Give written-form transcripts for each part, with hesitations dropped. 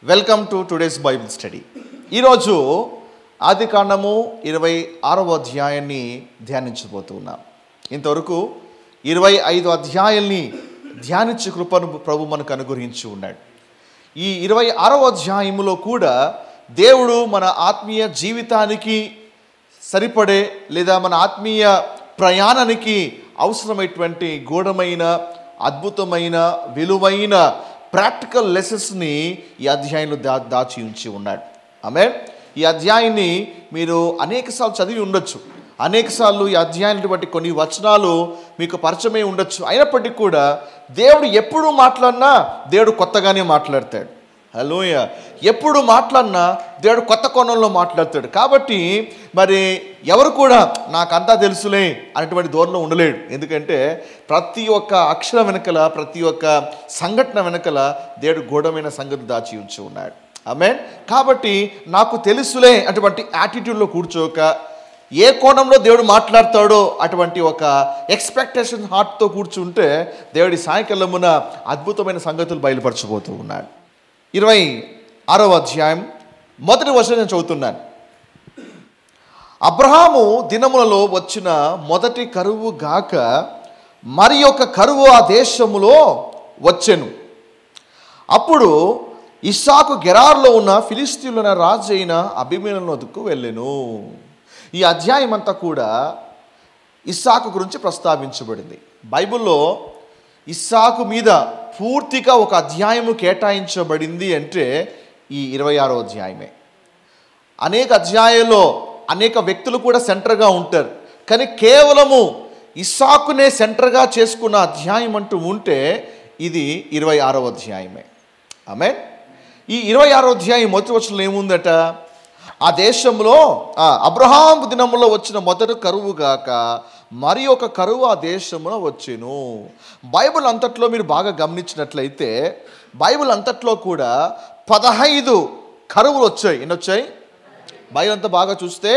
Welcome to today's Bible study. ఈరోజు ఆదికాండము 26వ అధ్యాయాన్ని ధ్యానించబోతున్నాం. ఇంతవరకు 25 అధ్యాయాల్ని ధ్యానించే కృపను ప్రభు మనకు అనుగ్రహించి ఉన్నాడు. ఈ 26వ అధ్యాయములో కూడా దేవుడు మన ఆత్మీయ జీవితానికి సరిపడే లేదా మన ఆత్మీయ ప్రయాణానికి అవసరమైనటువంటి గూఢమైన, అద్భుతమైన, విలువైన ప్రాక్టికల్ లెసన్స్ని ఈ అధ్యాయంలో దాచి ఉంచి ఉన్నాడు. ఆమేన్. ఈ అధ్యాయాన్ని మీరు అనేకసార్లు చదివి ఉండొచ్చు, అనేకసార్లు ఈ అధ్యాయాన్ని బట్టి కొన్ని వచనాలు మీకు పరిచయమై ఉండొచ్చు. అయినప్పటికీ కూడా దేవుడు ఎప్పుడు మాట్లాడినా దేవుడు కొత్తగానే మాట్లాడతాడు. హల్లెలూయా. ఎప్పుడు మాట్లాడినా దేవుడు కొత్త కోణంలో మాట్లాడతాడు. కాబట్టి మరి ఎవరు కూడా నాకంతా తెలుసులే అనేటువంటి ధోరణిలో ఉండలేడు. ఎందుకంటే ప్రతి ఒక్క అక్షరం వెనకల, ప్రతి ఒక్క సంఘటన వెనకల దేవుడు గూఢమైన సంగతి దాచి ఉంచి ఉన్నాడు. ఆమేన్. కాబట్టి నాకు తెలుసులే అటువంటి యాటిట్యూడ్లో కూర్చోక, ఏ కోణంలో దేవుడు మాట్లాడతాడో అటువంటి ఒక ఎక్స్పెక్టేషన్ హార్ట్తో కూర్చుంటే దేవుడి సాయంకాలమున అద్భుతమైన సంగతులు బయలుపరచబోతూ ఉన్నాడు. 26వ అధ్యాయం మొదటి వచనం నేను చదువుతున్నాను. అబ్రహాము దినములలో వచ్చిన మొదటి కరువు గాక మరి ఒక కరువు ఆ దేశములో వచ్చెను. అప్పుడు ఇస్సాకు గెరారులో ఉన్న ఫిలిష్తీయుల రాజు అయిన అబీమెలెకు వద్దకు వెళ్ళెను. ఈ అధ్యాయం అంతా కూడా ఇస్సాకు గురించి ప్రస్తావించబడింది. బైబిల్లో ఇస్సాకు మీద పూర్తిగా ఒక అధ్యాయము కేటాయించబడింది అంటే ఈ 26వ అధ్యాయమే. అనేక అధ్యాయాల్లో అనేక వ్యక్తులు కూడా సెంటర్గా ఉంటారు, కానీ కేవలము ఇస్సాకునే సెంటర్గా చేసుకున్న అధ్యాయం అంటూ ఉంటే ఇది 26వ అధ్యాయమే. ఆమేన్. ఈ 26వ అధ్యాయం మొదటి వచనంలో ఏముందట? ఆ దేశంలో అబ్రహాము దినములో వచ్చిన మొదటి కరువు గాక మరి ఒక కరువు ఆ దేశంలో వచ్చెను. బైబిల్ అంతట్లో మీరు బాగా గమనించినట్లయితే బైబిల్ అంతట్లో కూడా 15 కరువులు వచ్చాయి. ఎన్ని వచ్చాయి? బైబిల్ అంతా బాగా చూస్తే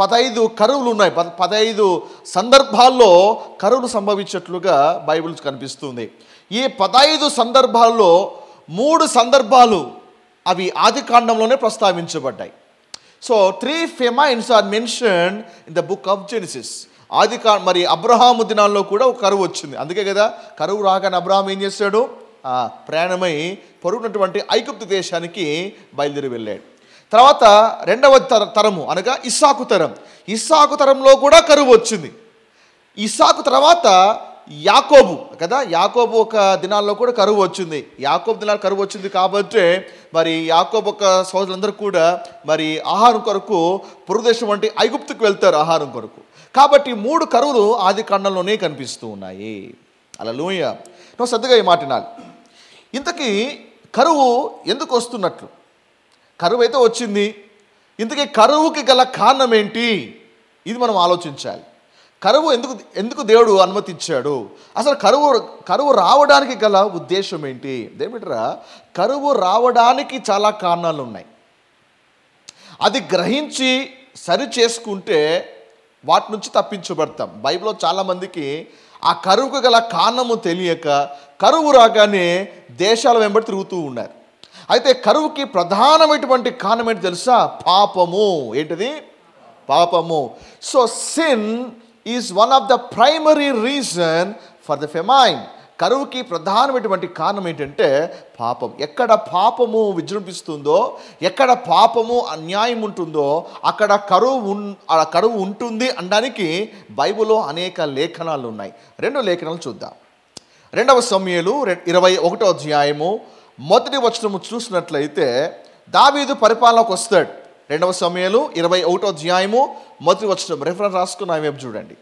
15 కరువులు ఉన్నాయి. 15 సందర్భాల్లో కరువులు సంభవించినట్లుగా బైబిల్ కనిపిస్తుంది. ఈ 15 సందర్భాల్లో 3 సందర్భాలు అవి ఆదికాండంలోనే ప్రస్తావించబడ్డాయి. So 3 famines are mentioned in the book of Genesis. మరి అబ్రహాము దినాల్లో కూడా ఒక కరువు వచ్చింది. అందుకే కదా కరువు రాగానే అబ్రహాం ఏం చేశాడు? ప్రయాణమై పొరుగునటువంటి ఐగుప్తు దేశానికి బయలుదేరి వెళ్ళాడు. తర్వాత రెండవ తరము అనగా ఇస్సాకు తరం. ఇస్సాకు తరంలో కూడా కరువు వచ్చింది. ఇస్సాకు తర్వాత యాకోబు కదా, యాకోబు ఒక దినాల్లో కూడా కరువు వచ్చింది. యాకోబు దినాలు కరువు వచ్చింది కాబట్టి మరి యాకోబు ఒక సోదరులందరూ కూడా మరి ఆహారం కొరకు పొరుగుదేశం వంటి ఐగుప్తుకు వెళ్తారు ఆహారం కొరకు. కాబట్టి 3 కరువులు ఆది కాండంలోనే కనిపిస్తూ ఉన్నాయి. హల్లెలూయా. నువ్వు శ్రద్ధగా ఈ మాట వినాలి. ఇంతకీ కరువు ఎందుకు వస్తున్నట్లు? కరువు అయితే వచ్చింది, ఇంతకీ కరువుకి గల కారణం ఏంటి? ఇది మనం ఆలోచించాలి. కరువు ఎందుకు దేవుడు అనుమతించాడు? అసలు కరువు రావడానికి గల ఉద్దేశం ఏంటి? ఏమిట్రా, కరువు రావడానికి చాలా కారణాలు ఉన్నాయి. అది గ్రహించి సరి చేసుకుంటే వాటి నుంచి తప్పించబడతాం. బైబిల్లో చాలామందికి ఆ కరువుకు గల కారణము తెలియక కరువు రాగానే దేశాల వెంబడి తిరుగుతూ ఉన్నారు. అయితే కరువుకి ప్రధానమైనటువంటి కారణం ఏంటి తెలుసా? పాపము. ఏంటిది? పాపము. So sin is one of the primary reason for the famine. కరువుకి ప్రధానమైనటువంటి కారణం ఏంటంటే పాపం. ఎక్కడ పాపము విజృంభిస్తుందో, ఎక్కడ పాపము అన్యాయం ఉంటుందో అక్కడ కరువు ఉంటుంది అనడానికి బైబిల్లో అనేక లేఖనాలు ఉన్నాయి. 2 లేఖనాలు చూద్దాం. 2వ సమూయేలు 21వ అధ్యాయము మొదటి వచనము చూసినట్లయితే దావీదు పరిపాలనకు వస్తాడు. 2వ సమూయేలు 21వ అధ్యాయము మొదటి వచనం రెఫరెన్స్ రాసుకున్న వైపు చూడండి.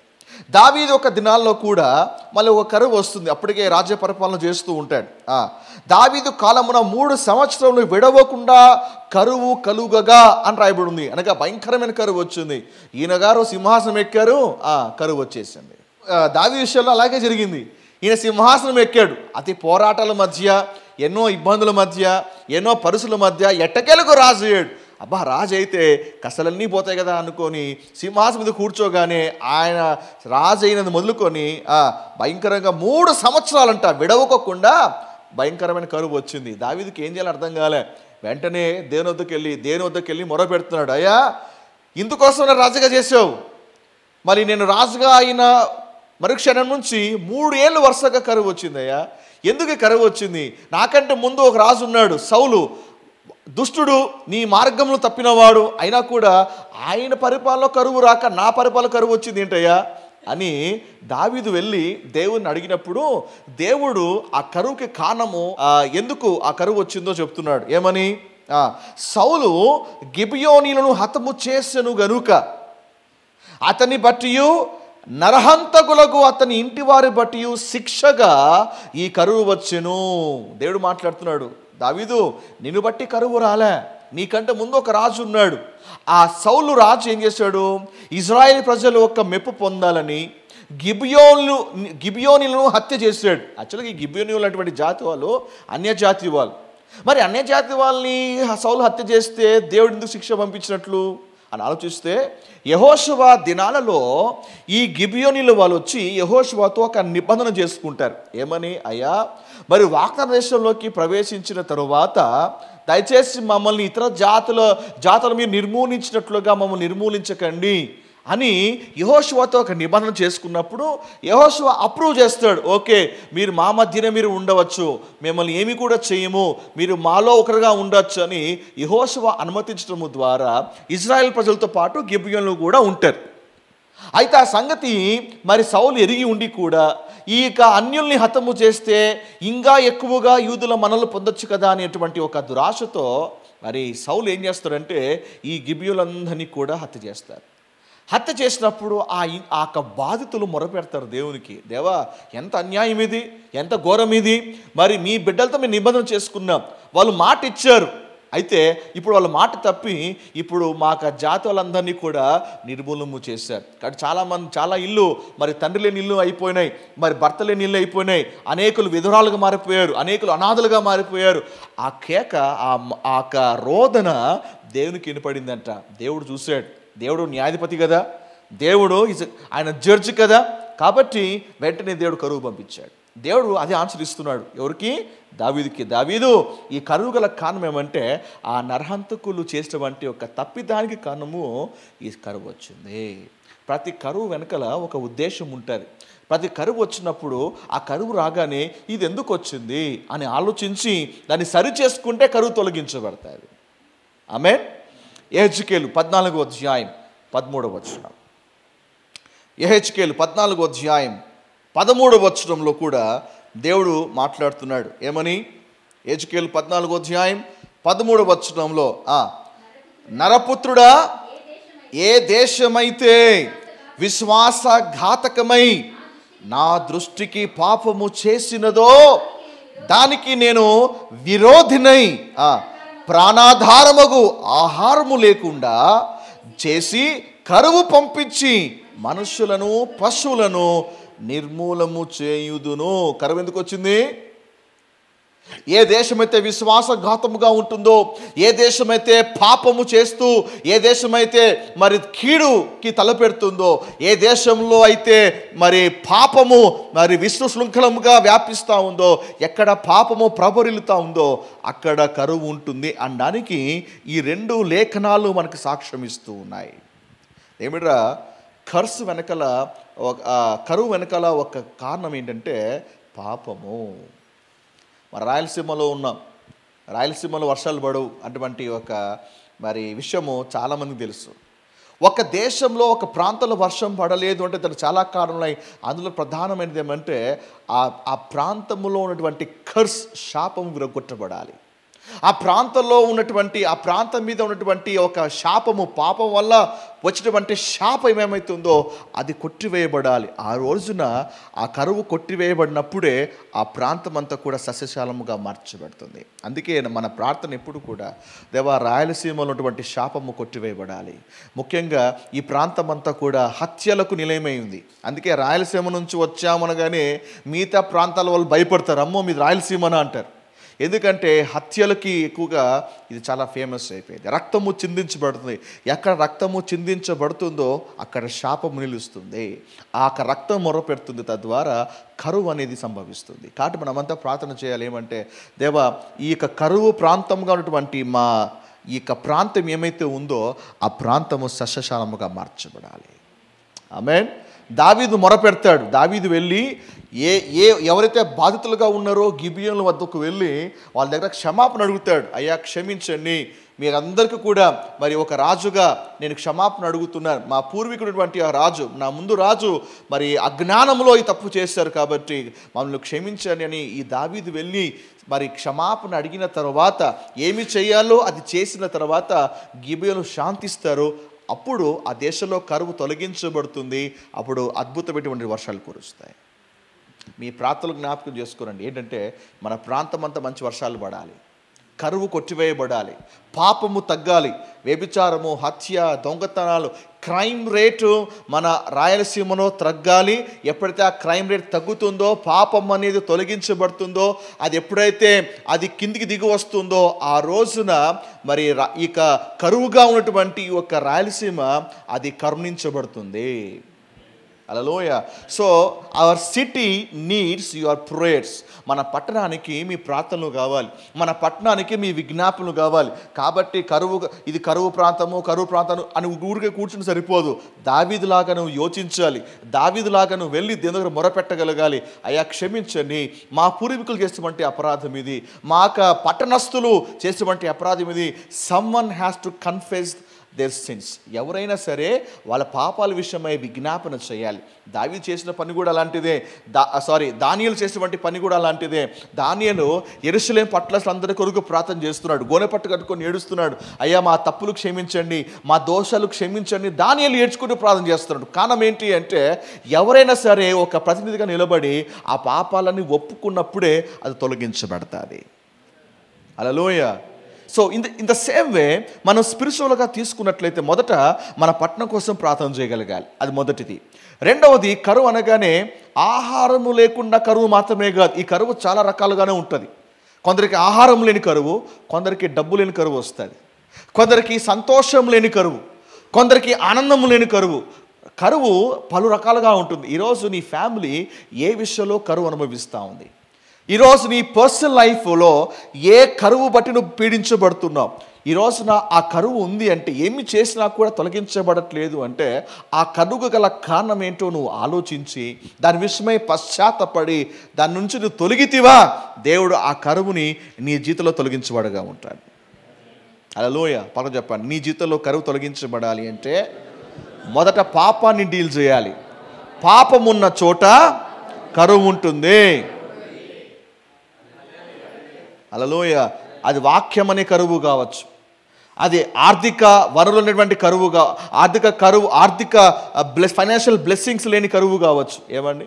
దావీదు ఒక దినాల్లో కూడా మళ్ళీ ఒక కరువు వస్తుంది. అప్పటికే రాజ్య పరిపాలన చేస్తూ ఉంటాడు. దావీదు కాలమున 3 సంవత్సరాలు విడవకుండా కరువు కలుగగా అని రాయబడి ఉంది. అనగా భయంకరమైన కరువు వచ్చింది. ఈయన గారు సింహాసనం ఎక్కారు, కరువు వచ్చేసింది. దావీదు విషయంలో అలాగే జరిగింది. ఈయన సింహాసనం ఎక్కాడు. అతి పోరాటాల మధ్య, ఎన్నో ఇబ్బందుల మధ్య, ఎన్నో పరిస్థితుల మధ్య ఎట్టకేలకు రాజు అయ్యాడు. అబ్బా, రాజు అయితే కసలన్నీ పోతాయి కదా అనుకొని సింహాసనం మీద కూర్చోగానే ఆయన రాజు అయినది మొదలుకొని భయంకరంగా 3 సంవత్సరాలంట విడవకుండా భయంకరమైన కరువు వచ్చింది. దావీదుకి ఏం చేయాలో అర్థం కాలే. వెంటనే దేవుని వద్దకు వెళ్ళి మొర పెడుతున్నాడు, అయ్యా ఇందుకోసం రాజుగా చేసావు, మరి నేను రాజుగా అయిన మరుక్షణం నుంచి 3 ఏళ్ళు వరుసగా కరువు వచ్చింది. అయ్యా ఎందుకు కరువు వచ్చింది? నాకంటే ముందు ఒక రాజు ఉన్నాడు సౌలు, దుష్టుడు, నీ మార్గంలో తప్పినవాడు, అయినా కూడా ఆయన పరిపాలనలో కరువు రాక నా పరిపాలన కరువు వచ్చింది ఏంటయ్యా అని దావీదు వెళ్ళి దేవుణ్ణి అడిగినప్పుడు దేవుడు ఆ కరువుకి కారణము ఎందుకు ఆ కరువు వచ్చిందో చెప్తున్నాడు. ఏమని? సౌలు గిబియోనీలను హతము చేసెను గనుక అతని బట్టియు నరహంతకులకు అతని ఇంటి వారి బట్టి శిక్షగా ఈ కరువు వచ్చెను. దేవుడు మాట్లాడుతున్నాడు, దావీదు నిన్ను బట్టి కరువు రాలే, నీకంటే ముందు ఒక రాజు ఉన్నాడు. ఆ సౌలు రాజు ఏం చేశాడు? ఇజ్రాయేల్ ప్రజలు ఒక మెప్పు పొందాలని గిబియోనీలను హత్య చేశాడు. యాక్చువల్గా ఈ గిబియోనీలు అటువంటి జాతి వాళ్ళు అన్యజాతి వాళ్ళు. మరి అన్యజాతి వాళ్ళని సౌలు హత్య చేస్తే దేవుడు ఎందుకు శిక్ష పంపించినట్లు అని ఆలోచిస్తే యెహోషువ దినాలలో ఈ గిబియోనీలు వాళ్ళు వచ్చి యెహోషువతో ఒక నిబంధన చేసుకుంటారు. ఏమని? అయ్యా మరి వాగ్దాన దేశంలోకి ప్రవేశించిన తరువాత దయచేసి మమ్మల్ని ఇతర జాతులు మీరు నిర్మూలించినట్లుగా మమ్మల్ని నిర్మూలించకండి అని యెహోషువతో ఒక నిబంధన చేసుకున్నప్పుడు యెహోషువ అప్రూవ్ చేస్తాడు. ఓకే, మీరు మా మధ్యనే మీరు ఉండవచ్చు, మిమ్మల్ని ఏమి కూడా చేయము, మీరు మాలో ఒకరుగా ఉండొచ్చు అని యెహోషువ అనుమతించడం ద్వారా ఇజ్రాయెల్ ప్రజలతో పాటు గిబియోనులు కూడా ఉంటారు. అయితే ఆ సంగతి మరి సౌలు ఎరిగి ఉండి కూడా ఇక అన్యుల్ని హతము చేస్తే ఇంకా ఎక్కువగా యూదుల మనలు పొందొచ్చు కదా అనేటువంటి ఒక దురాశతో మరి సౌలు ఏం చేస్తాడంటే ఈ గిబియోలందరినీ కూడా హత్య చేస్తారు. హత్య చేసినప్పుడు ఆ బాధితులు మొరపెడతారు దేవునికి, దేవా ఎంత అన్యాయం ఇది, ఎంత ఘోరం ఇది, మరి మీ బిడ్డలతో మేము నిబంధన చేసుకున్నాం, వాళ్ళు మాట ఇచ్చారు, అయితే ఇప్పుడు వాళ్ళ మాట తప్పి ఇప్పుడు మాకు జాతి వాళ్ళందరినీ కూడా నిర్మూలము చేశారు. కాబట్టి చాలా ఇల్లు మరి తండ్రి లేని ఇల్లు అయిపోయినాయి, మరి భర్త లేని ఇల్లు అయిపోయినాయి, అనేకులు విధురాలుగా మారిపోయారు, అనేకులు అనాథలుగా మారిపోయారు. ఆ కేక ఆ రోదన దేవునికి వినపడిందంట. దేవుడు చూశాడు, దేవుడు న్యాయాధిపతి కదా, దేవుడు ఆయన జడ్జి కదా, కాబట్టి వెంటనే దేవుడు కరువు పంపించాడు. దేవుడు అది ఆన్సర్ ఇస్తున్నాడు ఎవరికి? దావీదుకి. దావీదు ఈ కరువు గల కారణం ఏమంటే ఆ నరహంతకులు చేసినటువంటి ఒక తప్పిదానికి కారణము ఈ కరువు వచ్చింది. ప్రతి కరువు వెనకల ఒక ఉద్దేశం ఉంటుంది. ప్రతి కరువు వచ్చినప్పుడు ఆ కరువు రాగానే ఇది ఎందుకు వచ్చింది అని ఆలోచించి దాన్ని సరి చేసుకుంటే కరువు తొలగించబడతాయి. ఆమేన్. యెహెజ్కేలు 14వ అధ్యాయం 13వ వచనం. యెహెజ్కేలు 14వ అధ్యాయం 13వ వచనంలో కూడా దేవుడు మాట్లాడుతున్నాడు. ఏమని? యెహెజ్కేలు 14వ అధ్యాయం 13వ వచనంలో నరపుత్రుడా, ఏ దేశమైతే విశ్వాసఘాతకమై నా దృష్టికి పాపము చేసినదో దానికి నేను విరోధినై ప్రాణాధారముగు ఆహారము లేకుండా చేసి కరువు పంపించి మనుషులను పశువులను నిర్మూలము చేయుదును. కరువు ఎందుకు వచ్చింది? ఏ దేశమైతే విశ్వాసఘాతముగా ఉంటుందో, ఏ దేశమైతే పాపము చేస్తూ, ఏ దేశమైతే మరి కీడుకి తలపెడుతుందో, ఏ దేశంలో అయితే మరి పాపము మరి విశృంఖలముగా వ్యాపిస్తూ ఉందో, ఎక్కడ పాపము ప్రబరిల్లుతూ ఉందో అక్కడ కరువు ఉంటుంది అనడానికి ఈ 2 లేఖనాలు మనకు సాక్ష్యం ఇస్తూ ఉన్నాయి. ఏమిట్రా? కరువు వెనకాల ఒక కారణం ఏంటంటే పాపము. మరి రాయలసీమలో ఉన్నాం, రాయలసీమలో వర్షాలు పడవు అటువంటి ఒక మరి విషయము చాలామందికి తెలుసు. ఒక దేశంలో ఒక ప్రాంతంలో వర్షం పడలేదు అంటే దానికి చాలా కారణాలు. అందులో ప్రధానమైనది ఏమంటే ఆ ప్రాంతంలో ఉన్నటువంటి శాపం విరగొట్టబడాలి. ఆ ప్రాంతంలో ఉన్నటువంటి ఆ ప్రాంతం మీద ఉన్నటువంటి ఒక శాపము, పాపం వల్ల వచ్చినటువంటి శాపం ఏమవుతుందో అది కొట్టివేయబడాలి. ఆ రోజున ఆ కరువు కొట్టివేయబడినప్పుడే ఆ ప్రాంతం అంతా కూడా సస్యశాలముగా మార్చబడుతుంది. అందుకే మన ప్రార్థన ఎప్పుడు కూడా దేవా రాయలసీమలో ఉన్నటువంటి శాపము కొట్టివేయబడాలి. ముఖ్యంగా ఈ ప్రాంతం అంతా కూడా హత్యలకు నిలయమై ఉంది. అందుకే రాయలసీమ నుంచి వచ్చామనగానే మిగతా ప్రాంతాల వాళ్ళు భయపడతారు, అమ్మో మీది రాయలసీమనా అంటారు. ఎందుకంటే హత్యలకి ఎక్కువగా ఇది చాలా ఫేమస్ అయిపోయింది. రక్తము చిందించబడుతుంది. ఎక్కడ రక్తము చిందించబడుతుందో అక్కడ శాపము నిలుస్తుంది. ఆ రక్తం మొరపెడుతుంది, తద్వారా కరువు అనేది సంభవిస్తుంది. కాబట్టి మనమంతా ప్రార్థన చేయాలి. ఏమంటే, దేవా, ఈ యొక్క కరువు ప్రాంతంగా ఉన్నటువంటి మా ఈ యొక్క ప్రాంతం ఏమైతే ఉందో ఆ ప్రాంతము సస్యశాలముగా మార్చబడాలి. ఆమేన్. దావీదు మొరపెడతాడు. దావీదు వెళ్ళి ఎవరైతే బాధితులుగా ఉన్నారో గిబియోనుల వద్దకు వెళ్ళి వాళ్ళ దగ్గర క్షమాపణ అడుగుతాడు. అయ్యా, క్షమించండి, మీరందరికీ కూడా మరి ఒక రాజుగా నేను క్షమాపణ అడుగుతున్నాను. మా పూర్వీకుడటువంటి ఆ రాజు, నా ముందు రాజు మరి అజ్ఞానంలో ఈ తప్పు చేశారు, కాబట్టి మమ్మల్ని క్షమించండి అని ఈ దావీదు వెళ్ళి మరి క్షమాపణ అడిగిన తర్వాత, ఏమి చేయాలో అది చేసిన తర్వాత గిబియోను శాంతిస్తారు. అప్పుడు ఆ దేశంలో కరువు తొలగించబడుతుంది. అప్పుడు అద్భుతమైనటువంటి వర్షాలు కురుస్తాయి. మీ ప్రాంతాలు జ్ఞాపకం చేసుకోరండి. ఏంటంటే, మన ప్రాంతం అంతా మంచి వర్షాలు పడాలి, కరువు కొట్టివేయబడాలి, పాపము తగ్గాలి, వ్యభిచారము, హత్య, దొంగతనాలు, క్రైమ్ రేటు మన రాయలసీమలో తగ్గాలి. ఎప్పుడైతే ఆ క్రైమ్ రేట్ తగ్గుతుందో, పాపం అనేది తొలగించబడుతుందో, అది ఎప్పుడైతే అది కిందికి దిగి వస్తుందో ఆ రోజున మరి ఇక కరువుగా ఉన్నటువంటి ఒక రాయలసీమ అది కరుణించబడుతుంది. Hallelujah. So our city needs your prayers. మన పట్టణానికి మీ ప్రార్థనలు కావాలి, మన పట్టణానికి మీ విజ్ఞాపనలు కావాలి. కాబట్టి ఇది కరువు ప్రాంతము అని ఊరికే కూర్చుని సరిపోదు. దావీదులాగా నువ్వు యోచించాలి. దావీదులాగా నువ్వు వెళ్ళి దేవుని దగ్గర మొరపెట్టగలగాలి. అయ్యా, క్షమించండి, మా పూర్వీకులు చేసినటువంటి అపరాధం ఇది, మా పట్టణస్థులు చేసినటువంటి అపరాధం ఇది. Someone has to confess their sins. ఎవరైనా సరే వాళ్ళ పాపాల విషయమై విజ్ఞాపన చేయాలి. దావీదు చేసిన పని కూడా అలాంటిదే. దానియేలు చేసినటువంటి పని కూడా అలాంటిదే. దానియేలు యెరూషలేము పట్టణస్థులందరి కొరకు ప్రార్థన చేస్తున్నాడు, గోనె పట్టు కట్టుకొని ఏడుస్తున్నాడు. అయ్యా, మా తప్పులు క్షమించండి, మా దోషాలు క్షమించండి. దానియేలు ఏడ్చుకుంటూ ప్రార్థన చేస్తున్నాడు. కారణం ఏంటి అంటే, ఎవరైనా సరే ఒక ప్రతినిధిగా నిలబడి ఆ పాపాలని ఒప్పుకున్నప్పుడే అది తొలగించబడతాది. Hallelujah. So in the same way మనం స్పిరిచువల్గా తీసుకున్నట్లయితే మొదట మన పట్టణం కోసం ప్రార్థన చేయగలగాలి. అది మొదటిది. రెండవది, కరువు అనగానే ఆహారము లేకుండా కరువు మాత్రమే కాదు. ఈ కరువు చాలా రకాలుగానే ఉంటుంది. కొందరికి ఆహారం లేని కరువు, కొందరికి డబ్బు లేని కరువు వస్తుంది, కొందరికి సంతోషం లేని కరువు, కొందరికి ఆనందం లేని కరువు. కరువు పలు రకాలుగా ఉంటుంది. ఈరోజు నీ ఫ్యామిలీ ఏ విషయంలో కరువు అనుభవిస్తూ ఉంది? ఈరోజు నీ పర్సనల్ లైఫ్లో ఏ కరువు బట్టి నువ్వు పీడించబడుతున్నావు? ఈ రోజున ఆ కరువు ఉంది అంటే, ఏమి చేసినా కూడా తొలగించబడట్లేదు అంటే, ఆ కరువుకు గల కారణం ఏంటో నువ్వు ఆలోచించి దాని విషయమై పశ్చాత్తపడి దాని నుంచి నువ్వు తొలగితివా, దేవుడు ఆ కరువుని నీ జీవితంలో తొలగించబడగా ఉంటాడు. హల్లెలూయా. పక్కన చెప్పండి, నీ జీవితంలో కరువు తొలగించబడాలి అంటే మొదట పాపాన్ని డీల్ చేయాలి. పాపం ఉన్న చోట కరువు ఉంటుంది. హల్లెలూయా. అది వాక్యం అనే కరువు కావచ్చు, అది ఆర్థిక వనరులు అనేటువంటి కరువుగా, ఆర్థిక ఫైనాన్షియల్ బ్లెస్సింగ్స్ లేని కరువు కావచ్చు. ఏమండి,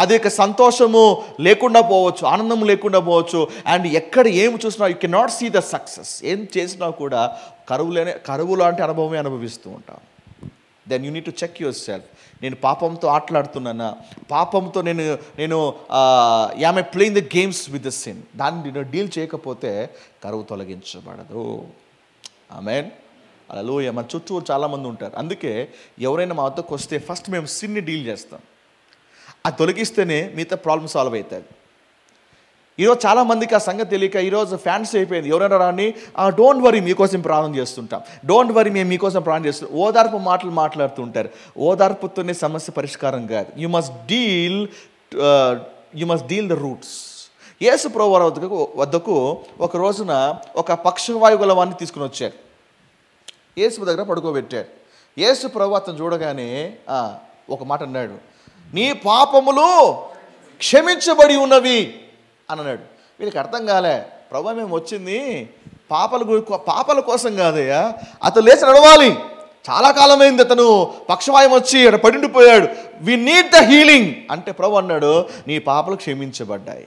అది సంతోషము లేకుండా పోవచ్చు, ఆనందం లేకుండా పోవచ్చు. అండ్ ఎక్కడ ఏమి చూసినా you can not see the success. ఏం చేసినా కూడా కరువు లాంటి అనుభవమే అనుభవిస్తూ ఉంటాం. Then you need to check yourself. నేను పాపంతో ఆటలాడుతున్నానా? పాపంతో నేను am I playing the games with the sin? దాన్ని డీల్ చేయకపోతే కరువు తొలగించబడదు. ఆమేన్. హల్లెలూయా. మన చుట్టూ చాలామంది ఉంటారు. అందుకే ఎవరైనా మా వద్దకు వస్తే ఫస్ట్ మేము సిన్ని డీల్ చేస్తాం. అది తొలగిస్తేనే మిగతా ప్రాబ్లమ్ సాల్వ్ అవుతుంది. ఈరోజు చాలామందికి ఆ సంగతి తెలియక ఈరోజు ఫ్యాన్స్ అయిపోయింది. ఎవరైనా రాని డోంట్ వరీ, మీకోసం ప్రార్థన చేస్తుంటాం, డోంట్ వరీ, మేము మీకోసం ప్రార్థన చేస్తాం, ఓదార్పు మాటలు మాట్లాడుతుంటారు. ఓదార్పుతోనే సమస్య పరిష్కారం కాదు. You must deal the roots. Yesu ప్రభువు వద్దకు ఒక రోజున ఒక పక్షవాయు గల వాడిని తీసుకుని వచ్చారు. యేసు దగ్గర పడుకోబెట్టారు. యేసు ప్రభువు అతను చూడగానే ఒక మాట అన్నాడు, నీ పాపములు క్షమించబడి ఉన్నవి అని అన్నాడు. వీళ్ళకి అర్థం కాలే, ప్రభువా మేము వచ్చింది పాపాల కోసం కాదయ్యా, అతను లేచి నడవాలి. చాలా కాలమైంది అతను పక్షవాయం వచ్చి పడిండిపోయాడు. వి నీడ్ ద హీలింగ్ అంటే ప్రభు అన్నాడు, నీ పాపాలు క్షమించబడ్డాయి,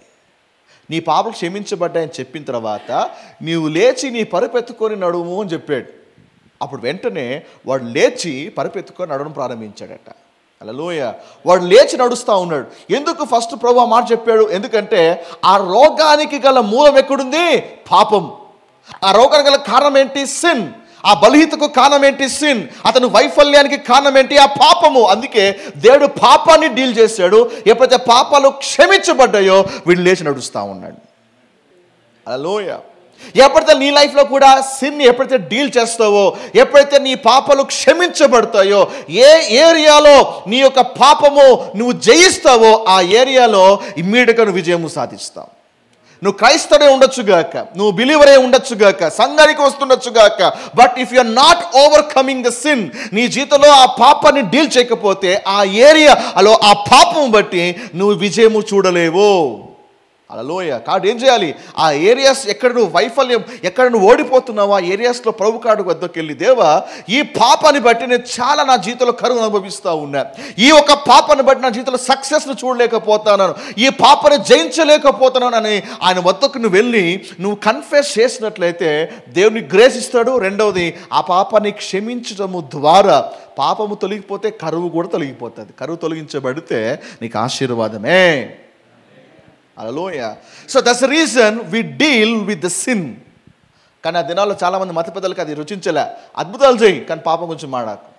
నీ పాపాలు క్షమించబడ్డాయని చెప్పిన తర్వాత నీవు లేచి నీ పరుపెత్తుకొని నడుము అని చెప్పాడు. అప్పుడు వెంటనే వాడు లేచి పరుపెత్తుకొని నడవడం ప్రారంభించాడట. హల్లెలూయా. వాడు లేచి నడుస్తూ ఉన్నాడు. ఎందుకు ఫస్ట్ ప్రభు ఆ మాట చెప్పాడు? ఎందుకంటే ఆ రోగానికి గల మూలం ఎక్కడుంది? పాపం. ఆ రోగానికి గల కారణం ఏంటి? సిన్. ఆ బలహీనతకు కారణం ఏంటి? సిన్. అతను వైఫల్యానికి కారణం ఏంటి? ఆ పాపము. అందుకే దేవుడు పాపాన్ని డీల్ చేశాడు. ఎప్పుడైతే పాపాలు క్షమించబడ్డాయో వీడు లేచి నడుస్తూ ఉన్నాడు. హల్లెలూయా. ఎప్పుడైతే నీ లైఫ్లో కూడా సిన్ని ఎప్పుడైతే డీల్ చేస్తావో, ఎప్పుడైతే నీ పాపాలు క్షమించబడతాయో, ఏ ఏరియాలో నీ యొక్క పాపము నువ్వు జయిస్తావో ఆ ఏరియాలో ఇమ్మీడియట్గా నువ్వు విజయము సాధిస్తావు. నువ్వు క్రైస్తవుడే ఉండొచ్చుగాక, నువ్వు బిలీవరే ఉండొచ్చుగాక, సంఘానికి వస్తుండొచ్చుగాక, but if you are not overcoming the sin, నీ జీవితంలో ఆ పాపాన్ని డీల్ చేయకపోతే ఆ ఏరియాలో ఆ పాపం బట్టి నువ్వు విజయము చూడలేవు. హల్లెలూయా. కాబట్టి ఏం చేయాలి? ఆ ఏరియాస్ ఎక్కడ నువ్వు వైఫల్యం, ఎక్కడ నువ్వు ఓడిపోతున్నావో ఆ ఏరియాస్లో ప్రభు కాడు వద్దకు వెళ్ళి, దేవా ఈ పాపాన్ని బట్టి నేను చాలా నా జీవితంలో కరువు అనుభవిస్తూ ఉన్నా, ఈ ఒక పాపాన్ని బట్టి నా జీవితంలో సక్సెస్ను చూడలేకపోతున్నాను, ఈ పాపాన్ని జయించలేకపోతున్నాను అని ఆయన వద్దకు నువ్వు వెళ్ళి నువ్వు కన్ఫెస్ చేసినట్లయితే దేవుని గ్రేస్ ఇస్తాడు. రెండవది, ఆ పాపాన్ని క్షమించడము ద్వారా పాపము తొలగిపోతే కరువు కూడా తొలగిపోతుంది. కరువు తొలగించబడితే నీకు ఆశీర్వాదమే. Hallelujah. So that's the reason we deal with the sin. కానీ ఆ దినాల్లో చాలామంది మత పెద్దలకి అది రుచించలే. అద్భుతాలు చేయి కానీ పాపం గురించి మాడాకు.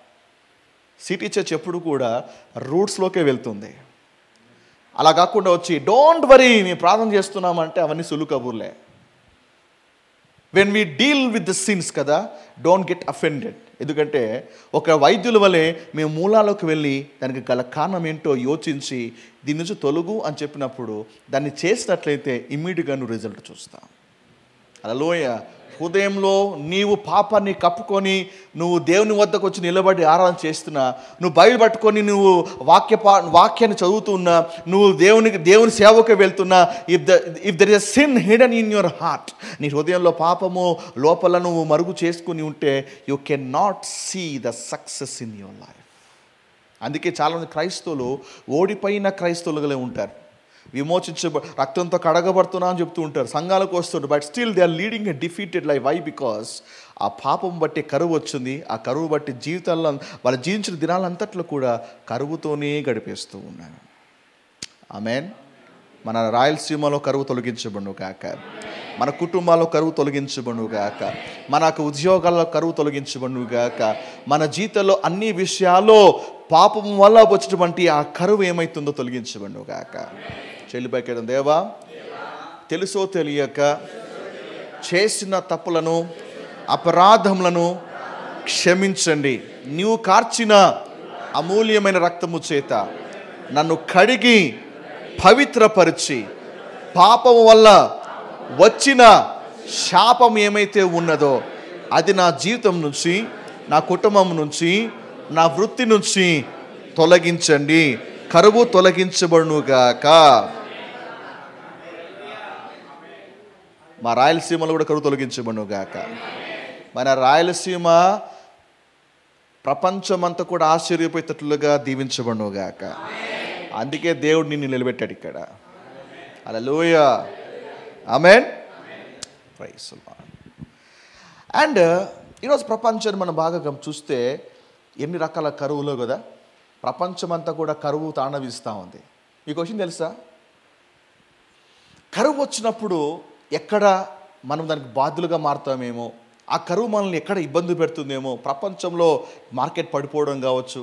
సిటీ చర్చ్ ఎప్పుడు కూడా రూట్స్లోకే వెళ్తుంది. అలా కాకుండా వచ్చి డోంట్ వరీ మేము ప్రార్థన చేస్తున్నామంటే అవన్నీ సులువు కబూర్లే. When we deal with the sins కదా, డోంట్ గెట్ అఫెండెడ్. ఎందుకంటే ఒక వైద్యుల వలె మేము మూలాలకు వెళ్ళి దానికి గల కారణం ఏంటో యోచించి దీని నుంచి తొలగు అని చెప్పినప్పుడు దాన్ని చేసినట్లయితే ఇమ్మీడియట్గా నువ్వు రిజల్ట్ చూస్తావు. హల్లెలూయా. హృదయంలో నీవు పాపాన్ని కప్పుకొని నువ్వు దేవుని వద్దకు వచ్చి నిలబడి ఆరాధన చేస్తున్నా, నువ్వు బైబిల్ పట్టుకొని నువ్వు వాక్యాన్ని చదువుతున్నా, నువ్వు దేవుని సేవకు వెళ్తున్నా, if there is a sin hidden in your heart, నీ హృదయంలో పాపము లోపల నువ్వు మరుగు చేసుకుని ఉంటే you can not see the success in your life. అందుకే చాలామంది క్రైస్తవులు ఓడిపోయిన క్రైస్తవులుగా ఉంటారు. రక్తంతో కడగబడుతున్నా అని చెప్తూ ఉంటారు, సంఘాలకు వస్తుంటారు, but still they are leading a defeated life. Why? Because ఆ పాపం బట్టి కరువు వచ్చింది. ఆ కరువు బట్టి జీవితాల్లో వాళ్ళు జీవించిన దినాలంతట్లో కూడా కరువుతోనే గడిపేస్తూ ఉన్నారు. ఆమేన్. మన రాయలసీమలో కరువు తొలగించబడును గాక, మన కుటుంబాల్లో కరువు తొలగించబడును గాక, మనకు ఉద్యోగాల్లో కరువు తొలగించబడును గాక, మన జీవితంలో అన్ని విషయాల్లో పాపం వల్ల వచ్చినటువంటి ఆ కరువు ఏమైతుందో తొలగించబడును గాక. చెల్లిపైకేయడం, దేవా తెలుసో తెలియక చేసిన తప్పులను అపరాధములను క్షమించండి. నీవు కార్చిన అమూల్యమైన రక్తము చేత నన్ను కడిగి పవిత్రపరిచి పాపము వల్ల వచ్చిన శాపం ఏమైతే ఉన్నదో అది నా జీవితం నుంచి, నా కుటుంబం నుంచి, నా వృత్తి నుంచి తొలగించండి. కరువు తొలగించబడునుగాక. మా రాయలసీమలో కూడా కరువు తొలగించబడునుగాక. మన రాయలసీమ ప్రపంచమంతా కూడా ఆశ్చర్యపోయేటట్లుగా దీవించబడునుగాక. అందుకే దేవుడు నిన్ను నిలబెట్టాడు ఇక్కడ. Hallelujah. Amen. Praise the Lord. And ఈరోజు ప్రపంచాన్ని మనం బాగా చూస్తే ఎన్ని రకాల కరువులో కదా, ప్రపంచమంతా కూడా కరువు తాండవిస్తూ ఉంది. మీకు విషయం తెలుసా? కరువు వచ్చినప్పుడు ఎక్కడ మనం దానికి బాధ్యులుగా మారుతామేమో, ఆ కరువు మనల్ని ఎక్కడ ఇబ్బంది పెడుతుందేమో. ప్రపంచంలో మార్కెట్ పడిపోవడం కావచ్చు,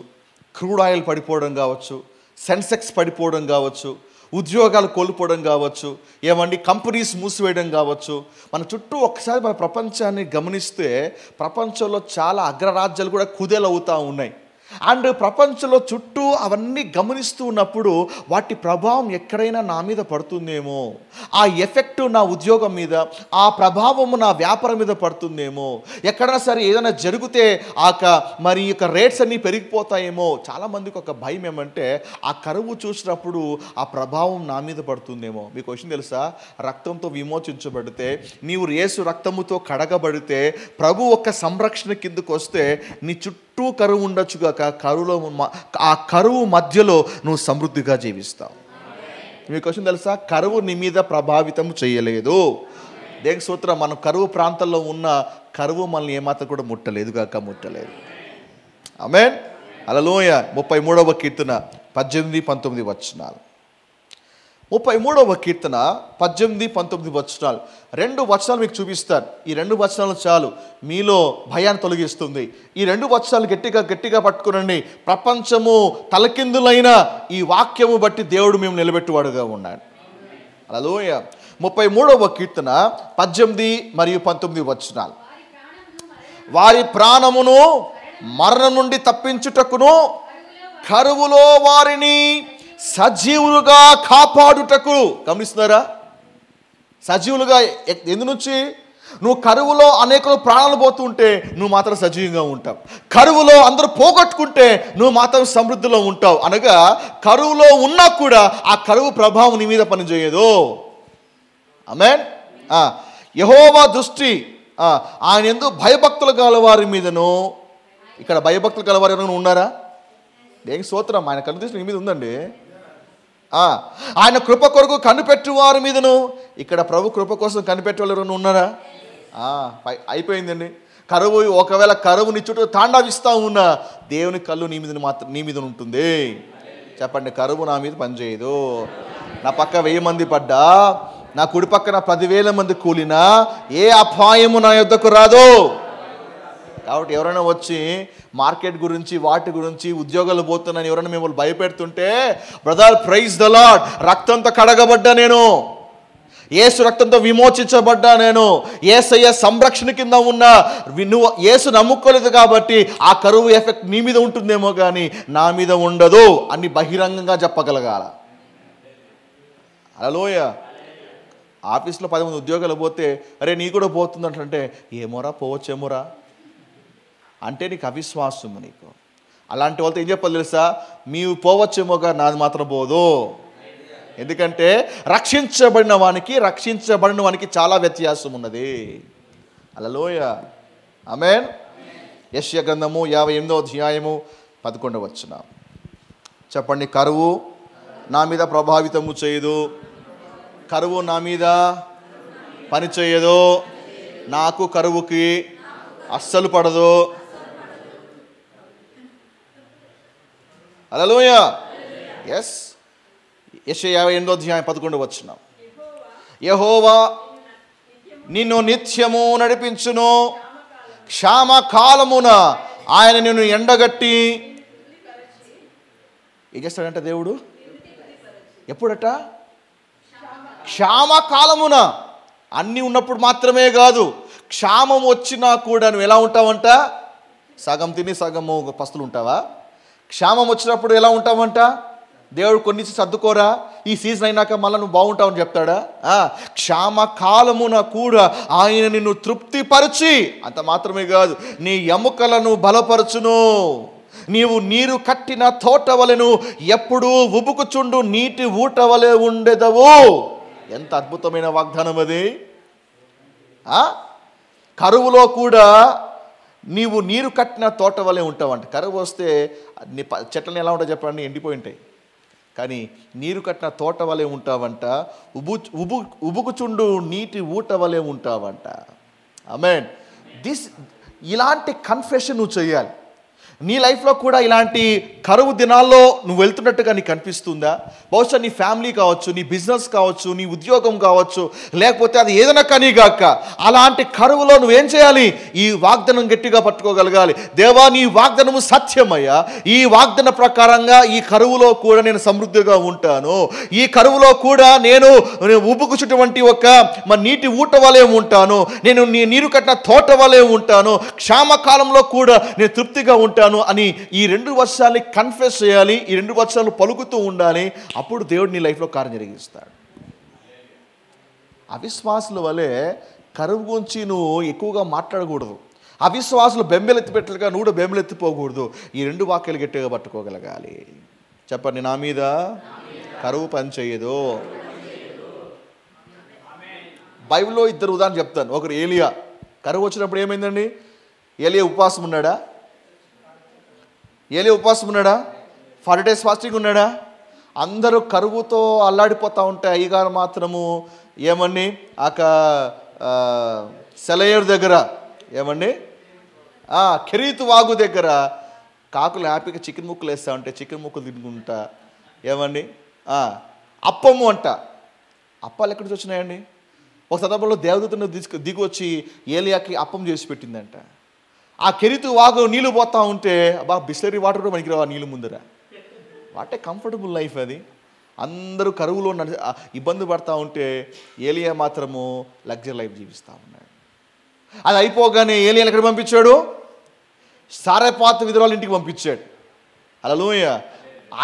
క్రూడ్ ఆయిల్ పడిపోవడం కావచ్చు, సెన్సెక్స్ పడిపోవడం కావచ్చు, ఉద్యోగాలు కోల్పోవడం కావచ్చు, ఏమండి కంపెనీస్ మూసివేయడం కావచ్చు. మన చుట్టూ ఒక్కసారి మన ప్రపంచాన్ని గమనిస్తే ప్రపంచంలో చాలా అగ్రరాజ్యాలు కూడా కుదేలవుతూ ఉన్నాయి. అండ్ ప్రపంచంలో చుట్టూ అవన్నీ గమనిస్తూ ఉన్నప్పుడు వాటి ప్రభావం ఎక్కడైనా నా మీద పడుతుందేమో, ఆ ఎఫెక్టు నా ఉద్యోగం మీద, ఆ ప్రభావము నా వ్యాపారం మీద పడుతుందేమో, ఎక్కడైనా సరే ఏదైనా జరిగితే మరి యొక్క రేట్స్ అన్నీ పెరిగిపోతాయేమో. చాలామందికి ఒక భయం ఏమంటే ఆ కరువు చూసినప్పుడు ఆ ప్రభావం నా మీద పడుతుందేమో. మీకు విషయం తెలుసా? రక్తంతో విమోచించబడితే, నీవు యేసు రక్తముతో కడగబడితే, ప్రభు ఒక్క సంరక్షణ కిందకు వస్తే నీ చుట్టూ కరువు ఉండొచ్చుగాక, ఆ కరువు మధ్యలో నువ్వు సమృద్ధిగా జీవిస్తావు. మీకు విషయం తెలుసా? కరువు నీ మీద ప్రభావితం చేయలేదు. దేనికి స్తోత్రం. మనం కరువు ప్రాంతాల్లో ఉన్న కరువు మనల్ని ఏమాత్రం కూడా ముట్టలేదు. ఆమేన్. హల్లెలూయా. 33వ కీర్తన 18, 19 వచనాలు. 33వ కీర్తన 18, 19 వచనాలు. 2 వచనాలు మీకు చూపిస్తాను. ఈ 2 వచనాలు చాలు మీలో భయాన్ని తొలగిస్తుంది. ఈ 2 వచనాలు గట్టిగా పట్టుకునండి. ప్రపంచము తలకిందులైన ఈ వాక్యము బట్టి దేవుడు మేము నిలబెట్టువాడుగా ఉన్నాడు. హల్లెలూయా. 33వ కీర్తన 18 మరియు 19 వచనాలు. వారి ప్రాణమును మరణం నుండి తప్పించుటకును, కరువులో వారిని సజీవులుగా కాపాడుటకు. గమనిస్తున్నారా? సజీవులుగా ఎందు నుంచి? నువ్వు కరువులో అనేకులు ప్రాణాలు పోతుంటే నువ్వు మాత్రం సజీవంగా ఉంటావు. కరువులో అందరూ పోగొట్టుకుంటే నువ్వు మాత్రం సమృద్ధిలో ఉంటావు. అనగా కరువులో ఉన్నా కూడా ఆ కరువు ప్రభావం నీ మీద పనిచేయదు. ఆమేన్. యెహోవా దృష్టి ఆయన యందు భయభక్తులు గల వారి మీదను. ఇక్కడ భయభక్తులు గల వారు ఎవరైనా ఉన్నారా? దేనికి స్తోత్రం. ఆయన కన్ను దృష్టి నీ మీద ఉందండి. ఆయన కృప కొరకు కనిపెట్టు వారి మీదను. ఇక్కడ ప్రభు కృప కోసం కనిపెట్టే వాళ్ళు ఎవరైనా ఉన్నారా? అయిపోయిందండి. కరువు, ఒకవేళ కరువు నీ చుట్టూ తాండవిస్తూ ఉన్నా దేవుని కళ్ళు నీ మీద ఉంటుంది. చెప్పండి, కరువు నా మీద పనిచేయదు. నా పక్క 1000 మంది పడ్డా, నా కుడి పక్కన 10,000 మంది కూలినా ఏ అపాయము నా యొద్దకు రాదు. కాబట్టి ఎవరైనా వచ్చి మార్కెట్ గురించి, వాటి గురించి, ఉద్యోగాలు పోతున్నాను ఎవరైనా మిమ్మల్ని భయపెడుతుంటే, బ్రదర్ ప్రైజ్ ద లార్డ్, రక్తంతో కడగబడ్డా నేను, యేసు రక్తంతో విమోచించబడ్డా నేను, యేసయ్య సంరక్షణ కింద ఉన్నా. నువ్వు యేసు నమ్ముకోలేదు కాబట్టి ఆ కరువు ఎఫెక్ట్ నీ మీద ఉంటుందేమో కానీ నా మీద ఉండదు అని బహిరంగంగా చెప్పగలగాల. హల్లెలూయా. ఆఫీస్లో 10 మంది ఉద్యోగాలు పోతే అరే నీ కూడా పోతుందంటే ఏమోరా, పోవచ్చేమోరా అంటే నీకు అవిశ్వాసము. నీకు అలాంటి వాళ్ళతో ఏం చెప్పాలి తెలుసా? నీవు పోవచ్చేమోగా, నాది మాత్రం పోదు. ఎందుకంటే రక్షించబడిన వానికి చాలా వ్యత్యాసం ఉన్నది. హల్లెలూయా. ఆమేన్. యెషయా గ్రంథము 58వ అధ్యాయము 11వ వచనం. చెప్పండి, కరువు నా మీద ప్రభావితము చేయదు, కరువు నా మీద పని చేయదు, నాకు కరువుకి అస్సలు పడదు. హల్లెలూయా. ఎస్. యెషయా 58వ అధ్యాయం 11వ వచనం. యెహోవా నిన్ను నిత్యము నడిపించును, క్షామకాలమున ఆయన నిన్ను ఎండగట్టి. ఏం చేస్తాడంట దేవుడు? ఎప్పుడట? క్షామకాలమున. అన్నీ ఉన్నప్పుడు మాత్రమే కాదు, క్షామం వచ్చినా కూడా నువ్వు ఎలా ఉంటావంట? సగం తిని సగము పస్తులు ఉంటావా? క్షామం వచ్చినప్పుడు ఎలా ఉంటావంట? దేవుడు కొన్ని సర్దుకోరా, ఈ సీజన్ అయినాక మళ్ళీ నువ్వు బాగుంటావని చెప్తాడా? క్షామకాలమున కూడా ఆయన నిన్ను తృప్తిపరిచి, అంత మాత్రమే కాదు, నీ ఎముకలను బలపరచును. నీవు నీరు కట్టిన తోట వలెను ఎప్పుడూ ఉబుకుచుండు నీటి ఊట వలె ఉండెదవు. ఎంత అద్భుతమైన వాగ్దానం అది. కరువులో కూడా నీవు నీరు కట్టిన తోట వలె ఉంటావంట. కరువు వస్తే నీ చెట్లను ఎలా ఉంటాయి చెప్పండి? ఎండిపోయి ఉంటాయి. కానీ నీరు కట్టిన తోట వలె ఉంటావంట, ఉబుకుచుండు నీటి ఊట వలె ఉంటావంట. ఆమేన్. ఇలాంటి కన్ఫెషన్ నువ్వు చేయాలి. నీ లైఫ్లో కూడా ఇలాంటి కరువు దినాల్లో నువ్వు వెళ్తున్నట్టుగా నీకు కనిపిస్తుందా? బహుశా నీ ఫ్యామిలీ కావచ్చు, నీ బిజినెస్ కావచ్చు, నీ ఉద్యోగం కావచ్చు, లేకపోతే అది ఏదైనా కానీ గాక, అలాంటి కరువులో నువ్వేం చేయాలి? ఈ వాగ్దానం గట్టిగా పట్టుకోగలగాలి. దేవా, నీ వాగ్దానము సత్యమయ్యా, ఈ వాగ్దాన ప్రకారంగా ఈ కరువులో కూడా నేను సమృద్ధిగా ఉంటాను, ఈ కరువులో కూడా నేను ఉబుకుచుటువంటి ఒక నీటి ఊట వలె ఉంటాను, నేను నీరు కట్టిన తోట వలె ఉంటాను, క్షామకాలంలో కూడా నేను తృప్తిగా ఉంటాను అని ఈ 2 వర్షాలని కన్ఫెస్ చేయాలి. ఈ 2 వర్షాలు పలుకుతూ ఉండాలి. అప్పుడు దేవుడు నీ లైఫ్లో కార్యం జరిగిస్తాడు. అవిశ్వాసుల వలె కరువు గురించి నువ్వు ఎక్కువగా మాట్లాడకూడదు. అవిశ్వాసులు బెంబెలెత్తి పెట్టలుగా నువ్వు కూడా బెంబెలెత్తిపోకూడదు. ఈ 2 వాక్యాలు గట్టిగా పట్టుకోగలగాలి. చెప్పండి, నా మీద కరువు పని చేయదు. బైబిల్లో 2 ఉదాహరణ చెప్తాను. ఒకరు ఏలియా. కరువు వచ్చినప్పుడు ఏమైందండి? ఏలియా ఉపవాసం ఉన్నాడా? 40 days ఫాస్టింగ్ ఉన్నాడా? అందరూ కరువుతో అల్లాడిపోతూ ఉంటే అయ్యగారు మాత్రము ఏమండి సెలయేరు దగ్గర, ఏమండి కెరీతు వాగు దగ్గర కాకులు హ్యాపీగా చికెన్ ముక్కలు వేస్తూ ఉంటే చికెన్ ముక్కలు తినుకుంటా ఏమండి అప్పము అంట. అప్పాలు ఎక్కడి నుంచి వచ్చినాయండి? ఒక సందర్భంలో దేవదూతను దిగి వచ్చి ఏలియాకి అప్పం చేసి పెట్టిందంట. ఆ కెరీతు వాగు నీళ్ళు పోతా ఉంటే బిస్లరీ వాటర్ కూడా మనకి రావు నీళ్ళు ముందర. వాట్ ఏ కంఫర్టబుల్ లైఫ్ అది. అందరూ కరువులో ఇబ్బంది పడతా ఉంటే ఏలియా మాత్రము లగ్జరీ లైఫ్ జీవిస్తూ ఉన్నాడు. అది అయిపోగానే ఏలియాని ఎక్కడ పంపించాడు? సారెపాతు విధురాలు ఇంటికి పంపించాడు. హల్లెలూయా.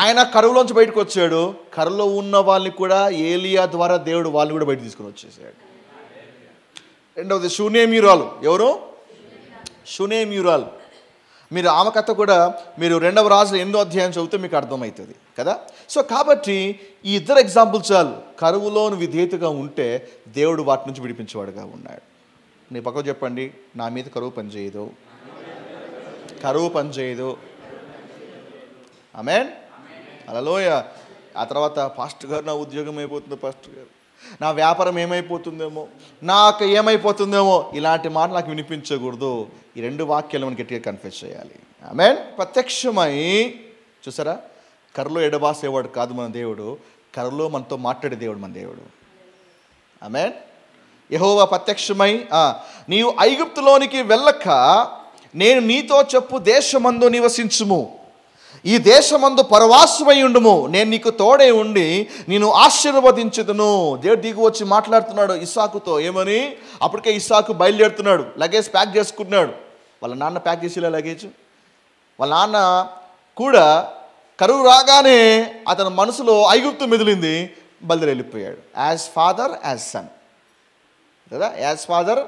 ఆయన కరువులోంచి బయటకు వచ్చాడు. కరువులో ఉన్న వాళ్ళని కూడా ఏలియా ద్వారా దేవుడు వాళ్ళని కూడా బయట తీసుకుని వచ్చేసాడు. రెండవది షూనేమీయురాలు. ఎవరు? షూనేమీయురాలు. మీరు ఆమె కథ కూడా మీరు 2వ రాజుల 8వ అధ్యాయం చదివితే మీకు అర్థమవుతుంది కదా. సో కాబట్టి ఈ ఇద్దరు ఎగ్జాంపుల్ చాలు. కరువులోను విధేయతగా ఉంటే దేవుడు వాటి నుంచి విడిపించేవాడుగా ఉన్నాడు. నీ పక్కకు చెప్పండి, నా మీద కరువు పనిచేయదు, కరువు పనిచేయదు. ఆమేన్. హల్లెలూయా. ఆ తర్వాత పాస్టర్ గారు నా ఉద్యోగం అయిపోతుందో, పాస్టర్ గారు నా వ్యాపారం ఏమైపోతుందేమో, నాకు ఏమైపోతుందేమో, ఇలాంటి మాట నాకు వినిపించకూడదు. ఈ 2 వాక్యాలు మనం గట్టిగా కన్ఫెస్ చేయాలి. ఆమేన్. ప్రత్యక్షమై చూసారా, కరులో ఎడబాసేవాడు కాదు మన దేవుడు, కరులో మనతో మాట్లాడే దేవుడు మన దేవుడు. ఆమేన్. యెహోవా ప్రత్యక్షమై నీవు ఐగుప్తులోనికి వెళ్ళక నేను నీతో చెప్పు దేశమందు నివసించుము, ఈ దేశమందు పరవాసమై ఉండుము, నేను నీకు తోడే ఉండి నేను ఆశీర్వదించుదును. దేవుడు దిగు వచ్చి మాట్లాడుతున్నాడు ఇస్సాకుతో. ఏమని? అప్పటికే ఇస్సాకు బయలుదేరుతున్నాడు, లగేజ్ ప్యాక్ చేసుకుంటున్నాడు. వాళ్ళ నాన్న ప్యాక్ చేసేలా లగేజ్. వాళ్ళ నాన్న కూడా కరువు రాగానే అతని మనసులో ఐగుప్తు మెదిలింది, బయలుదేరి వెళ్ళిపోయాడు. యాజ్ ఫాదర్ యాజ్ సన్ కదా, యాజ్ ఫాదర్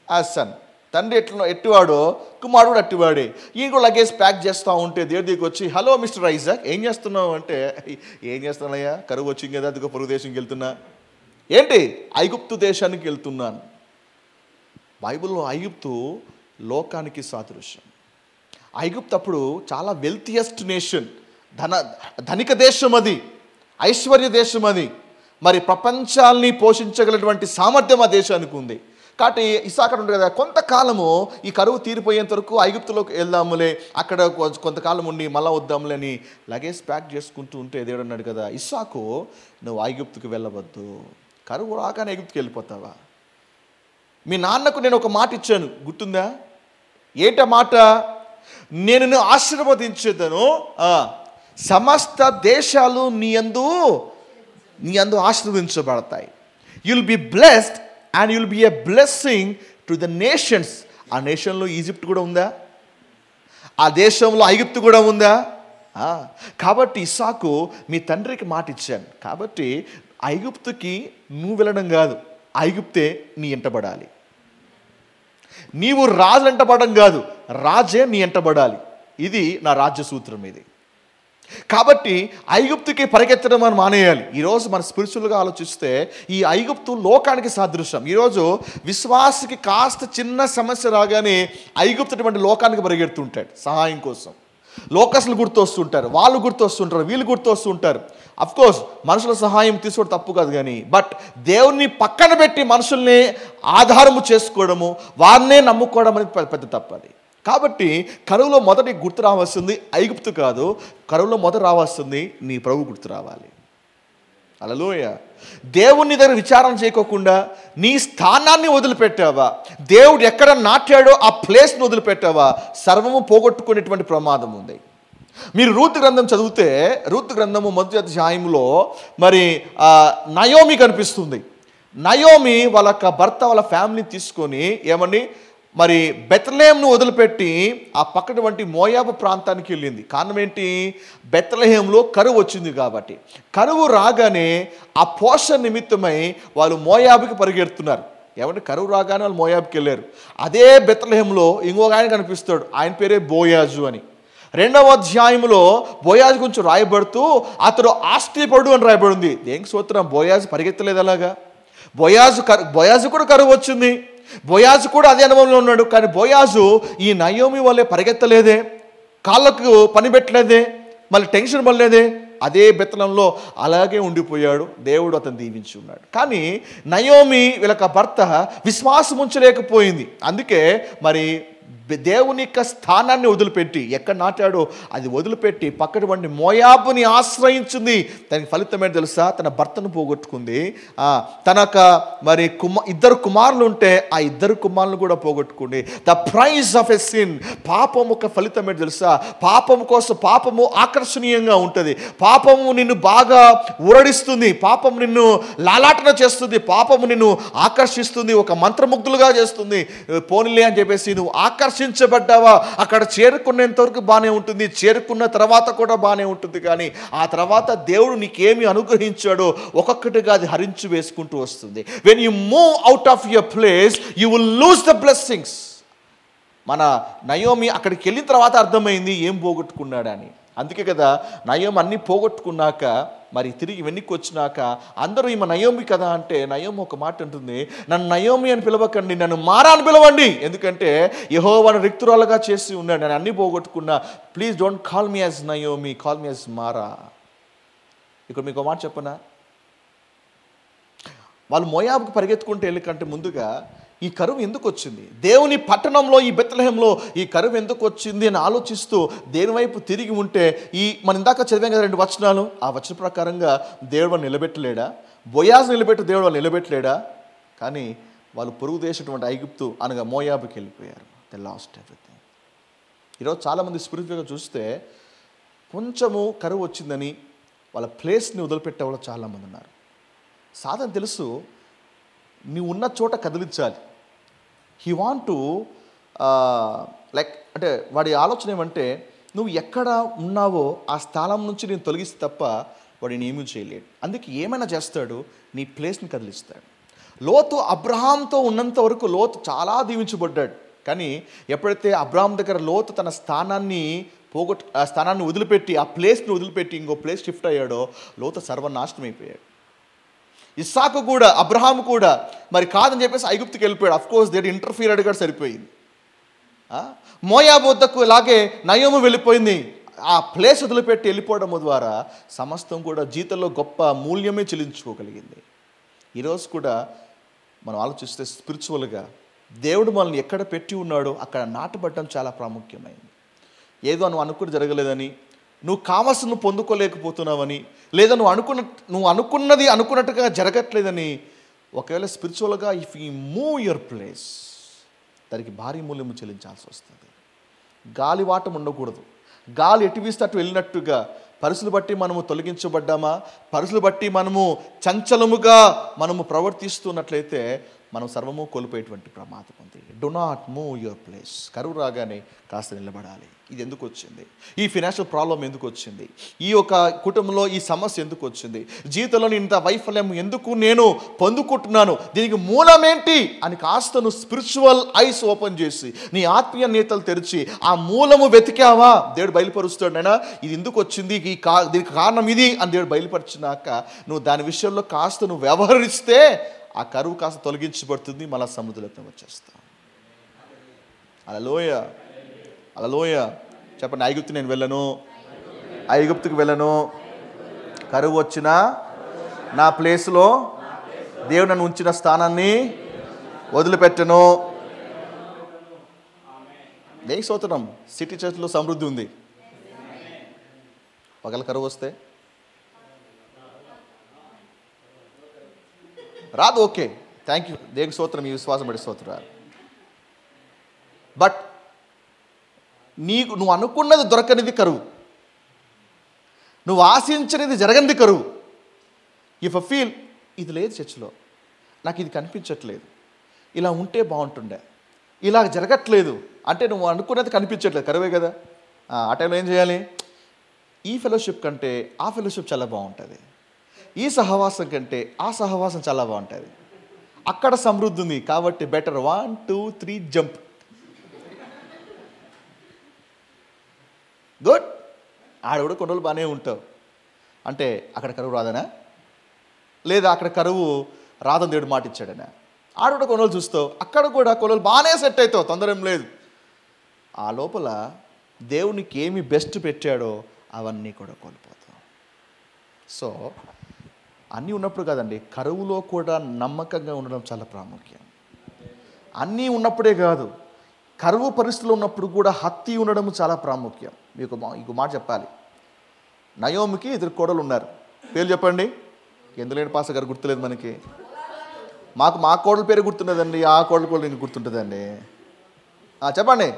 యాజ్ సన్. తండ్రి ఎట్టివాడో కుమారుడు అట్టివాడే. ఈయన కూడా లగేజ్ ప్యాక్ చేస్తూ ఉంటే దేవుడి దగ్గరికి వచ్చి, హలో మిస్టర్ ఐజాక్, ఏం చేస్తున్నావు అంటే, ఏం చేస్తున్నానయ్యా, కరువు వచ్చింది కదా, అదిగో పొరుగు దేశంకి వెళ్తున్నా. ఏంటి? ఐగుప్తు దేశానికి వెళ్తున్నాను. బైబిల్లో ఐగుప్తు లోకానికి సాదృశ్యం. ఐగుప్తు అప్పుడు చాలా వెల్తియెస్ట్ నేషన్, ధనిక దేశం, అది ఐశ్వర్య దేశం, అది మరి ప్రపంచాల్ని పోషించగలటువంటి సామర్థ్యం ఆ దేశానికి ఉంది. కాబట్టి ఇస్సాకు ఉంటుంది కదా, కొంతకాలము ఈ కరువు తీరిపోయేంత వరకు ఐగుప్తులోకి వెళ్దాములే, అక్కడ కొంతకాలం ఉండి మళ్ళా వద్దాములే అని లగేజ్ ప్యాక్ చేసుకుంటూ ఉంటే దేవుడు అన్నాడు కదా, ఇస్సాకు నువ్వు ఐగుప్తుకు వెళ్ళవద్దు, కరువు రాగానే ఐగుప్తుకి వెళ్ళిపోతావా? మీ నాన్నకు నేను ఒక మాట ఇచ్చాను, గుర్తుందా? ఏంట మాట? నేను నిన్ను ఆశీర్వదించేదను, సమస్త దేశాలు నీ యందు ఆశీర్వదించబడతాయి. You'll be blessed and you'll be a blessing to the nations. ఆ నేషన్లో ఈజిప్ట్ కూడా ఉందా? ఆ దేశంలో ఐగుప్తు కూడా ఉందా? కాబట్టి ఇస్సాకు మీ తండ్రికి మాట ఇచ్చాను, కాబట్టి ఐగుప్తుకి నువ్వు వెళ్ళడం కాదు, ఐగుప్తే నీ ఎంటబడాలి. నీవు రాజు ఎంటబడడం కాదు, రాజే నీ ఎంటబడాలి. ఇది నా రాజ్య సూత్రం ఇది. కాబట్టి ఐగుప్తుకి పరిగెత్తడం మనం మానేయాలి. ఈరోజు మన స్పిరిచువల్గా ఆలోచిస్తే ఈ ఐగుప్తు లోకానికి సాదృశ్యం. ఈరోజు విశ్వాసకి కాస్త చిన్న సమస్య రాగానే ఐగుప్తుటువంటి లోకానికి పరిగెడుతుంటాడు సహాయం కోసం. లోకస్లు గుర్తొస్తుంటారు, వాళ్ళు గుర్తొస్తుంటారు, వీళ్ళు గుర్తొస్తుంటారు. అఫ్కోర్స్ మనుషుల సహాయం తీసుకోవడం తప్పు కాదు, కానీ బట్ దేవుణ్ణి పక్కన పెట్టి మనుషుల్ని ఆధారము చేసుకోవడము, వారినే నమ్ముకోవడం అనేది పెద్ద తప్పు అది. కాబట్టి కరువులో మొదటి గుర్తు రావాల్సింది ఐగుప్తు కాదు, కరువులో మొదట రావాల్సింది నీ ప్రభు గుర్తు రావాలి. హల్లెలూయా. దేవుని దగ్గర విచారణ చేయకోకుండా నీ స్థానాన్ని వదిలిపెట్టావా, దేవుడు ఎక్కడ నాటాడో ఆ ప్లేస్ని వదిలిపెట్టావా, సర్వము పోగొట్టుకునేటువంటి ప్రమాదం ఉంది. మీరు రూతు గ్రంథం చదివితే, రూతు గ్రంథము మొదటి అధ్యాయంలో మరి నయోమి కనిపిస్తుంది. నయోమి వాళ్ళ భర్త వాళ్ళ ఫ్యామిలీని తీసుకొని ఏమని మరి బెత్లెహేంను వదిలిపెట్టి ఆ పక్కటువంటి మోయాబు ప్రాంతానికి వెళ్ళింది. కారణం ఏంటి? బెత్లెహేంలో కరువు వచ్చింది కాబట్టి. కరువు రాగానే ఆ పోషణ నిమిత్తమై వాళ్ళు మోయాబుకి పరిగెడుతున్నారు. ఏమంటే కరువు రాగానే వాళ్ళు మోయాబుకి వెళ్ళారు. అదే బెత్లెహేంలో ఇంకొక ఆయన కనిపిస్తాడు, ఆయన పేరే బోయాజు అని. 2వ అధ్యాయంలో బోయాజు గురించి రాయబడుతూ అతడు ఆస్తిపడు అని రాయబడింది. దేనికి స్తోత్రం, బోయాజు పరిగెత్తలేదు అలాగా. బోయాజు కూడా కరువు వచ్చింది, బోయాజు కూడా అదే అనుభవంలో ఉన్నాడు. కానీ బోయాజు ఈ నయోమి వల్లే పరిగెత్తలేదే, కాళ్ళకు పని పెట్టలేదే, మళ్ళీ టెన్షన్ పడలేదే, అదే బెత్తలంలో అలాగే ఉండిపోయాడు. దేవుడు అతను దీవించి ఉన్నాడు. కానీ నయోమి వీళ్ళకి భర్త విశ్వాసం ఉంచలేకపోయింది. అందుకే మరి దేవుని యొక్క స్థానాన్ని వదిలిపెట్టి ఎక్కడ నాటాడో అది వదిలిపెట్టి పక్కన వంటి మోయాబుని ఆశ్రయించింది. దానికి ఫలితం ఏంటి తెలుసా? తన భర్తను పోగొట్టుకుంది. తనక మరి ఇద్దరు కుమారులు ఉంటే ఆ ఇద్దరు కుమారులను కూడా పోగొట్టుకుంది. The price of a sin, పాపం ఒక ఫలితం ఏంటి తెలుసా? పాపం కోసం, పాపము ఆకర్షణీయంగా ఉంటుంది, పాపము నిన్ను బాగా ఊరడిస్తుంది, పాపం నిన్ను లాలాటన చేస్తుంది, పాపము నిన్ను ఆకర్షిస్తుంది, ఒక మంత్రముగ్ధులుగా చేస్తుంది. పోనీలే అని చెప్పేసి నువ్వు ఆకర్షించబడ్డావా, అక్కడ చేరుకునేంత వరకు బాగానే ఉంటుంది, చేరుకున్న తర్వాత కూడా బాగానే ఉంటుంది. కానీ ఆ తర్వాత దేవుడు నీకేమి అనుగ్రహించాడో ఒక్కొక్కటిగా అది హరించి వేసుకుంటూ వస్తుంది. When you move out of your place you will lose the blessings. మన నయోమి అక్కడికి వెళ్ళిన తర్వాత అర్థమైంది ఏం పోగొట్టుకున్నాడని. అందుకే కదా నయోమి అన్నీ పోగొట్టుకున్నాక మరి తిరిగి వెనక్కి వచ్చినాక అందరూ ఈమె నయోమి కదా అంటే నయోమి ఒక మాట అంటుంది, నన్ను నయోమి అని పిలవకండి, నన్ను మారా అని పిలవండి. ఎందుకంటే యెహోవాను రిక్తురాలుగా చేసి ఉన్నాడు, నేను అన్నీ పోగొట్టుకున్నా. Please don't call me as Naomi, call me as Mara. ఇక్కడ మీకు ఒక మాట చెప్పనా, వాళ్ళు మోయాబుకు పరిగెత్తుకుంటే వెళ్ళి కంటే ముందుగా ఈ కరువు ఎందుకు వచ్చింది, దేవుని పట్టణంలో ఈ బెత్లెహేంలో ఈ కరువు ఎందుకు వచ్చింది అని ఆలోచిస్తూ దేని వైపు తిరిగి ఉంటే మనం ఇందాక చదివాం కదా 2 వచనాలు, ఆ వచన ప్రకారంగా దేవుడు వాళ్ళు నిలబెట్టలేడా? బోయాజ్ నిలబెట్టి దేవుడు వాళ్ళు నిలబెట్టలేడా? కానీ వాళ్ళు పొరుగు దేశటువంటి ఐగుప్తు అనగా మోయాబుకి వెళ్ళిపోయారు. They lost everything. ఈరోజు చాలామంది స్పిరిచువల్గా చూస్తే కొంచెము కరువు వచ్చిందని వాళ్ళ ప్లేస్ని వదిలిపెట్టే వాళ్ళు చాలామంది ఉన్నారు. సాధన తెలుసు, నీవు ఉన్న చోట కదిలించాలి. హీ వాంట్ టు లైక్ అంటే వాడి ఆలోచన ఏమంటే నువ్వు ఎక్కడ ఉన్నావో ఆ స్థలం నుంచి నేను తొలగిస్తే తప్ప వాడిని ఏమీ చేయలేడు. అందుకే ఏమైనా చేస్తాడు, నీ ప్లేస్ని కదిలిస్తాడు. లోతు అబ్రహాంతో ఉన్నంత వరకు లోతు చాలా దీవించబడ్డాడు. కానీ ఎప్పుడైతే అబ్రహాం దగ్గర లోతు తన స్థానాన్ని ఆ స్థానాన్ని వదిలిపెట్టి ఆ ప్లేస్ని వదిలిపెట్టి ఇంకో ప్లేస్ షిఫ్ట్ అయ్యాడో లోతు సర్వనాశనం అయిపోయాడు. ఇస్సాకు కూడా అబ్రహాము కూడా మరి కాదని చెప్పేసి ఐగుప్తుకి వెళ్ళిపోయాడు. అఫ్కోర్స్ దేట్ ఇంటర్ఫీరెడ్ కూడా సరిపోయింది. మోయాబు వద్దకు ఇలాగే నయోమి వెళ్ళిపోయింది. ఆ ప్లేస్ వదిలిపెట్టి వెళ్ళిపోవడం ద్వారా సమస్తం కూడా జీవితంలో గొప్ప మూల్యమే చెల్లించుకోగలిగింది. ఈరోజు కూడా మనం ఆలోచిస్తే స్పిరిచువల్గా దేవుడు మనల్ని ఎక్కడ పెట్టి ఉన్నాడో అక్కడ నాటబడడం చాలా ప్రాముఖ్యమైంది. ఏదో నువ్వు అనుకుని జరగలేదని, నువ్వు కావాల్సిన పొందుకోలేకపోతున్నావని, లేదా నువ్వు అనుకున్నది అనుకున్నట్టుగా జరగట్లేదని, ఒకవేళ స్పిరిచువల్గా if you move your place దానికి భారీ మూల్యము చెల్లించాల్సి వస్తుంది. గాలివాటం ఉండకూడదు. గాలి ఎటు వీస్తే అటు వెళ్ళినట్టుగా పరిస్థితులు బట్టి మనము తొలగించబడ్డామా, పరిస్థితులు బట్టి మనము చంచలముగా మనము ప్రవర్తిస్తున్నట్లయితే మనం సర్వము కోల్పోయేటువంటి ప్రమాదం ఉంది. Do not move your place. కరువు రాగానే కాస్త నిలబడాలి. ఇది ఎందుకు వచ్చింది, ఈ ఫినాన్షియల్ ప్రాబ్లం ఎందుకు వచ్చింది, ఈ యొక్క కుటుంబంలో ఈ సమస్య ఎందుకు వచ్చింది, జీవితంలో ఇంత వైఫల్యం ఎందుకు నేను పొందుకుంటున్నాను, దీనికి మూలమేంటి అని కాస్త నువ్వు స్పిరిచువల్ ఐస్ ఓపెన్ చేసి నీ ఆత్మీయ నేతలు తెరిచి ఆ మూలము వెతికావా, దేవుడు బయలుపరుస్తాడు. నైనా ఇది ఎందుకు వచ్చింది, దీనికి కారణం ఇది అని దేవుడు బయలుపరిచినాక నువ్వు దాని విషయంలో కాస్త నువ్వు వ్యవహరిస్తే ఆ కరువు కాస్త తొలగించబడుతుంది, మళ్ళా సముద్రంలో వచ్చేస్తాం. హల్లెలూయా, హల్లెలూయా. చెప్పండి, ఐగుప్తు నేను వెళ్ళను, ఐగుప్తుకు వెళ్ళను. కరువు వచ్చినా నా ప్లేస్లో దేవుడు నన్ను ఉంచిన స్థానాన్ని వదిలిపెట్టను. దేనికి స్తోత్రం. సిటీ చర్చ్లో సమృద్ధి ఉంది. ఒకవేళ కరువు వస్తే రాదు, ఓకే, థ్యాంక్ యూ, దేవునికి స్తోత్రం, ఈ విశ్వాసం బట్టి స్తోత్రం. బట్ నువ్వు అనుకున్నది దొరకనిది కరువు, నువ్వు ఆశించనిది జరగనిది కరువు. ఇఫ్ అ ఫీల్ ఇది లేదు చర్చిలో, నాకు ఇది కనిపించట్లేదు, ఇలా ఉంటే బాగుంటుండే, ఇలా జరగట్లేదు అంటే నువ్వు అనుకున్నది కనిపించట్లేదు, కరువే కదా. ఆ టైంలో ఏం చేయాలి? ఈ ఫెలోషిప్ కంటే ఆ ఫెలోషిప్ చాలా బాగుంటుంది, ఈ సహవాసం కంటే ఆ సహవాసం చాలా బాగుంటుంది, అక్కడ సమృద్ధి ఉంది కాబట్టి బెటర్ 1 2 3 జంప్. గుడ్. ఆడవిడ కొన్ని రోజులు బాగానే ఉంటావు అంటే అక్కడ కరువు రాదనా, లేదా అక్కడ కరువు రాదని దేవుడు మాట ఇచ్చాడనా? ఆడవిడ కొన్ని రోజులు చూస్తావు, అక్కడ కూడా కొన్ని రోజులు బాగానే సెట్ అవుతావు, తొందర ఏం లేదు. ఆ లోపల దేవునికి ఏమి బెస్ట్ పెట్టాడో అవన్నీ కూడా కోల్పోతాం. సో అన్నీ ఉన్నప్పుడు కాదండి, కరువులో కూడా నమ్మకంగా ఉండడం చాలా ప్రాముఖ్యం. అన్నీ ఉన్నప్పుడే కాదు, కరువు పరిస్థితులు ఉన్నప్పుడు కూడా హత్తి ఉండడం చాలా ప్రాముఖ్యం. మీకు మాట చెప్పాలి. నయోమికి ఇద్దరు కోడలు ఉన్నారు. పేర్లు చెప్పండి. ఎందులేని పాస్టర్ గారు గుర్తులేదు మనకి. మా కోడల పేరు గుర్తున్నదండి, ఆ కోడల కూడా ఇంక గుర్తుంటుందండి. చెప్పండి.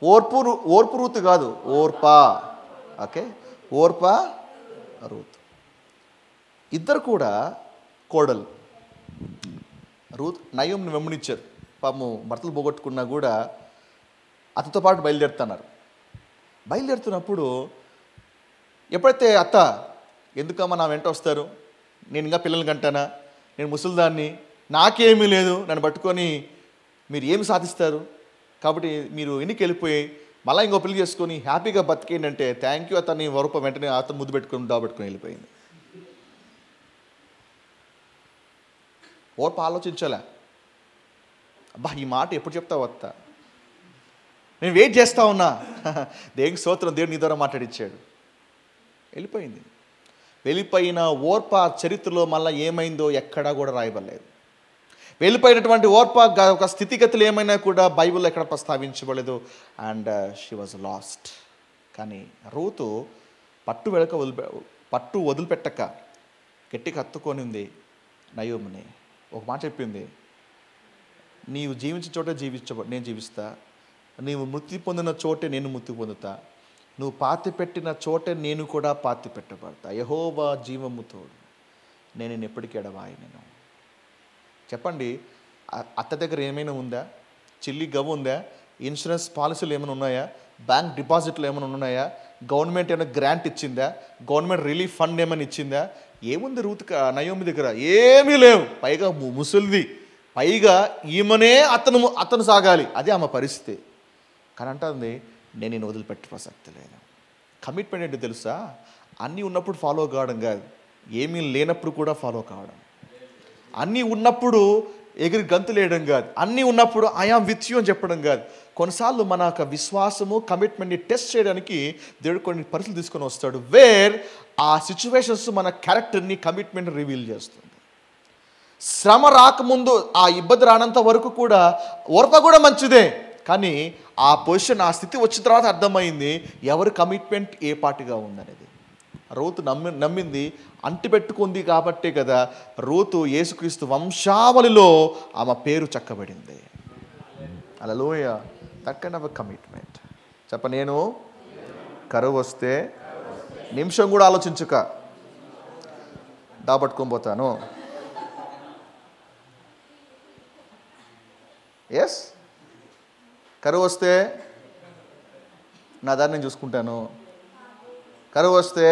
ఓర్పు రూత్ కాదు, ఓర్పా. Okay, Orpah Ruth. ఇద్దరు కూడా కోడలు. రూత్ నయోమిని వెంబడించారు. పాపము భర్తలు పోగొట్టుకున్నా కూడా అతతో పాటు బయలుదేరుతున్నప్పుడు ఎప్పుడైతే అత్త, ఎందుకమ్మా నా వెంట వస్తారు, నేను ఇంకా పిల్లల్ని కంటానా, నేను ముసలిదాన్ని, నాకేమీ లేదు, నన్ను పట్టుకొని మీరు ఏమి సాధిస్తారు, కాబట్టి మీరు ఎన్నికి వెళ్ళిపోయి మళ్ళీ ఇంకో పెళ్లి చేసుకొని హ్యాపీగా బతికేయండి అంటే, థ్యాంక్ యూ అతన్ని వరప వెంటనే అతను ముద్దు పెట్టుకొని దాబెట్టుకొని వెళ్ళిపోయింది. ఓర్ప ఆలోచించాలా, అబ్బా ఈ మాట ఎప్పుడు చెప్తావు అత్త, నేను వెయిట్ చేస్తా ఉన్నా, దేవునికి స్తోత్రం, దేవుడు నీ ద్వారా మాట్లాడిచ్చాడు. వెళ్ళిపోయింది. వెళ్ళిపోయిన ఓర్ప చరిత్రలో మళ్ళీ ఏమైందో ఎక్కడా కూడా రాయబడలేదు. వెళ్ళిపోయినటువంటి ఓర్ప ఒక స్థితిగతులు ఏమైనా కూడా బైబిల్లో ఎక్కడ ప్రస్తావించబడలేదు. And she was lost. కానీ రూతు పట్టు వదిలిపెట్టక గట్టిగా హత్తుకొని నయోమిని. ఒక మాట చెప్పింది, నీవు జీవించిన చోటే నేను జీవిస్తా, నీవు మృతి పొందిన చోటే నేను మృతి పొందుతా, నువ్వు పాతి పెట్టిన చోటే నేను కూడా పాతి పెట్టబడతా, యెహోవా జీవము తోడు, నేను ఎప్పటికీ ఎడబాయను. చెప్పండి, అత్త దగ్గర ఏమైనా ఉందా? చిల్లి గవ్వ ఉందా? ఇన్సూరెన్స్ పాలసీలు ఏమైనా ఉన్నాయా? బ్యాంక్ డిపాజిట్లు ఏమైనా ఉన్నాయా? గవర్నమెంట్ ఏమైనా గ్రాంట్ ఇచ్చిందా? గవర్నమెంట్ రిలీఫ్ ఫండ్ ఏమైనా ఇచ్చిందా? ఏముంది నయోమి దగ్గర? ఏమీ లేవు. పైగా ముసలిది, పైగా ఈమెనే అతను సాగాలి. అదే ఆమె పరిస్థితి. కానీ అంటుంది, నేను నేను వదిలిపెట్టే ప్రసక్తి లేదు. కమిట్మెంట్ ఏంటో తెలుసా? అన్నీ ఉన్నప్పుడు ఫాలో కావడం కాదు, ఏమీ లేనప్పుడు కూడా ఫాలో కావడం. అన్నీ ఉన్నప్పుడు ఎగిరి గంతులేయడం కాదు, అన్నీ ఉన్నప్పుడు ఐ యామ్ విత్ యూ అని చెప్పడం కాదు. కొన్నిసార్లు మన యొక్క విశ్వాసము, కమిట్మెంట్ని టెస్ట్ చేయడానికి దేవుడు కొన్ని పరిస్థితులు తీసుకొని వస్తాడు, వేర్ ఆ సిచ్యువేషన్స్ మన క్యారెక్టర్ని, కమిట్మెంట్ రివీల్ చేస్తుంది. శ్రమ రాకముందు, ఆ ఇబ్బంది రానంత వరకు కూడా ఓర్ప కూడా మంచిదే, కానీ ఆ పొజిషన్, ఆ స్థితి వచ్చిన తర్వాత అర్థమైంది ఎవరి కమిట్మెంట్ ఏ పాటిగా ఉందనేది. రూతు నమ్మింది, అంటిపెట్టుకుంది కాబట్టే కదా రూతు యేసుక్రీస్తు వంశావళిలో ఆమె పేరు చక్కబడింది. Hallelujah. That kind of commitment. నేను కరువు వస్తే నిమిషం కూడా ఆలోచించుక దాబట్టుకొని పోతాను. ఎస్, కరువు వస్తే నా దాన్ని నేను చూసుకుంటాను. కరువు వస్తే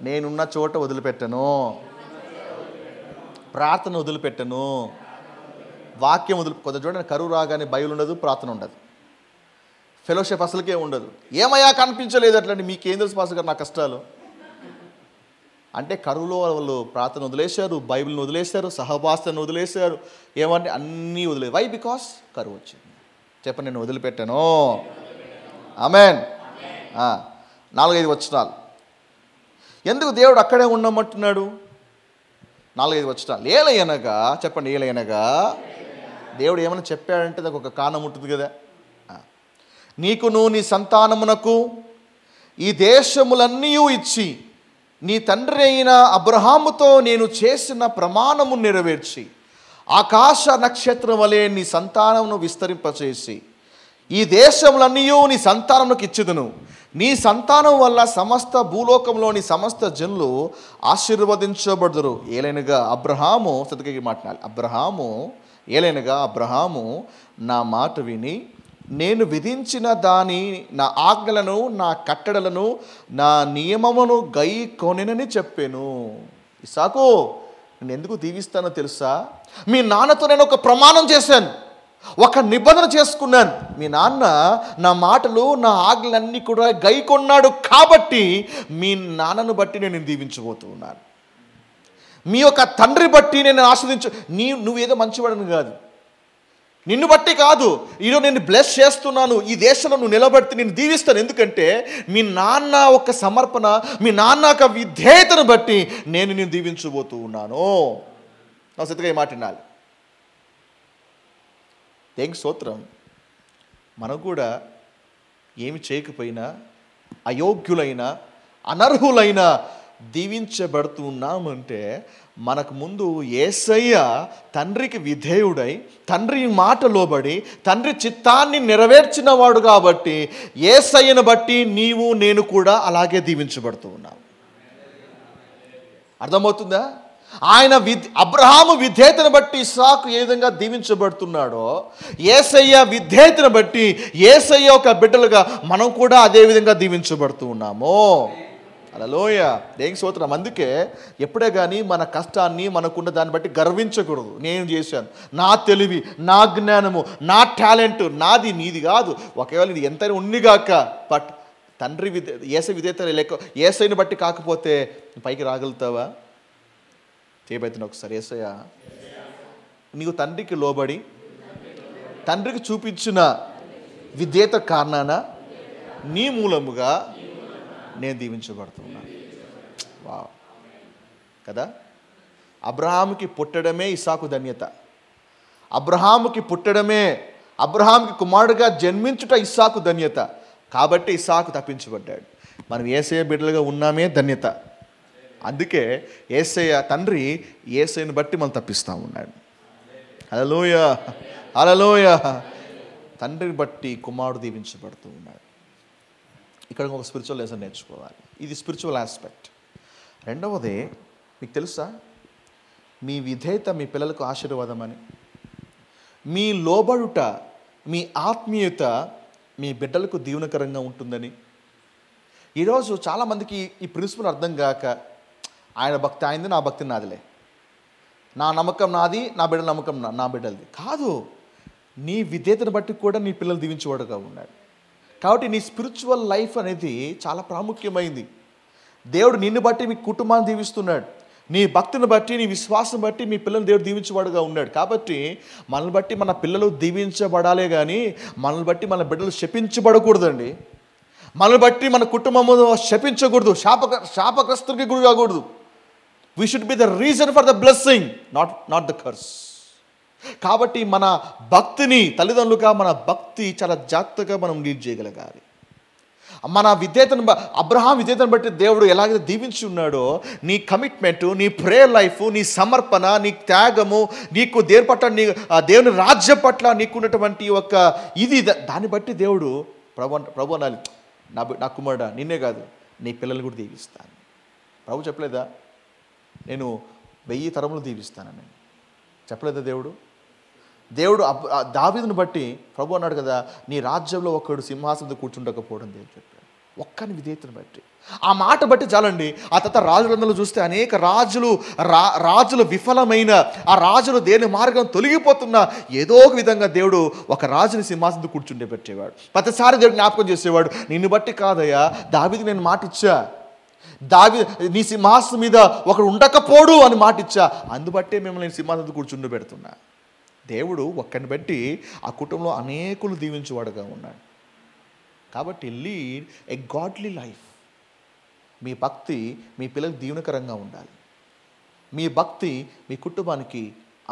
నేనున్న చోట వదిలిపెట్టను, ప్రార్థన వదిలిపెట్టను, వాక్యం కొంత చూడండి, కరువు రాగానే బైబిల్ ఉండదు, ప్రార్థన ఉండదు, ఫెలోషిప్ అసలుకే ఉండదు. ఏమయ్యా కనిపించలేదు అట్లాంటి, మీకేం తెలుసు పాస్టర్ గారు నా కష్టాలు అంటే? కరువులో వాళ్ళు ప్రార్థన వదిలేశారు, బైబిల్ని వదిలేశారు, సహవాసాన్ని వదిలేశారు, ఏమంటే అన్నీ వదిలేదు. వై? బికాస్ కరువు వచ్చింది. నేను వదిలిపెట్టాను. ఆమేన్. 4-5 వచనాలు. ఎందుకు దేవుడు అక్కడే ఉండమంటున్నాడు? 4-5 వచనాలు. ఏలయనగా ఏలయనగా దేవుడు ఏమైనా చెప్పాడంటే దానికి ఒక కారణం ఉంటుంది కదా. నీకును నీ సంతానమునకు ఈ దేశములన్నీ ఇచ్చి నీ తండ్రి అయిన అబ్రహాముతో నేను చేసిన ప్రమాణము నెరవేర్చి ఆకాశ నక్షత్రం వలె నీ సంతానమును విస్తరింపచేసి ఈ దేశములన్నీ నీ సంతానమునకు ఇచ్చుదును. నీ సంతానం వల్ల సమస్త భూలోకంలోని సమస్త జనులు ఆశీర్వదించబడుదురు. ఏలైనగా అబ్రహాము, సతికి మాట్లాడాలి, ఏలైనగా అబ్రహాము నా మాట విని నేను విధించిన దాని, నా ఆజ్ఞలను, నా కట్టడలను, నా నియమమును గై కొనెనని చెప్పాను. ఇస్సాకు, నేను ఎందుకు దీవిస్తానో తెలుసా? మీ నాన్నతో నేను ఒక ప్రమాణం చేశాను, ఒక నిబంధన చేసుకున్నాను. మీ నాన్న నా మాటలు, నా ఆజ్ఞలన్నీ కూడా గై కొన్నాడు కాబట్టి మీ నాన్నను బట్టి నేను దీవించబోతున్నాను. మీ యొక్క తండ్రి బట్టి నేను నువ్వేదో మంచివాడని కాదు, నిన్ను బట్టి కాదు, ఈరోజు నేను బ్లెస్ చేస్తున్నాను. ఈ దేశంలో నువ్వు నిలబడితే నేను దీవిస్తాను. ఎందుకంటే మీ నాన్న ఒక సమర్పణ, మీ నాన్న ఒక విధేయతను బట్టి నేను దీవించబోతూ ఉన్నాను. నా సతిగా ఈ మాట వినాలి. దేనికి స్తోత్రం. మనం కూడా ఏమి చేయకపోయినా, అయోగ్యులైన అనర్హులైన దీవించబడుతూ ఉన్నామంటే మనకు ముందు యేసయ్య తండ్రికి విధేయుడై, తండ్రి మాట లోబడి, తండ్రి చిత్తాన్ని నెరవేర్చిన వాడు కాబట్టి యేసయ్యను బట్టి నీవు నేను కూడా అలాగే దీవించబడుతూ ఉన్నాం. అర్థమవుతుందా? అబ్రహాము విధేయతను బట్టి ఇస్సాకు ఏ విధంగా దీవించబడుతున్నాడో, యేసయ్య విధేయతను బట్టి యేసయ్య ఒక బిడ్డలుగా మనం కూడా అదే విధంగా దీవించబడుతూ ఉన్నాము. హల్లెలూయా, దేవునికి స్తోత్రం. అందుకే ఎప్పుడే కానీ మన కష్టాన్ని మనకున్న దాన్ని బట్టి గర్వించకూడదు. నేను చేశాను, నా తెలివి, నా జ్ఞానము, నా టాలెంట్ నాది నీది కాదు. ఒకవేళ ఇది ఎంతైనా ఉన్నిగాక, బట్ తండ్రి యేసయ్య విధేయత లేక యేసయ్యను బట్టి కాకపోతే పైకి రాగలుగుతావా? చేయబోతున్నా ఒకసారి. యేసయ్య నీవు తండ్రికి లోబడి తండ్రికి చూపించిన విధేయత కారణాన నీ మూలముగా నేను దీవించబడుతున్నాను. వా కదా. అబ్రహాముకి పుట్టడమే ఇస్సాకు ధన్యత. అబ్రహాముకి పుట్టడమే, అబ్రహాముకి కుమారుడుగా జన్మించుట ఇస్సాకు ధన్యత. కాబట్టి ఇస్సాకు తప్పించబడ్డాడు. మనం యేసయ్య బిడ్డలుగా ఉన్నామే ధన్యత. అందుకే యేసయ్య తండ్రి యేసయ్యను బట్టి మనం తప్పిస్తూ ఉన్నాడు. హల్లెలూయా, హల్లెలూయా. తండ్రిని బట్టి కుమారుడు దీవించబడుతూ ఉన్నాడు. ఇక్కడ ఒక స్పిరిచువల్ లెసన్ నేర్చుకోవాలి. ఇది స్పిరిచువల్ ఆస్పెక్ట్. రెండవది మీకు తెలుసా, మీ విధేయత మీ పిల్లలకు ఆశీర్వాదమని, మీ లోబడుట, మీ ఆత్మీయత మీ బిడ్డలకు దీవెనకరంగా ఉంటుందని. ఈరోజు చాలామందికి ఈ ప్రిన్సిపల్ అర్థం కాక, ఆయన భక్తి ఆయనది, నా భక్తి నాదిలే, నా నమ్మకం నాది, నా బిడ్డల నమ్మకం నా బిడ్డలది కాదు. నీ విధేయతను బట్టి కూడా నీ పిల్లలు దీవించేవాడుగా ఉన్నాడు. కాబట్టి నీ స్పిరిచువల్ లైఫ్ అనేది చాలా ప్రాముఖ్యమైంది. దేవుడు నిన్ను బట్టి మీ కుటుంబాన్ని దీవిస్తున్నాడు. నీ భక్తిని బట్టి, నీ విశ్వాసం బట్టి మీ పిల్లలు దేవుడు దీవించేవాడుగా ఉన్నాడు. కాబట్టి మనల్ని బట్టి మన పిల్లలు దీవించబడాలే కానీ మనల్ని బట్టి మన బిడ్డలు శపించబడకూడదండి. మనల్ని బట్టి మన కుటుంబము శపించకూడదు, శాపగ్రస్తుడికి గురి కాకూడదు. We should be the reason for the blessing, not the curse. కాబట్టి మన భక్తిని, తల్లిదండ్రులుగా మన భక్తి చాలా జాగ్రత్తగా మనం లీడ్ చేయగలగాలి. మన విధేయతను, అబ్రహాం విధేయతను బట్టి దేవుడు ఎలాగైతే దీవించి ఉన్నాడో, నీ కమిట్మెంటు, నీ ప్రేయర్ లైఫ్, నీ సమర్పణ, నీ త్యాగము, నీకు దేవుని పట్ల, దేవుని రాజ్యం పట్ల నీకున్నటువంటి ఒక ఇది, దాన్ని బట్టి దేవుడు ప్రభు అనాలి, నా కుమారుడా నిన్నే కాదు నీ పిల్లల్ని కూడా దీవిస్తాను. ప్రభు చెప్పలేదా, నేను 1000 తరములు దీవిస్తానని చెప్పలేదా దేవుడు? దావీదును బట్టి ప్రభు అన్నాడు కదా, నీ రాజ్యంలో ఒకడు సింహాసనం కూర్చుండకపోవడం దేవుడు చెప్పాడు. ఒక్కని విధేయతను బట్టి, ఆ మాట బట్టి చాలండి. ఆ తర్వాత రాజులందరూ చూస్తే అనేక రాజులు విఫలమైన, ఆ రాజులు దేని మార్గం తొలగిపోతున్నా ఏదో ఒక విధంగా దేవుడు ఒక రాజుని సింహాసనం కూర్చుండే పెట్టేవాడు. ప్రతిసారి దేవుడు జ్ఞాపకం చేసేవాడు, నిన్ను బట్టి కాదయ్యా, దావీదుకి నేను మాట ఇచ్చా, నీ సింహాసనం మీద ఒకడు ఉండకపోడు అని మాట ఇచ్చా, అందుబట్టే మిమ్మల్ని నేను సింహాసనం కూర్చుండి పెడుతున్నా. దేవుడు ఒక్కడిని బట్టి ఆ కుటుంబంలో అనేకులు దీవించేవాడుగా ఉన్నాడు. కాబట్టి లీడ్ ఎ గాడ్లీ లైఫ్. మీ భక్తి మీ పిల్లలకు దీవెనకరంగా ఉండాలి. మీ భక్తి మీ కుటుంబానికి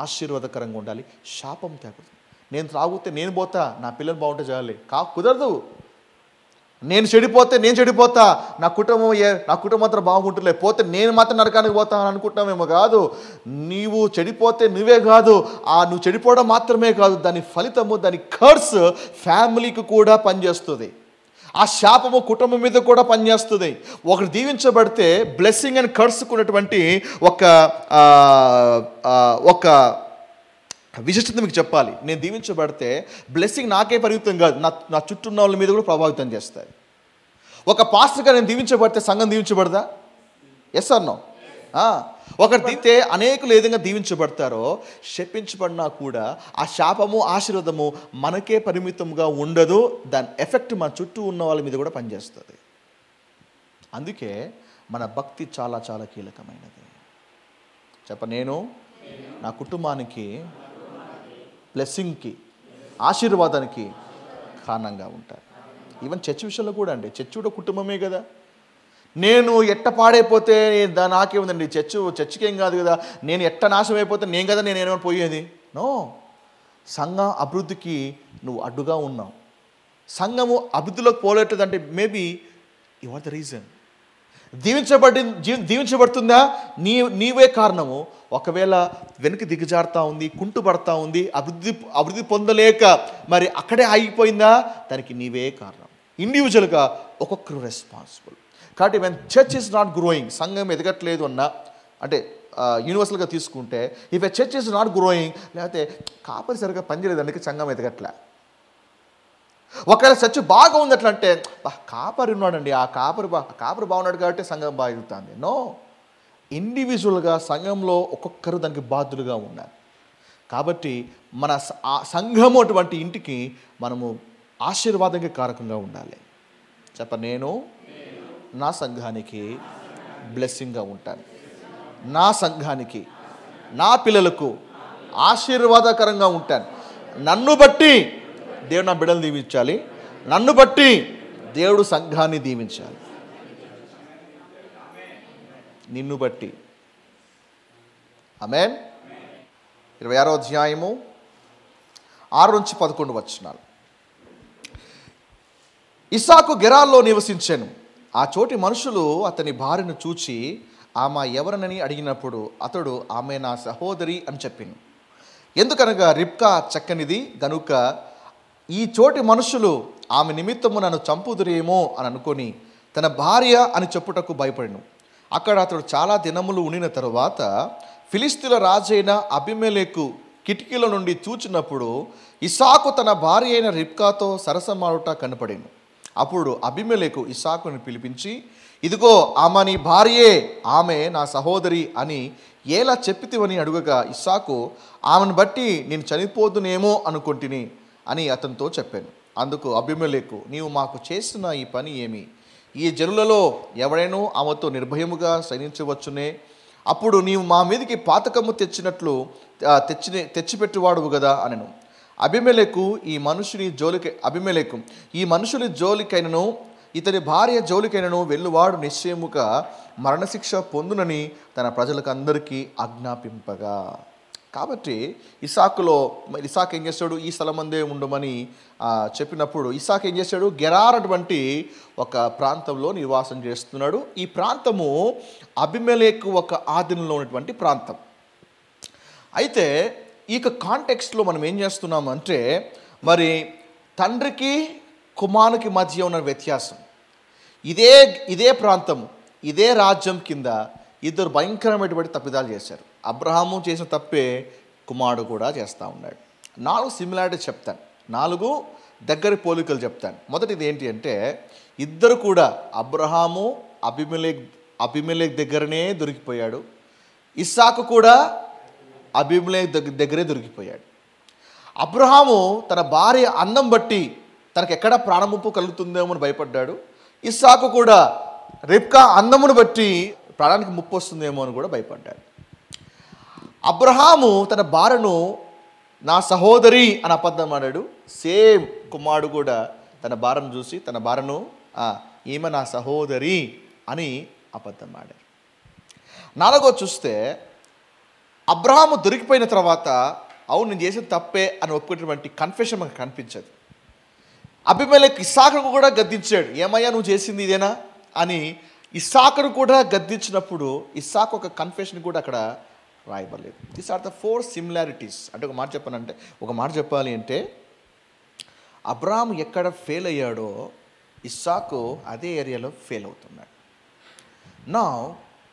ఆశీర్వాదకరంగా ఉండాలి. శాపం తేకూడదు. నేను త్రాగితే నేను పోతా, నా పిల్లలు బాగుంటే చాలే, కుదరదు. నేను చెడిపోతా, నా కుటుంబం మాత్రం బాగుంటుందిలే, పోతే నేను మాత్రం నరకానికి పోతా అని అనుకుంటామేమో కాదు. నీవు చెడిపోతే నువ్వే కాదు, నువ్వు చెడిపోవడం మాత్రమే కాదు, దాని ఫలితము, దాని కర్స్ ఫ్యామిలీకి కూడా పనిచేస్తుంది. ఆ శాపము కుటుంబం మీద కూడా పనిచేస్తుంది. ఒకరు దీవించబడితే బ్లెస్సింగ్ అండ్ కర్స్కున్నటువంటి ఒక విశిష్టత మీకు చెప్పాలి. నేను దీవించబడితే బ్లెస్సింగ్ నాకే పరిమితం కాదు, నా చుట్టూ ఉన్న వాళ్ళ మీద కూడా ప్రభావితం చేస్తాయి. ఒక పాస్టర్గా నేను దీవించబడితే సంఘం దీవించబడదా? Yes are no? ఒకరు దీతే అనేకులు ఏ విధంగా దీవించబడతారో, శపించబడినా కూడా ఆ శాపము ఆశీర్వాదము మనకే పరిమితంగా ఉండదు. దాని ఎఫెక్ట్ మన చుట్టూ ఉన్న వాళ్ళ మీద కూడా పనిచేస్తుంది. అందుకే మన భక్తి చాలా చాలా కీలకమైనది. నేను నా కుటుంబానికి బ్లెస్సింగ్కి, ఆశీర్వాదానికి కారణంగా ఉంటాను. ఈవెన్ చర్చ్ విషయంలో కూడా అండి, చర్చ్ కూడా కుటుంబమే కదా. నేను ఎట్ట పాడైపోతే నాకేముందండి, చర్చికి ఏం కాదు కదా. నేను ఎట్ట నాశనం అయిపోతే నేను కదా, నేను ఏమైనా పోయేది? నో, సంఘ అభివృద్ధికి నువ్వు అడ్డుగా ఉన్నావు. సంఘము అభివృద్ధిలోకి పోలేటంటే maybe you are the reason. దీవించబడుతుందా నీవే కారణము. ఒకవేళ వెనక్కి దిగజారుతూ ఉంది, కుంటుపడతా ఉంది, అభివృద్ధి పొందలేక మరి అక్కడే ఆగిపోయిందా, దానికి నీవే కారణం. ఇండివిజువల్గా ఒక్కొక్కరు రెస్పాన్సిబుల్. కాబట్టి when church is not growing, సంఘం ఎదగట్లేదు అన్నా, అంటే యూనివర్సల్గా తీసుకుంటే if a church is not growing, లేకపోతే కాపరి సరిగ్గా పనిచేయలేదు అందుకే సంఘం ఎదగట్లే. ఒకవేళ చర్చ్ బాగా ఉంది ఎట్లా అంటే కాపరి ఉన్నాడండి, ఆ కాపరి బాగున్నాడు కాబట్టి సంఘం బాగా ఎదుగుతుంది. నో, ఇండివిజువల్గా సంఘంలో ఒక్కొక్కరు దానికి బాధ్యులుగా ఉన్నారు. కాబట్టి మన సంఘము అటువంటి ఇంటికి మనము ఆశీర్వాదంగా కారకంగా ఉండాలి. నేను నా సంఘానికి బ్లెస్సింగ్గా ఉంటాను. నా సంఘానికి, నా పిల్లలకు ఆశీర్వాదకరంగా ఉంటాను. నన్ను బట్టి దేవుడు నా బిడ్డలు దీవించాలి, నన్ను బట్టి దేవుడు సంఘాన్ని దీవించాలి. నిన్ను బట్టి. ఆమేన్. 26వ అధ్యాయము 6-11 వచనాలు. ఇస్సాకు గెరాల్లో నివసించెను. ఆ చోటి మనుషులు అతని భార్యను చూచి ఆమె ఎవరనని అడిగినప్పుడు అతడు ఆమె నా సహోదరి అని చెప్పింది. ఎందుకనగా రిబ్కా చక్కనిది గనుక ఈ చోటి మనుషులు ఆమె నిమిత్తము నన్ను చంపుదురేమో అని అనుకొని తన భార్య అని చెప్పుటకు భయపడిను. అక్కడ అతడు చాలా దినములు ఉండిన తరువాత ఫిలిస్తీన్ల రాజైన అబీమెలెకు కిటికీల నుండి చూచినప్పుడు ఇస్సాకు తన భార్య అయిన రిబ్కాతో సరసమాడుట కనపడెను. అప్పుడు అబీమెలెకు ఇస్సాకుని పిలిపించి, ఇదిగో ఆమె నీ భార్యే, ఆమె నా సహోదరి అని ఎలా చెప్పితివని అడుగగా ఇస్సాకు ఆమెను బట్టి నేను చనిపోదునేమో అనుకుంటుని అని అతనితో చెప్పాను. అందుకు అబీమెలెకు, నీవు మాకు చేస్తున్న ఈ పని ఏమి? ఈ జనులలో ఎవడైనా ఆమెతో నిర్భయముగా శయనించవచ్చునే. అప్పుడు నీవు మా మీదకి పాతకము తెచ్చిపెట్టువాడువు కదా అనెను. అబీమెలెకు ఈ మనుషుని జోలికైనను ఇతని భార్య జోలికైనను వెళ్ళువాడు నిశ్చయముగా మరణశిక్ష పొందునని తన ప్రజలకు అందరికీ ఆజ్ఞాపింపగా. కాబట్టి ఇస్సాకు ఏం చేస్తాడు, ఈ స్థలమందే ఉండమని చెప్పినప్పుడు ఇస్సాకు ఏం చేశాడు, గెరార్ అటువంటి ఒక ప్రాంతంలో నివాసం చేస్తున్నాడు. ఈ ప్రాంతము అబీమెలెకు ఒక ఆధీనంలో ఉన్నటువంటి ప్రాంతం. అయితే ఈ కాంటెక్స్ట్లో మనం ఏం చేస్తున్నాము అంటే, మరి తండ్రికి కుమారునికి మధ్య ఉన్న వ్యత్యాసం. ఇదే ప్రాంతము, ఇదే రాజ్యం కింద ఇద్దరు భయంకరమైనటువంటి తప్పిదాలు చేశారు. అబ్రహాము చేసిన తప్పే కుమారుడు కూడా చేస్తూ ఉన్నాడు. 4 సిమిలారిటీ చెప్తాను, 4 దగ్గర పోలికలు చెప్తాను. మొదటిది ఏంటి అంటే, ఇద్దరు కూడా అబ్రహాము అబీమెలెకు దగ్గరనే దొరికిపోయాడు. ఇస్సాకు కూడా అబీమెలెకు దగ్గరే దొరికిపోయాడు. అబ్రహాము తన భార్య అందం బట్టి తనకు ఎక్కడ ప్రాణముప్పు కలుగుతుందేమో అని భయపడ్డాడు. ఇస్సాకు కూడా రిబ్కా అందమును బట్టి ప్రాణానికి ముప్పు వస్తుందేమో అని కూడా భయపడ్డాడు. అబ్రహాము తన భార్యను నా సహోదరి అని అబద్ధం ఆడాడు. సేమ్ కుమారుడు కూడా తన భార్యను చూసి తన భార్యను ఈమె నా సహోదరి అని అబద్ధం ఆడారు. 4వ చూస్తే అబ్రహాము దొరికిపోయిన తర్వాత అవును నేను చేసిన తప్పే అని ఒప్పుకునేటువంటి కన్ఫెషన్ మనకు కనిపించదు. అబీమెలెకు ఇస్సాకును కూడా గద్దించాడు, ఏమయ్యా నువ్వు చేసింది ఇదేనా అని. ఇస్సాకును కూడా గద్దించినప్పుడు ఇస్సాకు ఒక కన్ఫెషన్ కూడా అక్కడ రాయబడలేదు. These are the 4 similarities. అంటే ఒక మాట చెప్పాలి అంటే అబ్రహాము ఎక్కడ ఫెయిల్ అయ్యాడో ఇస్సాకు అదే ఏరియాలో ఫెయిల్ అవుతున్నాడు. నా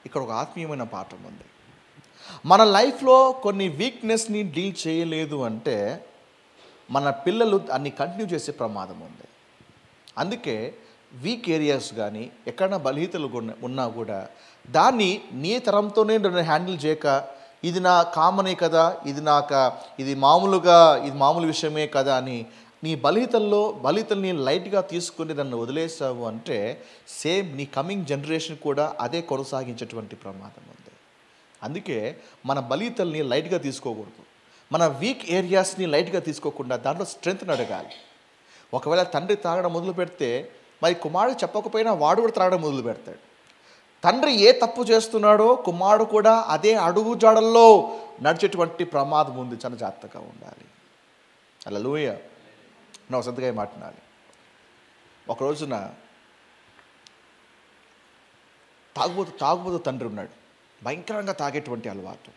ఇక్కడ ఒక ఆత్మీయమైన పాఠం ఉంది. మన లైఫ్లో కొన్ని వీక్నెస్ని డీల్ చేయలేదు అంటే మన పిల్లలు దాన్ని కంటిన్యూ చేసే ప్రమాదం ఉంది. అందుకే వీక్ ఏరియాస్ కానీ ఎక్కడైనా బలహీనతలు ఉన్నా కూడా దాన్ని నీ తరంతోనే హ్యాండిల్ చేయక ఇది నా కామనే కదా, ఇది మామూలు విషయమే కదా అని నీ బలహీనతల్ని లైట్గా తీసుకుని నన్ను వదిలేసావు అంటే సేమ్ నీ కమింగ్ జనరేషన్ కూడా అదే కొనసాగించేటువంటి ప్రమాదం ఉంది. అందుకే మన బలహీనతల్ని లైట్గా తీసుకోకూడదు. మన వీక్ ఏరియాస్ని లైట్గా తీసుకోకుండా దాంట్లో స్ట్రెంగ్త్ని అడగాలి. ఒకవేళ తండ్రి తాగడం మొదలు పెడితే మరి కుమారుడు చెప్పకపోయినా వాడు కూడా త్రాగడం మొదలు పెడతాడు. తండ్రి ఏ తప్పు చేస్తున్నాడో కుమారుడు కూడా అదే అడుగు జాడల్లో నడిచేటువంటి ప్రమాదం ఉంది. చాలా జాగ్రత్తగా ఉండాలి. హల్లెలూయా. నా సొంతగా మాట్లాడాలి. ఒక రోజున తాగుబోతు తండ్రి ఉన్నాడు. భయంకరంగా తాగేటువంటి అలవాటు.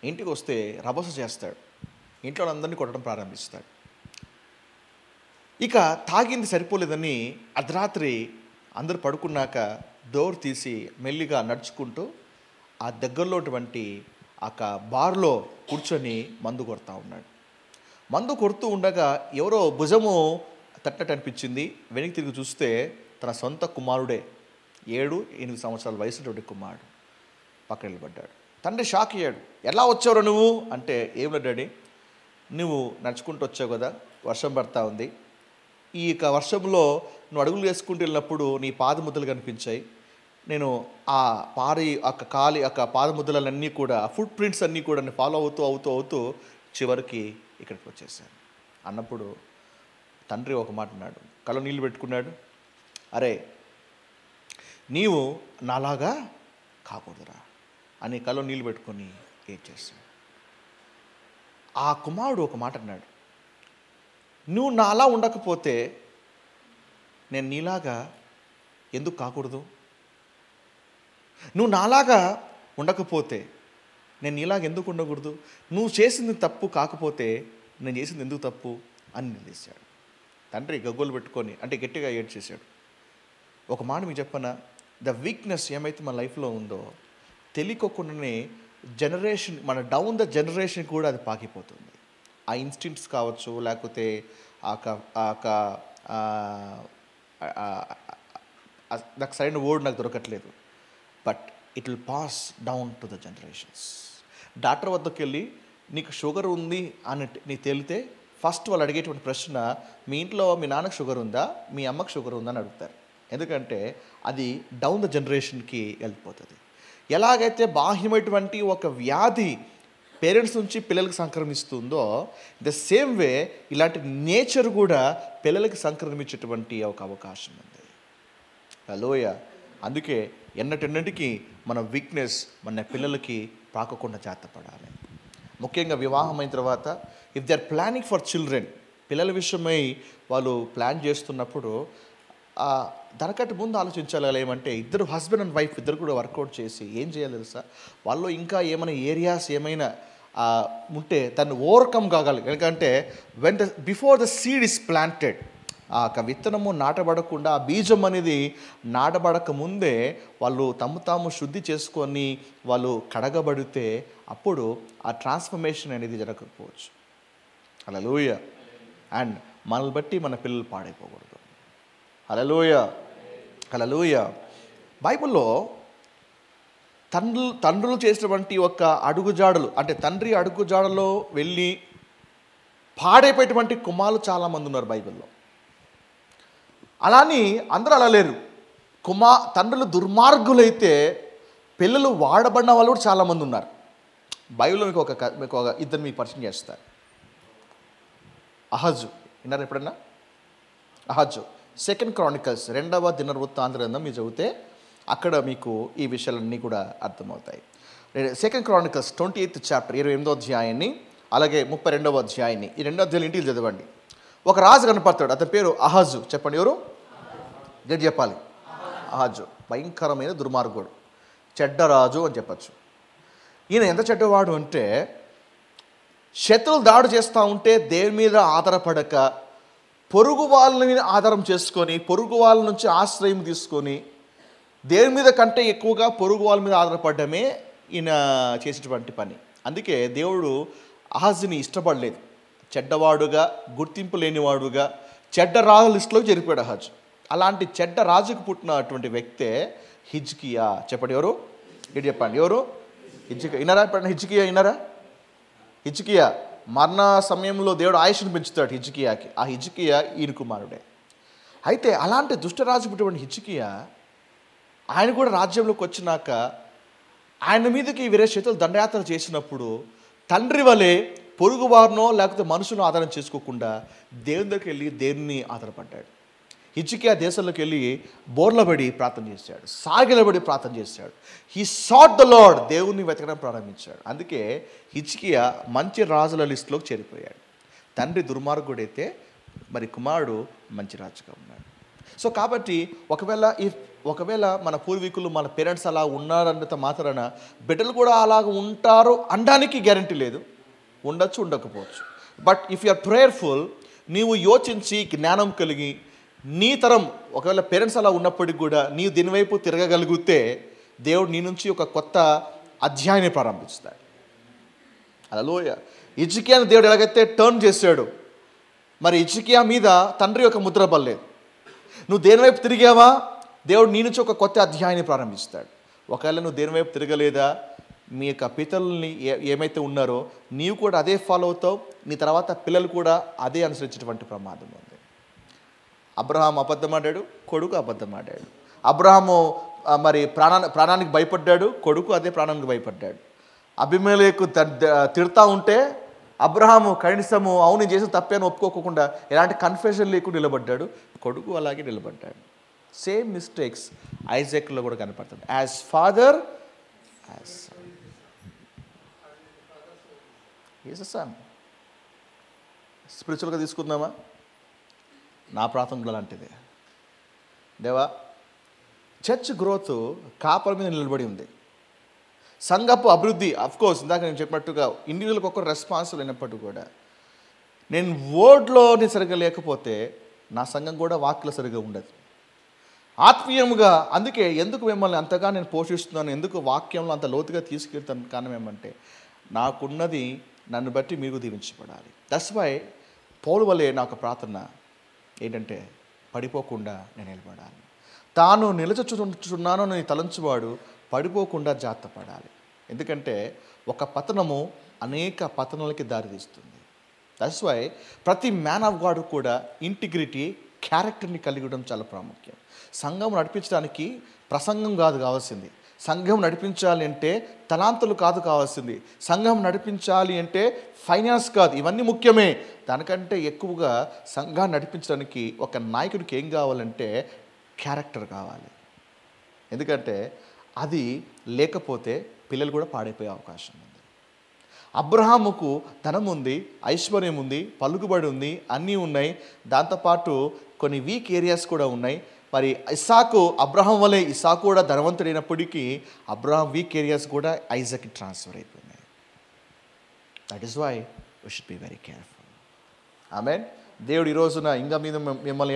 ఇంటికి వస్తే రభస చేస్తాడు. ఇంట్లో అందరినీ కొట్టడం ప్రారంభిస్తాడు. ఇక తాగింది సరిపోలేదని అర్ధరాత్రి అందరూ పడుకున్నాక డోర్ తీసి మెల్లిగా నడుచుకుంటూ ఆ దగ్గరలోటువంటి ఆ బార్లో కూర్చొని మందు కొడతా ఉన్నాడు. మందు కొడుతూ ఉండగా ఎవరో భుజము తట్టట్టు అనిపించింది. వెనక్కి తిరిగి చూస్తే తన సొంత కుమారుడే, 7-8 సంవత్సరాల వయసుటువంటి కుమారుడు పక్కన నిలబడ్డాడు. తండ్రి షాక్ అయ్యాడు. ఎలా వచ్చావు నువ్వు అంటే, ఏం లేదు డాడీ, నువ్వు నడుచుకుంటూ వచ్చావు కదా, వర్షం పడతా ఉంది, ఈ వర్షంలో నువ్వు అడుగులు వేసుకుంటూ వెళ్ళినప్పుడు నీ పాదముద్దలు కనిపించాయి. నేను ఆ కాలి పాదముద్దలన్నీ కూడా, ఫుట్ ప్రింట్స్ అన్నీ కూడా నేను ఫాలో అవుతూ చివరికి ఇక్కడికి వచ్చేసాను అన్నప్పుడు తండ్రి ఒక మాట అన్నాడు. కళ్ళ నీళ్ళు పెట్టుకున్నాడు. అరే, నీవు నాలాగా కాకూడదురా అని కళ్ళ నీళ్ళు పెట్టుకొని ఏం చేశాడు. ఆ కుమారుడు ఒక మాట అన్నాడు, నువ్వు నాలా ఉండకపోతే నేను నీలాగా ఎందుకు కాకూడదు? నువ్వు నాలాగా ఉండకపోతే నేను నీలాగా ఎందుకు ఉండకూడదు? నువ్వు చేసింది తప్పు కాకపోతే నేను చేసింది ఎందుకు తప్పు అని నిలదీశాడు. తండ్రి గగ్గోలు పెట్టుకొని అంటే గట్టిగా ఏడ్చేశాడు. ఒక మాట మీకు చెప్పనా, ద వీక్నెస్ ఏమైతే మన లైఫ్లో ఉందో తెలియకోకుండానే జనరేషన్, మన డౌన్ ద జనరేషన్ కూడా అది పాకిపోతుంది. ఆ ఇన్స్టింక్ట్స్ కావచ్చు, లేకపోతే నాకు సరైన వర్డ్ నాకు దొరకట్లేదు, but it will pass down to the generations. Doctor వద్దకు వెళ్ళి నీకు షుగర్ ఉంది అని నీకు తేలితే ఫస్ట్ వాళ్ళు అడిగేటువంటి ప్రశ్న, మీ ఇంట్లో మీ నాన్నకు షుగర్ ఉందా, మీ అమ్మకు షుగర్ ఉందా అని అడుగుతారు. ఎందుకంటే అది డౌన్ ద జనరేషన్కి వెళ్ళిపోతుంది. ఎలాగైతే బాహ్యమైనటువంటి ఒక వ్యాధి పేరెంట్స్ నుంచి పిల్లలకు సంక్రమిస్తుందో, ద సేమ్ వే ఇలాంటి నేచర్ కూడా పిల్లలకి సంక్రమించేటువంటి ఒక అవకాశం ఉంది. హల్లెలూయా. అందుకే ఎన్నటికి మన వీక్నెస్ మన పిల్లలకి పాకకుండా జాగ్రత్త పడాలి. ముఖ్యంగా వివాహం అయిన తర్వాత if they are planning for children, పిల్లల విషయమై వాళ్ళు ప్లాన్ చేస్తున్నప్పుడు దానికంటే ముందు ఆలోచించాలి. ఏమంటే ఇద్దరు హస్బెండ్ అండ్ వైఫ్ ఇద్దరు కూడా వర్కౌట్ చేసి ఏం చేయాలి తెలుసా, వాళ్ళు ఇంకా ఏమైనా ఏరియాస్ ఏమైనా ఉంటే దాన్ని ఓవర్కమ్ కాగలరు. ఎందుకంటే before the seed is planted, ఆ విత్తనము నాటబడకుండా, ఆ బీజం అనేది నాటబడక ముందే వాళ్ళు తాము శుద్ధి చేసుకొని వాళ్ళు కడగబడితే అప్పుడు ఆ ట్రాన్స్ఫర్మేషన్ అనేది జరగకపోవచ్చు. హల్లెలూయా. అండ్ మనల్ని బట్టి మన పిల్లలు పాడైపోకూడదు. హల్లెలూయా, హల్లెలూయా. బైబిల్లో తండ్రులు చేసినటువంటి ఒక అడుగుజాడలు, అంటే తండ్రి అడుగుజాడలో వెళ్ళి పాడైపోయేటువంటి కుమారులు చాలామంది ఉన్నారు బైబిల్లో. అలాని అందరూ అలా లేరు. తండ్రులు దుర్మార్గులైతే పిల్లలు వాడబడిన వాళ్ళు కూడా చాలామంది ఉన్నారు. బైబిల్లో మీకు ఒక ఇద్దరు మీకు పరిచయం చేస్తారు. అహజు విన్నారు ఎప్పుడన్నా? అహజు 2 Chronicles 2వ దినవృత్తాంత గ్రంథం మీరు చదివితే అక్కడ మీకు ఈ విషయాలన్నీ కూడా అర్థమవుతాయి. 2 Chronicles 28th chapter 28వ అధ్యాయాన్ని, అలాగే 32వ అధ్యాయాన్ని, ఈ 2 అధ్యాయాలు ఇంటికి చదవండి. ఒక రాజు కనపడతాడు, అతని పేరు అహజు. చెప్పండి ఎవరు? గట్టి చెప్పాలి. అహజు భయంకరమైన దుర్మార్గుడు, చెడ్డరాజు అని చెప్పచ్చు. ఈయన ఎంత చెడ్డవాడు అంటే, శత్రువులు దాడి చేస్తూ ఉంటే దేని మీద ఆధారపడక పొరుగు వాళ్ళని ఆధారం చేసుకొని, పొరుగు వాళ్ళ నుంచి ఆశ్రయం తీసుకొని, దేని మీద కంటే ఎక్కువగా పొరుగు వాళ్ళ మీద ఆధారపడమే ఈయన చేసేటువంటి పని. అందుకే దేవుడు అహజ్ని ఇష్టపడలేదు. చెడ్డవాడుగా, గుర్తింపు లేనివాడుగా, చెడ్డ రాజు లిస్టులో చేరిపోయాడు అహజ్. అలాంటి చెడ్డ రాజుకు పుట్టినటువంటి వ్యక్తే హిజ్కియా. చెప్పండి ఎవరు? ఇది చెప్పండి ఎవరు? హిజ్కియా. విన్నారా? ఎప్పుడన్నా హిజ్కియా విన్నారా? హిజ్కియా మరణ సమయంలో దేవుడు ఆయుష్ను పెంచుతాడు హిజ్కియాకి. ఆ హిజ్కియా ఈయన కుమారుడే. అయితే అలాంటి దుష్టరాజు పుట్టినటువంటి హిజ్కియా ఆయన కూడా రాజ్యంలోకి వచ్చినాక ఆయన మీదకి వేరే చేతులు దండయాత్ర చేసినప్పుడు తండ్రి వలె పొరుగువారినో లేకపోతే మనుషులను ఆధారం చేసుకోకుండా దేవుని దగ్గరికి వెళ్ళి దేవుని ఆధారపడ్డాడు. హిజ్కియా దేశంలోకి వెళ్ళి బోర్లబడి ప్రార్థన చేశాడు, సాగిలబడి ప్రార్థన చేశాడు. హీ సాట్ ద లార్డ్, దేవుణ్ణి వెతకడం ప్రారంభించాడు. అందుకే హిజ్కియా మంచి రాజుల లిస్టులోకి చేరిపోయాడు. తండ్రి దుర్మార్గుడైతే మరి కుమారుడు మంచి రాజుగా ఉన్నాడు. సో కాబట్టి ఒకవేళ మన పూర్వీకులు మన పేరెంట్స్ అలా ఉన్నారన్నంత మాత్రాన బిడ్డలు కూడా అలాగ ఉంటారు అనడానికి గ్యారంటీ లేదు. ఉండొచ్చు, ఉండకపోవచ్చు. But if you are prayerful, నీవు యోచించి జ్ఞానం కలిగి నీ తరం ఒకవేళ పేరెంట్స్ అలా ఉన్నప్పటికీ కూడా నీవు దీనివైపు తిరగగలిగితే దేవుడు నీ నుంచి ఒక కొత్త అధ్యాయాన్ని ప్రారంభిస్తాడు. హల్లెలూయా. హిజ్కియాను దేవుడు ఎలాగైతే టర్న్ చేశాడు, మరి హిజ్కియా మీద తండ్రి యొక్క ముద్ర పడలేదు. నువ్వు దేని వైపు తిరిగావా, దేవుడు నీ నుంచి ఒక కొత్త అధ్యాయాన్ని ప్రారంభిస్తాడు. ఒకవేళ నువ్వు దేని వైపు తిరగలేదా, మీ యొక్క పితరుల్ని ఏమైతే ఉన్నారో నీవు కూడా అదే ఫాలో అవుతావు. నీ తర్వాత పిల్లలు కూడా అదే అనుసరించేటువంటి ప్రమాదం ఉంది. అబ్రహాం అబద్ధమాడాడు, కొడుకు అబద్ధమాడాడు. అబ్రహాము మరి ప్రాణానికి భయపడ్డాడు, కొడుకు అదే ప్రాణానికి భయపడ్డాడు. అబీమెలెకు తిడతా ఉంటే అబ్రహాము కనీసము అవును చేసిన తప్పేని ఒప్పుకోకుండా ఎలాంటి కన్ఫెషన్ లేకుండా నిలబడ్డాడు, కొడుకు అలాగే నిలబడ్డాడు. సేమ్ మిస్టేక్స్ ఐజాక్లో కూడా కనపడుతుంది. As father as son, is a son. స్పిరిచువల్గా తీసుకుందామా, నా ప్రాంతం కూడా అలాంటిదే. దేవా, చర్చ్ గ్రోత్ కాపల మీద నిలబడి ఉంది. సంఘపు అభివృద్ధి అఫ్కోర్స్ ఇందాక నేను చెప్పినట్టుగా ఇండివిజువల్కి ఒక్కరు రెస్పాన్సిబుల్ అయినప్పటికీ కూడా నేను వర్డ్లోని సరిగ్గా లేకపోతే నా సంఘం కూడా వాక్యలో సరిగ్గా ఉండదు. ఆత్మీయంగా అందుకే ఎందుకు మిమ్మల్ని అంతగా నేను పోషిస్తున్నాను, ఎందుకు వాక్యంలో అంత లోతుగా తీసుకెళ్తాను కారణం ఏమంటే నాకున్నది నన్ను బట్టి మీరు దీవించబడాలి. దట్స్ వై పౌలు వలె నాకు ప్రార్థన ఏంటంటే పడిపోకుండా నేను నిలబడాలి. తాను నిలచుచున్నాను అని తలంచువాడు పడిపోకుండా జాగ్రత్త పడాలి. ఎందుకంటే ఒక పతనము అనేక పతనాలకి దారితీస్తుంది. దట్స్ వై ప్రతి మ్యాన్ ఆఫ్ గాడ్ కూడా ఇంటిగ్రిటీ, క్యారెక్టర్ని కలిగి ఉండడం చాలా ప్రాముఖ్యం. సంఘం నడిపించడానికి ప్రసంగం కాదు కావాల్సింది, సంఘం నడిపించాలి అంటే తలాంతులు కాదు కావాల్సింది, సంఘం నడిపించాలి అంటే ఫైనాన్స్ కాదు, ఇవన్నీ ముఖ్యమే. దానికంటే ఎక్కువగా సంఘాన్ని నడిపించడానికి ఒక నాయకుడికి ఏం కావాలంటే క్యారెక్టర్ కావాలి. ఎందుకంటే అది లేకపోతే పిల్లలు కూడా పాడైపోయే అవకాశం ఉంది. అబ్రహాముకు ధనం ఉంది, ఐశ్వర్యం ఉంది, పలుకుబడి ఉంది, అన్నీ ఉన్నాయి. దాంతోపాటు కొన్ని వీక్ ఏరియాస్ కూడా ఉన్నాయి. మరి అబ్రహాం వలె ఇస్సాకు కూడా ధనవంతుడైనప్పటికీ అబ్రహాం వీక్ ఏరియాస్ కూడా ఐజాక్కి ట్రాన్స్ఫర్ అయిపోయినాయి. That is why we should be very careful. Amen. దేవుడు ఈ రోజున ఇంకా మీద మిమ్మల్ని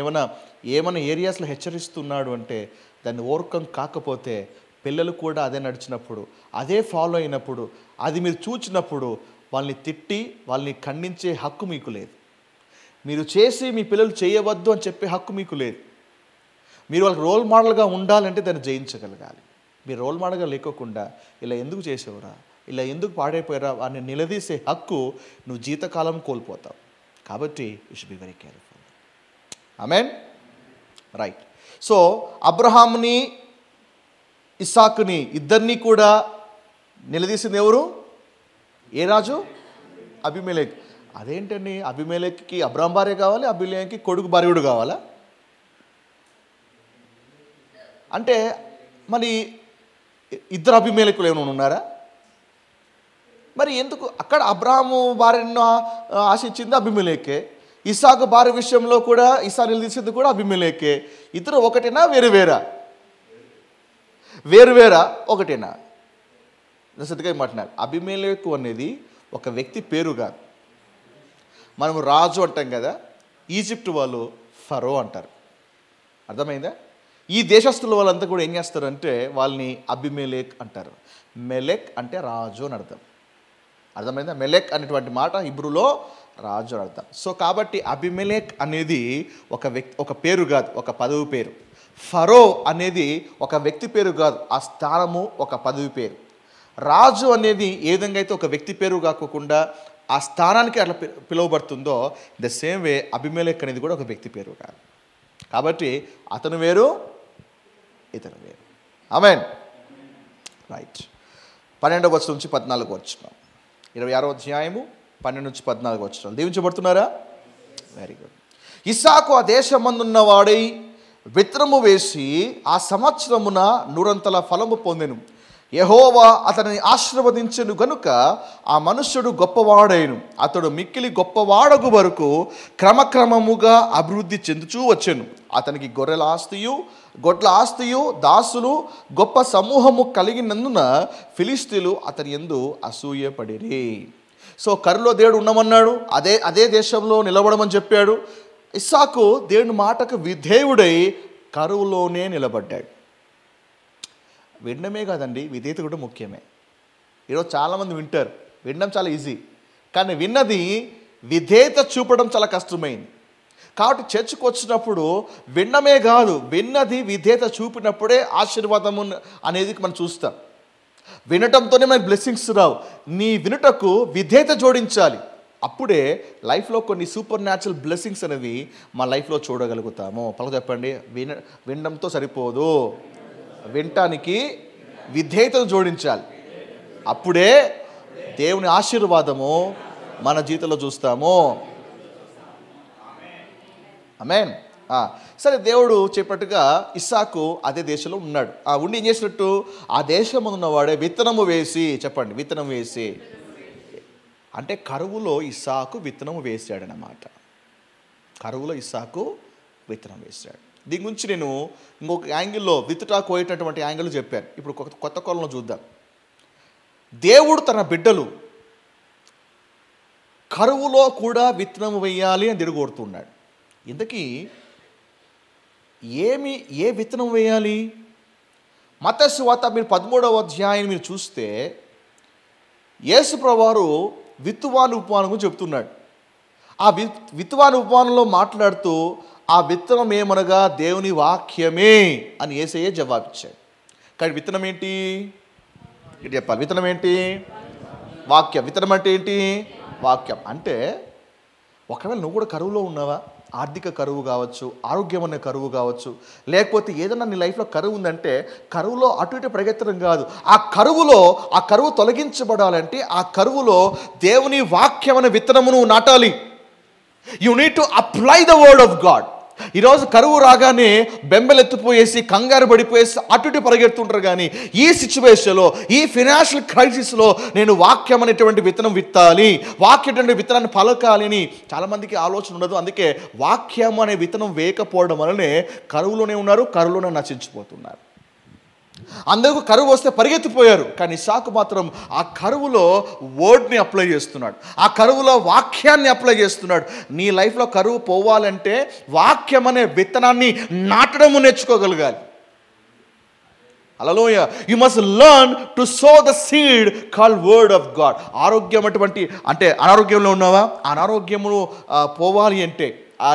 ఏమైనా ఏరియాస్లో హెచ్చరిస్తున్నాడు అంటే దాన్ని ఓవర్కమ్ కాకపోతే పిల్లలు కూడా అదే నడిచినప్పుడు, అదే ఫాలో అయినప్పుడు, అది మీరు చూచినప్పుడు వాళ్ళని తిట్టి వాళ్ళని ఖండించే హక్కు మీకు లేదు. మీరు చేసి మీ పిల్లలు చేయవద్దు అని చెప్పే హక్కు మీకు లేదు. మీరు వాళ్ళకి రోల్ మోడల్గా ఉండాలంటే దాన్ని జయించగలగాలి. మీరు రోల్ మోడల్గా లేకోకుండా ఇలా ఎందుకు చేసేవరా, ఇలా ఎందుకు పాడైపోయారా వాడిని నిలదీసే హక్కు నువ్వు జీవితకాలం కోల్పోతావు. కాబట్టి you should be very careful. Amen. Right. So అబ్రహాంని ఇస్సాకుని ఇద్దరిని కూడా నిలదీసింది ఎవరు? ఏ రాజు? అబీమెలెకు. అదేంటండి, అబీమెలెకుకి అబ్రహాం భార్య కావాలి, అబీమెలెకుకి కొడుకు భార్య కావాలా? అంటే మరి ఇద్దరు అబీమెలెకులు ఏమైనా ఉన్నారా? మరి ఎందుకు అక్కడ అబ్రహాము భార్యను ఆశించింది అబీమెలెకే, ఇస్సాకు భార్య విషయంలో కూడా ఇస్సాకు నిలదీసింది కూడా అబీమెలెకే. ఇద్దరు ఒకటేనా వేరువేరా ఒకటేనా? సరిగ్గా మాట్లాడారు. అబీమెలెకు అనేది ఒక వ్యక్తి పేరు కాదు. మనము రాజు అంటాం కదా, ఈజిప్ట్ వాళ్ళు ఫరో అంటారు. అర్థమైందా? ఈ దేశస్తుల వాళ్ళంతా కూడా ఏం చేస్తారంటే వాళ్ళని అబీమెలెక్ అంటారు. మెలెక్ అంటే రాజు అని అర్థం. అర్థమైందా? మెలెక్ అనేటువంటి మాట హిబ్రూలో రాజు అని అర్థం. సో కాబట్టి అబీమెలెక్ అనేది ఒక పేరు కాదు, ఒక పదవి పేరు. ఫరో అనేది ఒక వ్యక్తి పేరు కాదు, ఆ స్థానము ఒక పదవి పేరు. రాజు అనేది ఏ విధంగా అయితే ఒక వ్యక్తి పేరు కాకుండా ఆ స్థానానికి అట్లా పిలువబడుతుందో ద సేమ్ వే అబీమెలెక్ అనేది కూడా ఒక వ్యక్తి పేరు కాదు. కాబట్టి అతను వేరు, ఇతను వేరు. ఆమేన్. రైట్. 12వ వచనం నుంచి 14వ వచనం, 26వ అధ్యాయము 12 నుంచి 14 వచనం. దీవించబడుతున్నారా? Very good. ఇస్సాకు ఆ దేశమందున్నవాడై విత్తనము వేసి ఆ సంవత్సరమున 100 ఫలము పొందెను. యెహోవా అతనిని ఆశీర్వదించెను గనుక ఆ మనుష్యుడు గొప్పవాడైను. అతడు మిక్కిలి గొప్పవాడగు వరకు క్రమక్రమముగా అభివృద్ధి చెందుచూ వచ్చెను. అతనికి గొర్రెల ఆస్తియు గొడ్ల ఆస్తియు దాసులు గొప్ప సమూహము కలిగినందున ఫిలిష్తీయులు అతని యందు అసూయపడిరి. సో కరులో దేవుడు ఉండమన్నాడు, అదే దేశంలో నిలబడమని చెప్పాడు. ఇస్సాకు దేవుని మాటకు విధేయుడై కరువులోనే నిలబడ్డాడు. వినడమే కాదండి, విధేయత కూడా ముఖ్యమే. ఈరోజు చాలామంది వింటారు, వినడం చాలా ఈజీ, కానీ విన్నది విధేయత చూపడం చాలా కష్టమైంది. కాబట్టి చర్చకు వచ్చినప్పుడు విన్నమే కాదు, విన్నది విధేయత చూపినప్పుడే ఆశీర్వాదము అనేది మనం చూస్తాం. వినటంతోనే మనకి బ్లెస్సింగ్స్ రావు, నీ వినుటకు విధేయత జోడించాలి. అప్పుడే లైఫ్లో కొన్ని సూపర్ న్యాచురల్ బ్లెస్సింగ్స్ అనేవి మా లైఫ్లో చూడగలుగుతాము. పలుకు చెప్పండి, వినడంతో సరిపోదు, వినటానికి విధేయతను జోడించాలి. అప్పుడే దేవుని ఆశీర్వాదము మన జీవితంలో చూస్తాము. ఆమేన్. సరే, దేవుడు చెప్పినట్టుగా ఇస్సాకు అదే దేశంలో ఉన్నాడు. ఉండి ఏం చేసినట్టు, ఆ దేశం ఉన్నవాడే విత్తనము వేసి, చెప్పండి, విత్తనం వేసి, అంటే కరువులో ఇస్సాకు విత్తనము వేసాడనమాట. కరువులో ఇస్సాకు విత్తనం వేసాడు. దీని గురించి నేను ఇంకొక యాంగిల్లో విత్తుటా కోయేటటువంటి యాంగిల్ చెప్పాను. ఇప్పుడు కొత్త కోణంలో చూద్దాం. దేవుడు తన బిడ్డలు కరువులో కూడా విత్తనం వేయాలి అని తిరగొడుతున్నాడు. ఇంతకీ ఏ విత్తనం వేయాలి? మత్తయి సువార్త మీరు 13వ అధ్యాయం మీరు చూస్తే యేసు ప్రభువారు విత్తువాని ఉపమానం గురించి చెప్తున్నాడు. ఆ విత్తువాని ఉపమానంలో మాట్లాడుతూ ఆ విత్తనం ఏమనగా దేవుని వాక్యమే అని యేసయ్య జవాబిచ్చాడు. కానీ విత్తనం ఏంటి? ఇటు చెప్పాలి, విత్తనం ఏంటి? వాక్యం. విత్తనం అంటే ఏంటి? వాక్యం. అంటే ఒకవేళ నువ్వు కూడా కరువులో ఉన్నావా, ఆర్థిక కరువు కావచ్చు, ఆరోగ్యం అనే కరువు కావచ్చు, లేకపోతే ఏదైనా నీ లైఫ్లో కరువు ఉందంటే కరువులో అటు ఇటు పరిగెత్తడం కాదు, ఆ కరువు తొలగించబడాలంటే ఆ కరువులో దేవుని వాక్యం అనే విత్తనమును నాటాలి. You need to apply the word of God. ఈరోజు కరువు రాగానే బెంబెలెత్తిపోయేసి కంగారు పడిపోయేసి అటు ఇటు పరిగెడుతుంటారు. కానీ ఈ సిచ్యువేషన్లో, ఈ ఫైనాన్షియల్ క్రైసిస్లో నేను వాక్యం అనేటువంటి విత్తనం విత్తాలి, వాక్యం అనే విత్తనాన్ని పలకాలి అని చాలామందికి ఆలోచన ఉండదు. అందుకే వాక్యం అనే విత్తనం వేయకపోవడం వల్లనే కరువులోనే ఉన్నారు, కరువులోనే నశించిపోతున్నారు. అందరూ కరువు వస్తే పరిగెత్తిపోయారు, కానీ ఇస్సాకు మాత్రం ఆ కరువులో వర్డ్ని అప్లై చేస్తున్నాడు, ఆ కరువులో వాక్యాన్ని అప్లై చేస్తున్నాడు. నీ లైఫ్లో కరువు పోవాలంటే వాక్యం అనే విత్తనాన్ని నాటడము నేర్చుకోగలగాలి. Hallelujah. You must learn to sow the seed called word of God. ఆరోగ్యం అంటే అనారోగ్యంలో ఉన్నావా, అనారోగ్యము పోవాలి అంటే,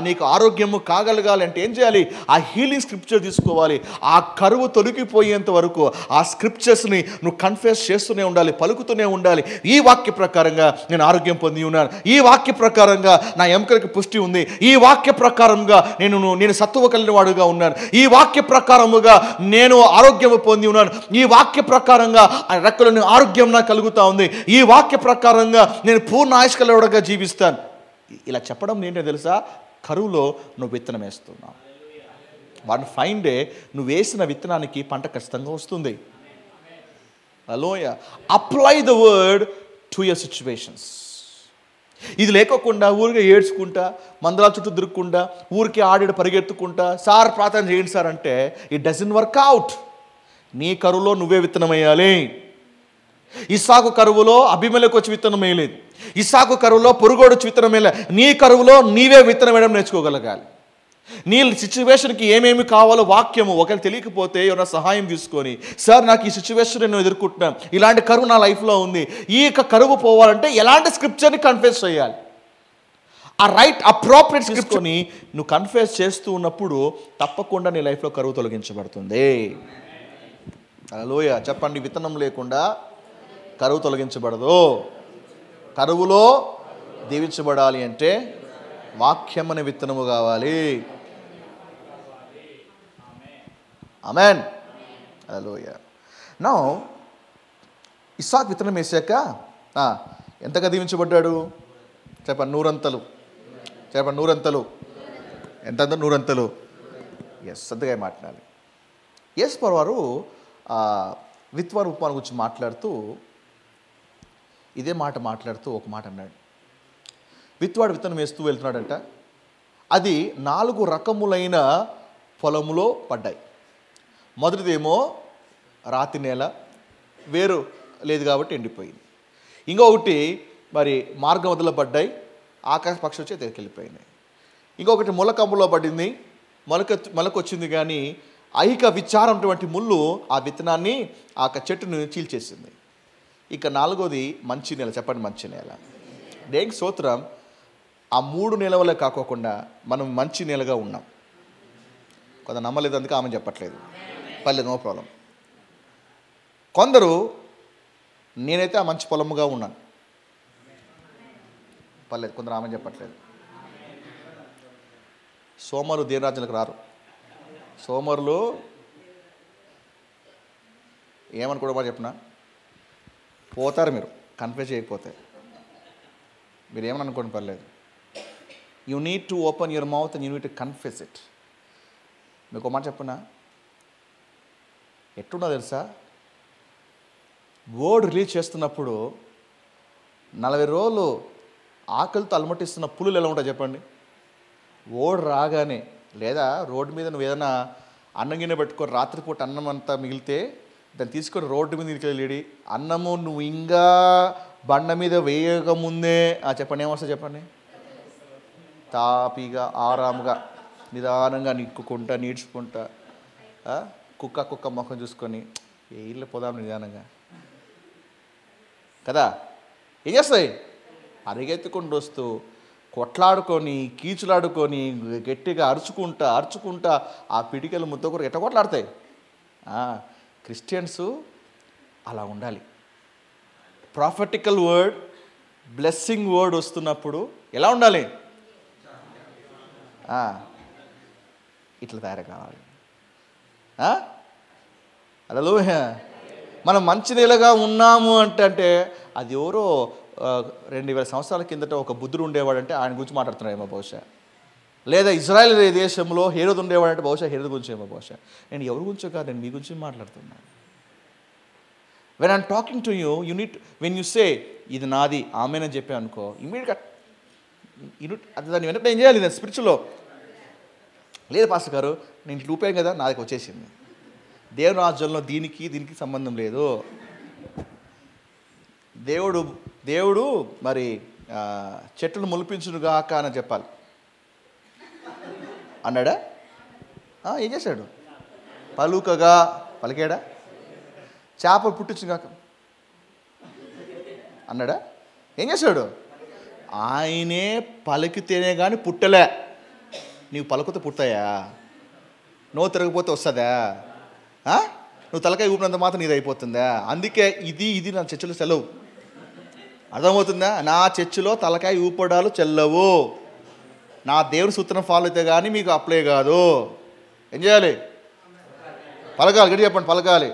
నీకు ఆరోగ్యము కాగలగాలి అంటే ఏం చేయాలి? ఆ హీలింగ్ స్క్రిప్చర్ తీసుకోవాలి. ఆ కరువు తొలగిపోయేంత వరకు ఆ స్క్రిప్చర్స్ని నువ్వు కన్ఫెస్ చేస్తూనే ఉండాలి, పలుకుతూనే ఉండాలి. ఈ వాక్య ప్రకారంగా నేను ఆరోగ్యం పొంది ఉన్నాను, ఈ వాక్య ప్రకారంగా నా ఎముకలకు పుష్టి ఉంది, ఈ వాక్య ప్రకారంగా నేను సత్తువ కలిగిన వాడుగా ఉన్నాను, ఈ వాక్య ప్రకారముగా నేను ఆరోగ్యము పొంది ఉన్నాను, ఈ వాక్య ప్రకారంగా రెక్కలను ఆరోగ్యం నాకు కలుగుతూ ఉంది, ఈ వాక్య ప్రకారంగా నేను పూర్ణ ఆయుష్కలవాడుగా జీవిస్తాను. ఇలా చెప్పడం ఏంటో తెలుసా? కరువులో నువ్వు విత్తనం వేస్తున్నావు. 1 ఫైన్ డే నువ్వు వేసిన విత్తనానికి పంట ఖచ్చితంగా వస్తుంది. Hallelujah. Apply the word to your situations. ఇది లేకోకుండా ఊరికే ఏడ్చుకుంటా, మందరాల చుట్టూ తిరుక్కుంటా, ఊరికే ఆడి పరిగెత్తుకుంటా, సార్ ప్రార్థన చేయండి సార్ అంటే ఇట్ డజంట్ వర్క్ అవుట్. నీ కరువులో నువ్వే విత్తనం వేయాలి. ఇస్సాకు కరువులో అబీమెలెకు వచ్చి విత్తనం వేయలేదు, ఇస్సాకు కరువులో పొరుగోడు వచ్చి విత్తనం వేయలేదు. నీ కరువులో నీవే విత్తనం వేయడం నేర్చుకోగలగాలి. నీ సిచ్యువేషన్కి ఏమేమి కావాలో వాక్యము ఒకవేళ తెలియకపోతే ఎవరైనా సహాయం తీసుకొని, సార్ నాకు ఈ సిచ్యువేషన్ నేను ఎదుర్కొంటున్నాను, ఇలాంటి కరువు నా లైఫ్లో ఉంది, ఈ కరువు పోవాలంటే ఎలాంటి స్క్రిప్చర్ని కన్ఫెస్ చేయాలి, ఆ రైట్ అప్రోప్రియేట్ స్క్రిప్చర్ని నువ్వు కన్ఫెస్ చేస్తూ ఉన్నప్పుడు తప్పకుండా నీ లైఫ్లో కరువు తొలగించబడుతుంది. హల్లెలూయా. చెప్పండి, విత్తనం లేకుండా కరువు తొలగించబడదు. కరువులో దీవించబడాలి అంటే వాక్యం అనే విత్తనము కావాలి. ఆమేన్. హల్లెలూయా. నౌ ఇస్సాకు విత్తనం వేసాక ఎంతగా దీవించబడ్డాడు? చెప్పండి, 100 అంతలు. చెప్పండి, 100 అంతలు. ఎంత? 100 అంతలు. ఎస్, అంతగా మాట్లాడాలి. యేసు ప్రభువారు విత్వాన్ ఉపమానం గురించి మాట్లాడుతూ ఇదే మాట మాట్లాడుతూ ఒక మాట అన్నాడు. విత్వాడు విత్తనం వేస్తూ వెళ్తున్నాడంట. అది 4 రకములైన పొలములో పడ్డాయి. మొదటిదేమో రాతి నేల, వేరు లేదు కాబట్టి ఎండిపోయింది. ఇంకొకటి మరి మార్గం వదిలో పడ్డాయి, ఆకాశ పక్షి వచ్చి దగ్గరికెళ్ళిపోయినాయి. ఇంకొకటి మొలకమ్ములో పడింది, మొలకొచ్చింది కానీ ఐహిక విచారం అటువంటి ముళ్ళు ఆ విత్తనాన్ని ఆ చెట్టును చీల్చేసింది. ఇక 4వది మంచి నేల. చెప్పండి, మంచి నేల. దేనికి స్తోత్రం. ఆ 3 నేలవలే కాకోకుండా మనం మంచి నేలగా ఉన్నాం. కొంత నమ్మలేదు, అందుకే ఆమె చెప్పట్లేదు. పర్లేదు, నో ప్రాబ్లం. కొందరు నేనైతే ఆ మంచి పొలముగా ఉన్నాను, పర్లేదు. కొందరు ఆమె చెప్పట్లేదు. సోమరు దేవరాజ్యాలకు రారు. సోమరులు ఏమనుకోవడం మాట చెప్పినా పోతారు. మీరు కన్ఫ్యూజ్ చేయకపోతే మీరు ఏమని అనుకోండి, పర్లేదు. You need to open your mouth and you need to confess it. మీకు ఒక మాట చెప్పనా, ఎట్టున్నా తెలుసా, వర్డ్ రిలీజ్ చేస్తున్నప్పుడు 40 రోజులు ఆకలితో అలమటిస్తున్న పులులు ఎలా ఉంటాయి చెప్పండి. వర్డ్ రాగానే, లేదా రోడ్డు మీద నువ్వు ఏదైనా అన్నం గిన్నె పెట్టుకొని రాత్రిపూట అన్నం అంతా మిగిలితే దాన్ని తీసుకొని రోడ్డు మీద తీసుకెళ్ళి అన్నము నువ్వు ఇంకా బండ మీద వేయకముందే చెప్పండి ఏమొస్తా చెప్పండి, తాపిగా ఆరాముగా నిదానంగా నిక్కుకుంటా నీడ్చుకుంటా కుక్క ముఖం చూసుకొని ఏ ఇల్లు పోదాం నిదానంగా కదా. ఏం చేస్తాయి, అరిగెత్తుకుంటూ వస్తూ కొట్లాడుకొని కీచులాడుకొని గట్టిగా అరుచుకుంటా ఆ పిడికలు ముద్ద కూడా ఎట్ట కొట్లాడతాయి. క్రిస్టియన్స్ అలా ఉండాలి. ప్రాఫెటికల్ వర్డ్, బ్లెస్సింగ్ వర్డ్ వస్తున్నప్పుడు ఎలా ఉండాలి, ఇట్లా తయారు కావాలి. హల్లెలూయా. మనం మంచి నెలగా ఉన్నాము అంటే అది ఎవరో 2000 సంవత్సరాల కిందట ఒక బుద్ధుడు ఉండేవాడంటే ఆయన గురించి మాట్లాడుతున్నాడేమో బహుశా, లేదా ఇజ్రాయెల్ దేశంలో హేరోదు ఉండేవాడంటే బహుశా హేరోదు గురించి ఏమో బహుశా. నేను ఎవరి గురించో కాదు, నేను మీ గురించి మాట్లాడుతున్నాను. When I'm talking to you, you need when you say ఇది నాది ఆమెనని చెప్పే అనుకో, ఇమీడియట్గా అది దాన్ని వెనక ఏం చేయాలి, నేను స్పిరిచువల్లో లేదు పాస్టర్ గారు నేను లూపాను కదా నాదికి వచ్చేసింది. దేవుని రాజ్యంలో దీనికి సంబంధం లేదు. దేవుడు మరి చెట్టును మొలిపించునుగాక అని చెప్పాలి అన్నాడా? ఏం చేశాడు? పలికాడా? చేప పుట్టించుగాక అన్నాడా? ఏం చేశాడు? ఆయనే పలికితేనే కానీ పుట్టలే. నీవు పలుకుతే పుడతాయా? నువ్వు తిరగపోతే వస్తుందా? నువ్వు తలకాయ ఊపినంత మాత్రం నీది అయిపోతుందా? అందుకే ఇది నా చర్చిలో సెలవు. అర్థమవుతుందా? నా చర్చిలో తలకాయ ఊపడాలు చెల్లవు. నా దేవుని సూత్రం ఫాలో అయితే కానీ మీకు అప్లై కాదు. ఏం చేయాలి? పలకాలి. గట్టి చెప్పండి, పలకాలి.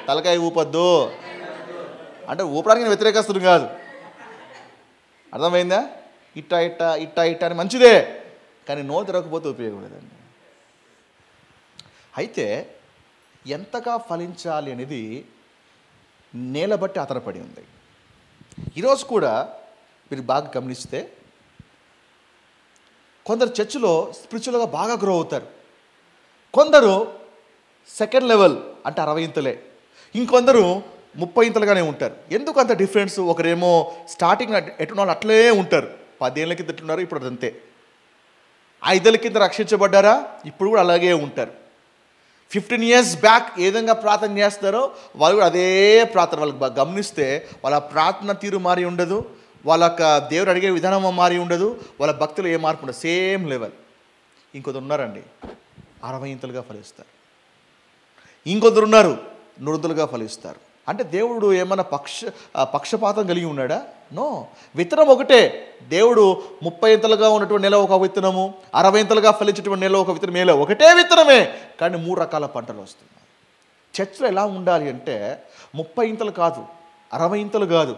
తలకాయ ఊపొద్దు అంటే ఊపడానికి నేను వ్యతిరేకస్తుడు కాదు. అర్థమైందా? ఇట్టా అని మంచిదే, కానీ నో తిరగకపోతే ఉపయోగం లేదండి. అయితే ఎంతగా ఫలించాలి అనేది నేల బట్టి ఆధారపడి ఉంది. ఈరోజు కూడా మీరు బాగా గమనిస్తే కొందరు చర్చిలో స్పిరిచువల్గా బాగా గ్రో అవుతారు. కొందరు సెకండ్ లెవెల్ అంటే 60 ఇంతలే, ఇంకొందరు 30 ఇంతలుగానే ఉంటారు. ఎందుకు అంత డిఫరెన్స్? ఒకరేమో స్టార్టింగ్ ఎట్టున్న అట్లే ఉంటారు, 10 ఏళ్ళ కింద ఎట్లున్నారు ఇప్పుడు అంతే. 5 ఏళ్ళ కింద రక్షించబడ్డారా ఇప్పుడు కూడా అలాగే ఉంటారు. 15 years బ్యాక్ ఏ విధంగా ప్రార్థన చేస్తారో వాళ్ళు కూడా అదే ప్రార్థన. వాళ్ళకి గమనిస్తే వాళ్ళ ప్రార్థన తీరు మారి ఉండదు, వాళ్ళ దేవుడు అడిగే విధానం మారి ఉండదు, వాళ్ళ భక్తులు ఏ మార్పు ఉండదు, సేమ్ లెవెల్. ఇంకొందరు ఉన్నారండి 60 ఇంతలుగా ఫలిస్తారు, ఇంకొందరు ఉన్నారు 100 ఫలిస్తారు. అంటే దేవుడు ఏమన్నా పక్షపాతం కలిగి ఉన్నాడా? నో. విత్తనం ఒకటే. దేవుడు 30 ఇంతలుగా ఉన్నటువంటి నెల ఒక విత్తనము, 60 ఇంతలుగా ఫలించేటువంటి నెల ఒక విత్తనం, మేలో ఒకటే విత్తనమే, కానీ 3 రకాల పంటలు వస్తున్నాయి. చర్చలో ఎలా ఉండాలి అంటే 30 ఇంతలు కాదు, 60 ఇంతలు కాదు,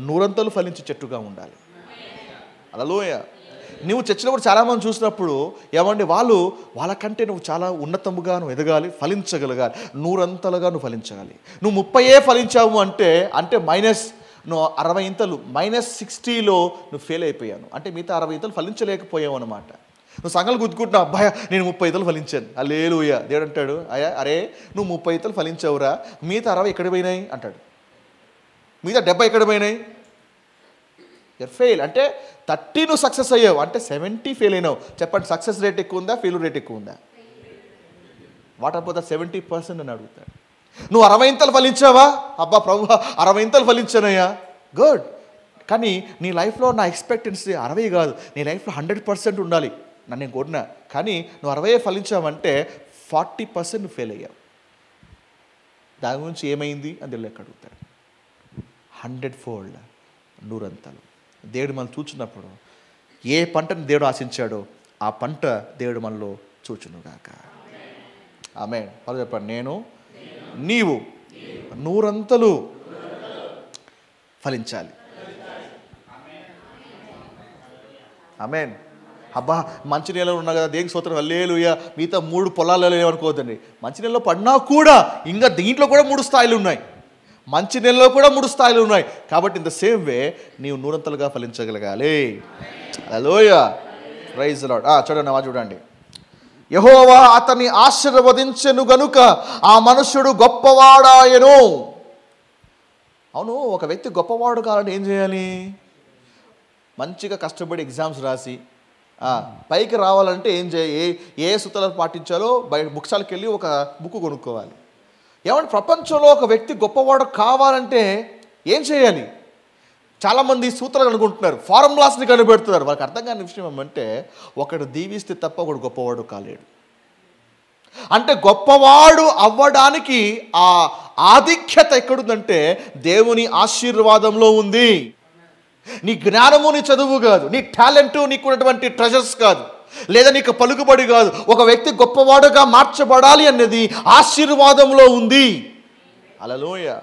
100 అంతలు ఫలించే చెట్టుగా ఉండాలి. హల్లెలూయా. నువ్వు చర్చిలో కూడా చాలామంది చూసినప్పుడు ఏమండి వాళ్ళకంటే నువ్వు చాలా ఉన్నతముగా నువ్వు ఎదగాలి, ఫలించగలగాలి, నూరంతలుగా నువ్వు ఫలించగాలి. నువ్వు 30 ఫలించావు అంటే మైనస్ నువ్వు 60 ఇంతలు -60లో నువ్వు ఫెయిల్ అయిపోయాను అంటే మిగతా 60 ఇంతలు ఫలించలేకపోయావు అనమాట. నువ్వు సంఘాలు గుద్దుకుంటున్నావు, అబ్బాయ నేను 30 ఇంతలు ఫలించాను, హల్లెలూయా. దేవుడు అంటాడు, అరే నువ్వు 30 ఇంతలు ఫలించావురా, మిగతా 60 ఎక్కడ పోయినాయి అంటాడు. మిగతా 70 ఎక్కడ పోయినాయి? ఫెయిల్ అంటే 30 నువ్వు సక్సెస్ అయ్యావు అంటే 70 ఫెయిల్ అయినావు. చెప్పండి, సక్సెస్ రేట్ ఎక్కువ ఉందా, ఫెయిల్ రేట్ ఎక్కువ ఉందా? వాట్ అబౌట్ 70% అని అడుగుతాడు. నువ్వు 60 ఇంతలు ఫలించావా? అబ్బా ప్రభు 60 ఇంతలు ఫలించానయ్యా, గుడ్. కానీ నీ లైఫ్లో నా ఎక్స్పెక్టెన్సీ 60 కాదు, నీ లైఫ్లో 100% ఉండాలి నన్ను నేను కోరినా. కానీ నువ్వు 60 ఫలించావంటే 40% నువ్వు ఫెయిల్ అయ్యావు. దాని గురించి ఏమైంది అని తెలియక అడుగుతాడు. 100 fold, నూరంతలు. దేవుడు మనం చూచినప్పుడు ఏ పంటను దేవుడు ఆశించాడో ఆ పంట దేవుడు మనలో చూచునుగాక. ఆమేన్. వాళ్ళు చెప్పండి, నేను నీవు నూరంతలు ఫలించాలి. ఆమేన్. అబ్బా మంచినీళ్ళలో ఉన్నా కదా దేవునికి స్తోత్రం, హల్లెలూయా. మిగతా 3 పొలాలలో ఏమనుకోవద్దండి, మంచినీళ్ళలో పడినా కూడా ఇంకా దీంట్లో కూడా 3 స్థాయిలు ఉన్నాయి, మంచి నెలలో కూడా 3 స్థాయిలు ఉన్నాయి. కాబట్టి ఇన్ ద సేమ్ వే నీవు నూరంతలుగా ఫలించగలగాలి. హల్లెలూయా, ప్రైజ్ ది లార్డ్. చూడండి, యెహోవా అతన్ని ఆశీర్వదించెను గనుక ఆ మనుష్యుడు గొప్పవాడాయెను. అవును, ఒక వ్యక్తి గొప్పవాడు కావాలంటే ఏం చేయాలి? మంచిగా కష్టపడి ఎగ్జామ్స్ రాసి పైకి రావాలంటే ఏం ఏ సూత్రాలు పాటించాలో బయట బుక్ స్టాల్కి వెళ్ళి ఒక బుక్ కొనుక్కోవాలి. ఏమంటే ప్రపంచంలో ఒక వ్యక్తి గొప్పవాడు కావాలంటే ఏం చేయాలి? చాలామంది సూత్రాలు అనుకుంటున్నారు, ఫార్ములాస్ని కనిపెడుతున్నారు. వాళ్ళకి అర్థం కాని విషయం ఏమంటే ఒకడు దీవిస్తే తప్ప ఒకడు గొప్పవాడు కాలేడు. అంటే గొప్పవాడు అవ్వడానికి ఆ ఆధిక్యత ఎక్కడుందంటే దేవుని ఆశీర్వాదంలో ఉంది. నీ జ్ఞానము, నీ చదువు కాదు, నీ టాలెంటు, నీకున్నటువంటి ట్రెజర్స్ కాదు, లేదా నీకు పలుకుబడి కాదు. ఒక వ్యక్తి గొప్పవాడుగా మార్చబడాలి అనేది ఆశీర్వాదంలో ఉంది. హల్లెలూయా.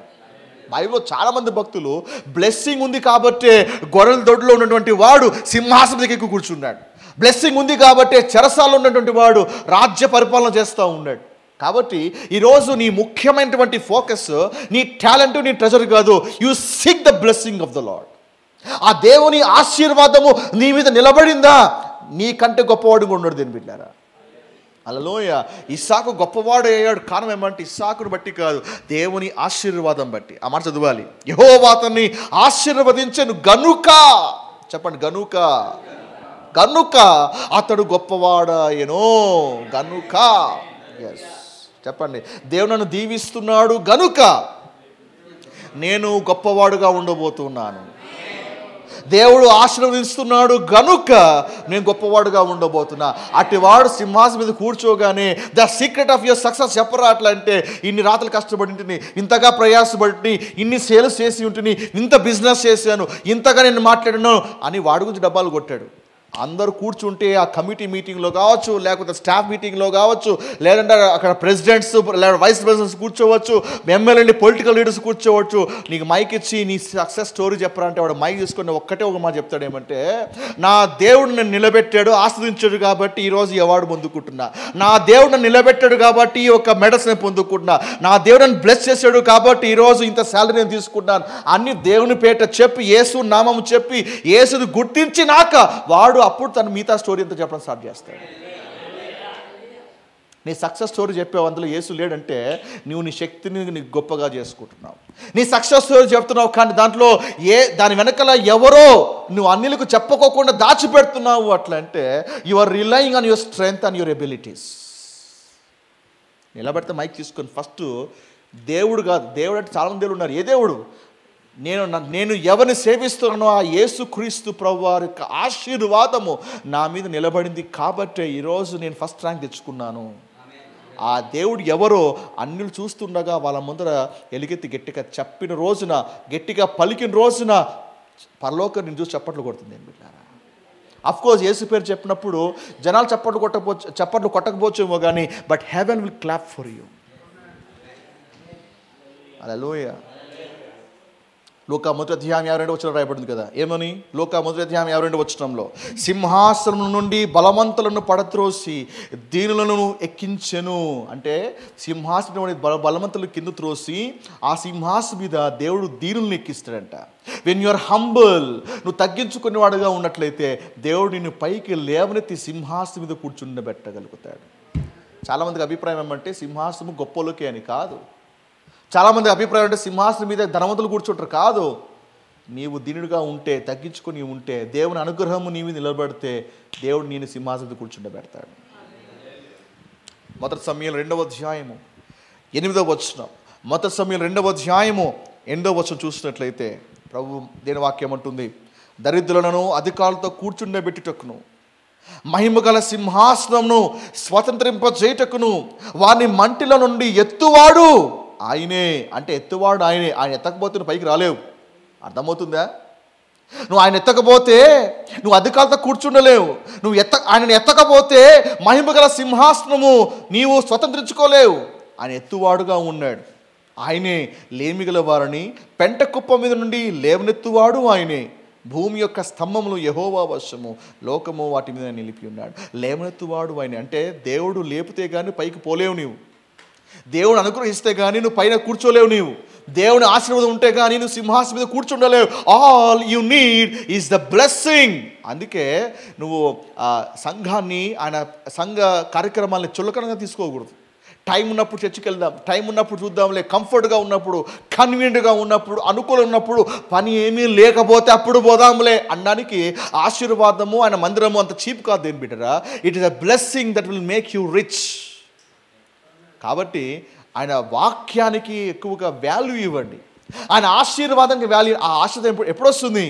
బైబిల్లో చాలామంది భక్తులు బ్లెస్సింగ్ ఉంది కాబట్టే గొర్రెల దొడ్లో ఉన్నటువంటి వాడు సింహాసనం దగ్గర కూర్చున్నాడు. బ్లెస్సింగ్ ఉంది కాబట్టే చెరసాల్లో ఉన్నటువంటి వాడు రాజ్య పరిపాలన చేస్తూ ఉన్నాడు. కాబట్టి ఈరోజు నీ ముఖ్యమైనటువంటి ఫోకస్ నీ టాలెంట్, నీ ట్రెజర్ కాదు. You seek the blessing of the lord. ఆ దేవుని ఆశీర్వాదము నీ మీద నిలబడిందా, నీకంటే గొప్పవాడు ఉన్నాడు దీని బిడ్డారా. హల్లెలూయా. ఇస్సాకు గొప్పవాడు అయ్యాడు. కారణం ఏమంటే ఇస్సాకును బట్టి కాదు, దేవుని ఆశీర్వాదం బట్టి. ఆ మాట చదవాలి. యెహోవా అతన్ని ఆశీర్వదించెను గనుక, చెప్పండి, గనుక అతడు గొప్పవాడాయెను. గనుక, ఎస్ చెప్పండి, దేవుడు నన్ను దీవిస్తున్నాడు గనుక నేను గొప్పవాడుగా ఉండబోతున్నాను. దేవుడు ఆశీర్వదిస్తున్నాడు గనుక నేను గొప్పవాడుగా ఉండబోతున్నా. అటివాడు సింహాసనం మీద కూర్చోగానే the secret of your success చెప్పరా అట్లా అంటే, ఇన్ని రాత్రులు కష్టపడి ఉంటుంది, ఇంతగా ప్రయాసపడి, ఇన్ని సేల్స్ చేసి ఉంటుంది, ఇంత బిజినెస్ చేశాను, ఇంతగా నేను మాట్లాడినాను అని వాడి గురించి డబ్బాలు కొట్టాడు. అందరూ కూర్చుంటే ఆ కమిటీ మీటింగ్లో కావచ్చు, లేకపోతే స్టాఫ్ మీటింగ్లో కావచ్చు, లేదంటే అక్కడ ప్రెసిడెంట్స్ లేదా వైస్ ప్రెసిడెంట్స్ కూర్చోవచ్చు, ఎమ్మెల్యేని పొలిటికల్ లీడర్స్ కూర్చోవచ్చు. నీకు మైక్ ఇచ్చి నీ సక్సెస్ స్టోరీ చెప్పరా అంటే వాడు మైక్ తీసుకొని ఒక్కటే ఒక మాట చెప్తాడు, ఏమంటే నా దేవుడు నన్ను నిలబెట్టాడు, ఆస్వాదించాడు కాబట్టి ఈరోజు ఈ అవార్డు పొందుకుంటున్నా. నా దేవుడు నన్ను నిలబెట్టాడు కాబట్టి ఈ ఒక మెడల్స్ నేను పొందుకుంటున్నా. నా దేవుడు నన్ను బ్లెస్ చేశాడు కాబట్టి ఈరోజు ఇంత శాలరీ నేను తీసుకుంటున్నాను. అన్ని దేవుని పేట చెప్పి, యేసు నామము చెప్పి, యేసుని గుర్తించినాక వాడు అప్పుడు తను మిగతా స్టోరీ అంతా చెప్పడం స్టార్ట్ చేస్తాడు. నీ సక్సెస్ స్టోరీ చెప్పావు, అందులో యేసు లేడంటే నువ్వు నీ శక్తిని నీకు గొప్పగా చేసుకుంటున్నావు. నీ సక్సెస్ స్టోరీ చెప్తున్నావు కానీ దాంట్లో దాని వెనకాల ఎవరో నువ్వు అన్నిలకు చెప్పుకోకుండా దాచిపెడుతున్నావు. అట్లా అంటే you are relying on your strength and your abilities. నిలబెడితే మైక్ తీసుకొని ఫస్ట్ దేవుడు కాదు, దేవుడు అంటే చాలామంది దేవుడు ఉన్నారు. ఏ దేవుడు? నేను ఎవరిని సేవిస్తున్నానో ఆ యేసుక్రీస్తు ప్రభువారి యొక్క ఆశీర్వాదము నా మీద నిలబడింది కాబట్టే ఈరోజు నేను ఫస్ట్ ర్యాంక్ తెచ్చుకున్నాను. ఆ దేవుడు ఎవరో అన్యులు చూస్తుండగా వాళ్ళ ముందర ఎలుగెత్తి గట్టిగా చెప్పిన రోజున, గట్టిగా పలికిన రోజున పరలోకం నేను చూసి చప్పట్లు కొడుతుంది. ఏం బిడ్డారా, అఫ్కోర్స్ యేసు పేరు చెప్పినప్పుడు జనాలు చప్పట్లు కొట్టకపోవచ్చేమో కానీ but heaven will clap for you. Hallelujah. లూకా 1:52 రాయబడింది కదా, ఏమని? లూకా 1:52 సింహాసనం నుండి బలవంతులను పడత్రోసి దీనులను ఎక్కించెను. అంటే సింహాసనం నుండి బలవంతులను కింద త్రోసి ఆ సింహాసనం మీద దేవుడు దీనులను ఎక్కిస్తాడంట. వెన్ యు ఆర్ హంబుల్, నువ్వు తగ్గించుకునేవాడుగా ఉన్నట్లయితే దేవుడు నిన్ను పైకి లేవనెత్తి సింహాసనం మీద కూర్చుండబెట్టగలుగుతాడు. చాలామందికి అభిప్రాయం ఏమంటే సింహాసనం గొప్పలోకే అని కాదు. చాలామంది అభిప్రాయం అంటే సింహాసనం మీద ధనవంతులు కూర్చుంటారు కాదు. నీవు దీనుడిగా ఉంటే, తగ్గించుకొని ఉంటే, దేవుని అనుగ్రహము నీవి నిలబడితే దేవుడు నేను సింహాసనం మీద కూర్చుండబెడతాడు. మొదటి సమూయేలు 2:8. మొదటి సమూయేలు 2:8 చూసినట్లయితే ప్రభు దేని వాక్యం అంటుంది, దరిద్రులను అధికారులతో కూర్చుండబెట్టుటకును మహిమగల సింహాసనమును స్వతంత్రింపజేయుటకును వారిని మంటిలో నుండి ఎత్తువాడు ఆయనే. అంటే ఎత్తువాడు ఆయనే. ఆయన ఎత్తకపోతే నువ్వు పైకి రాలేవు. అర్థమవుతుందా? నువ్వు ఆయన ఎత్తకపోతే నువ్వు అధికారులతో కూర్చుండలేవు. నువ్వు ఆయనను ఎత్తకపోతే మహిమగల సింహాసనము నీవు స్వతంత్రించుకోలేవు. ఆయన ఎత్తువాడుగా ఉన్నాడు. ఆయనే లేమిగల వారిని పెంట కుప్ప మీద నుండి లేవనెత్తువాడు ఆయనే. భూమి యొక్క స్తంభములు యెహోవా వశము, లోకము వాటి మీద నిలిపి ఉన్నాడు. లేవనెత్తువాడు ఆయనే. అంటే దేవుడు లేపితే కానీ పైకి పోలేవు నీవు. దేవుడు అనుగ్రహిస్తే కానీ నువ్వు పైన కూర్చోలేవు. నీవు దేవుని ఆశీర్వాదం ఉంటే కానీ నువ్వు సింహాసనం మీద కూర్చుండలేవు. All you need is the blessing. అందుకే నువ్వు సంఘాన్ని, ఆయన సంఘ కార్యక్రమాలని చులకనగా తీసుకోకూడదు. టైం ఉన్నప్పుడు చర్చికి వెళ్దాం, టైం ఉన్నప్పుడు చూద్దాంలే, కంఫర్ట్గా ఉన్నప్పుడు, కన్వీనియంట్గా ఉన్నప్పుడు, అనుకూలం ఉన్నప్పుడు, పని ఏమీ లేకపోతే అప్పుడు పోదాంలే అనడానికి ఆశీర్వాదము ఆయన మందిరము అంత చీప్ కాదు. దేని బిడ్డరా, it is a blessing that will make you rich. కాబట్టి ఆయన వాక్యానికి ఎక్కువగా వాల్యూ ఇవ్వండి. ఆయన ఆశీర్వాదానికి వాల్యూ. ఆ ఆశీర్వాదం ఎప్పుడు వస్తుంది?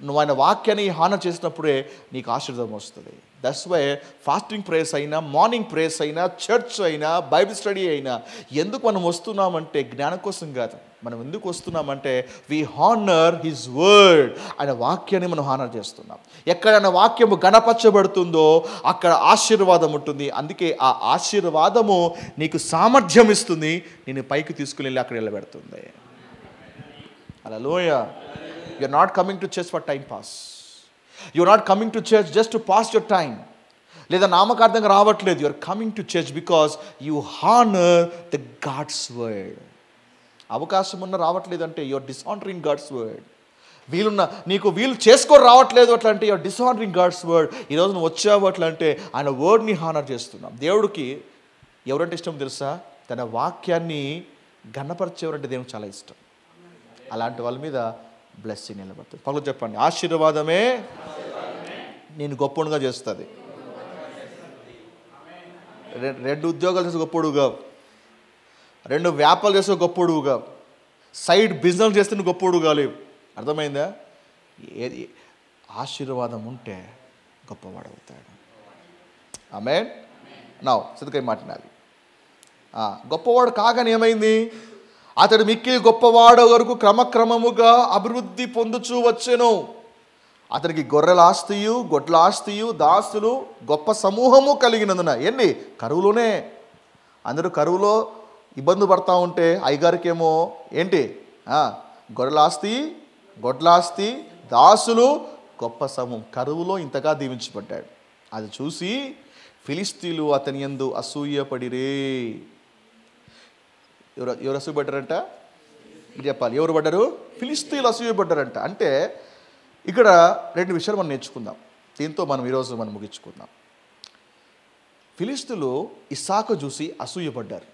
నువ్వు ఆయన వాక్యాన్ని హానర్ చేసినప్పుడే నీకు ఆశీర్వాదం వస్తుంది. దట్స్ వై ఫాస్టింగ్ ప్రేయర్స్ అయినా, మార్నింగ్ ప్రేయర్స్ అయినా, చర్చ్ అయినా, బైబిల్ స్టడీ అయినా ఎందుకు మనం వస్తున్నామంటే జ్ఞానం కోసం కాదు. మనం ఎందుకు వస్తున్నామంటే వి హానర్ హిజ్ వర్డ్. ఆయన వాక్యాన్ని మనం హానర్ చేస్తున్నాం. ఎక్కడ ఆయన వాక్యము గణపరచబడుతుందో అక్కడ ఆశీర్వాదం ఉంటుంది. అందుకే ఆ ఆశీర్వాదము నీకు సామర్థ్యం ఇస్తుంది, నేను పైకి తీసుకుని వెళ్ళి అక్కడ నిలబెడుతుంది. Hallelujah. You are not coming to church for time pass. You are not coming to church just to pass your time. లేదా నామకార్థంగా రావట్లేదు. You are coming to church because you honour the God's word. అవకాశం ఉన్న రావట్లేదు అంటే you are dishonouring God's word. నీకు వీలు చేసుకొని రావట్లేదు అట్లా అంటే you are dishonouring God's word. ఈరోజు నువ్వు వచ్చావు అట్లా అంటే ఆయన వర్డ్ని హానర్ చేస్తున్నాం. దేవుడికి ఎవరంటే ఇష్టం తెలుసా? తన వాక్యాన్ని ఘనపరిచేవారంటే దేవునికి చాలా ఇష్టం. అలాంటి వాళ్ళ మీద బ్లెస్సింగ్ నిలబడుతుంది. పనులు చెప్పండి, ఆశీర్వాదమే నేను గొప్పగా చేస్తుంది. 2 ఉద్యోగాలు చేసే గొప్పడుగా, 2 వ్యాపారాలు చేసే గొప్పడుగా, సైడ్ బిజినెస్ చేస్తే నువ్వు గొప్పడుగా లేవు. అర్థమైందా? ఏది ఆశీర్వాదం ఉంటే గొప్పవాడు అవుతాడు. ఆమేన్. నా సిద్ధకై మాట్లాడాలి. గొప్పవాడు కాగానే ఏమైంది? అతడు మిక్కిలి గొప్పవాడు వరకు క్రమక్రమముగా అభివృద్ధి పొందుచూ వచ్చెను. అతనికి గొర్రెల ఆస్తియు, గొడ్ల ఆస్తియు, దాసులు గొప్ప సమూహము కలిగినందున. ఎన్ని? కరువులోనే. అందరూ కరువులో ఇబ్బంది పడతా ఉంటే అయ్యగారికేమో ఏంటి? గొర్రెల ఆస్తి, గొడ్ల ఆస్తి, దాసులు, గొప్ప సమూహం. కరువులో ఇంతగా దీవించబడ్డాడు. అది చూసి ఫిలిస్తీయులు అతని యందు అసూయపడిరే. ఎవరు అసూయపడ్డారంట? మీరు చెప్పాలి. ఎవరు పడ్డారు? ఫిలిస్తీయులు అసూయపడ్డారంట. అంటే ఇక్కడ 2 విషయాలు మనం నేర్చుకుందాం. దీంతో మనం ఈరోజు ముగించుకుందాం. ఫిలిస్తీయులు ఇస్సాకు చూసి అసూయపడ్డారు.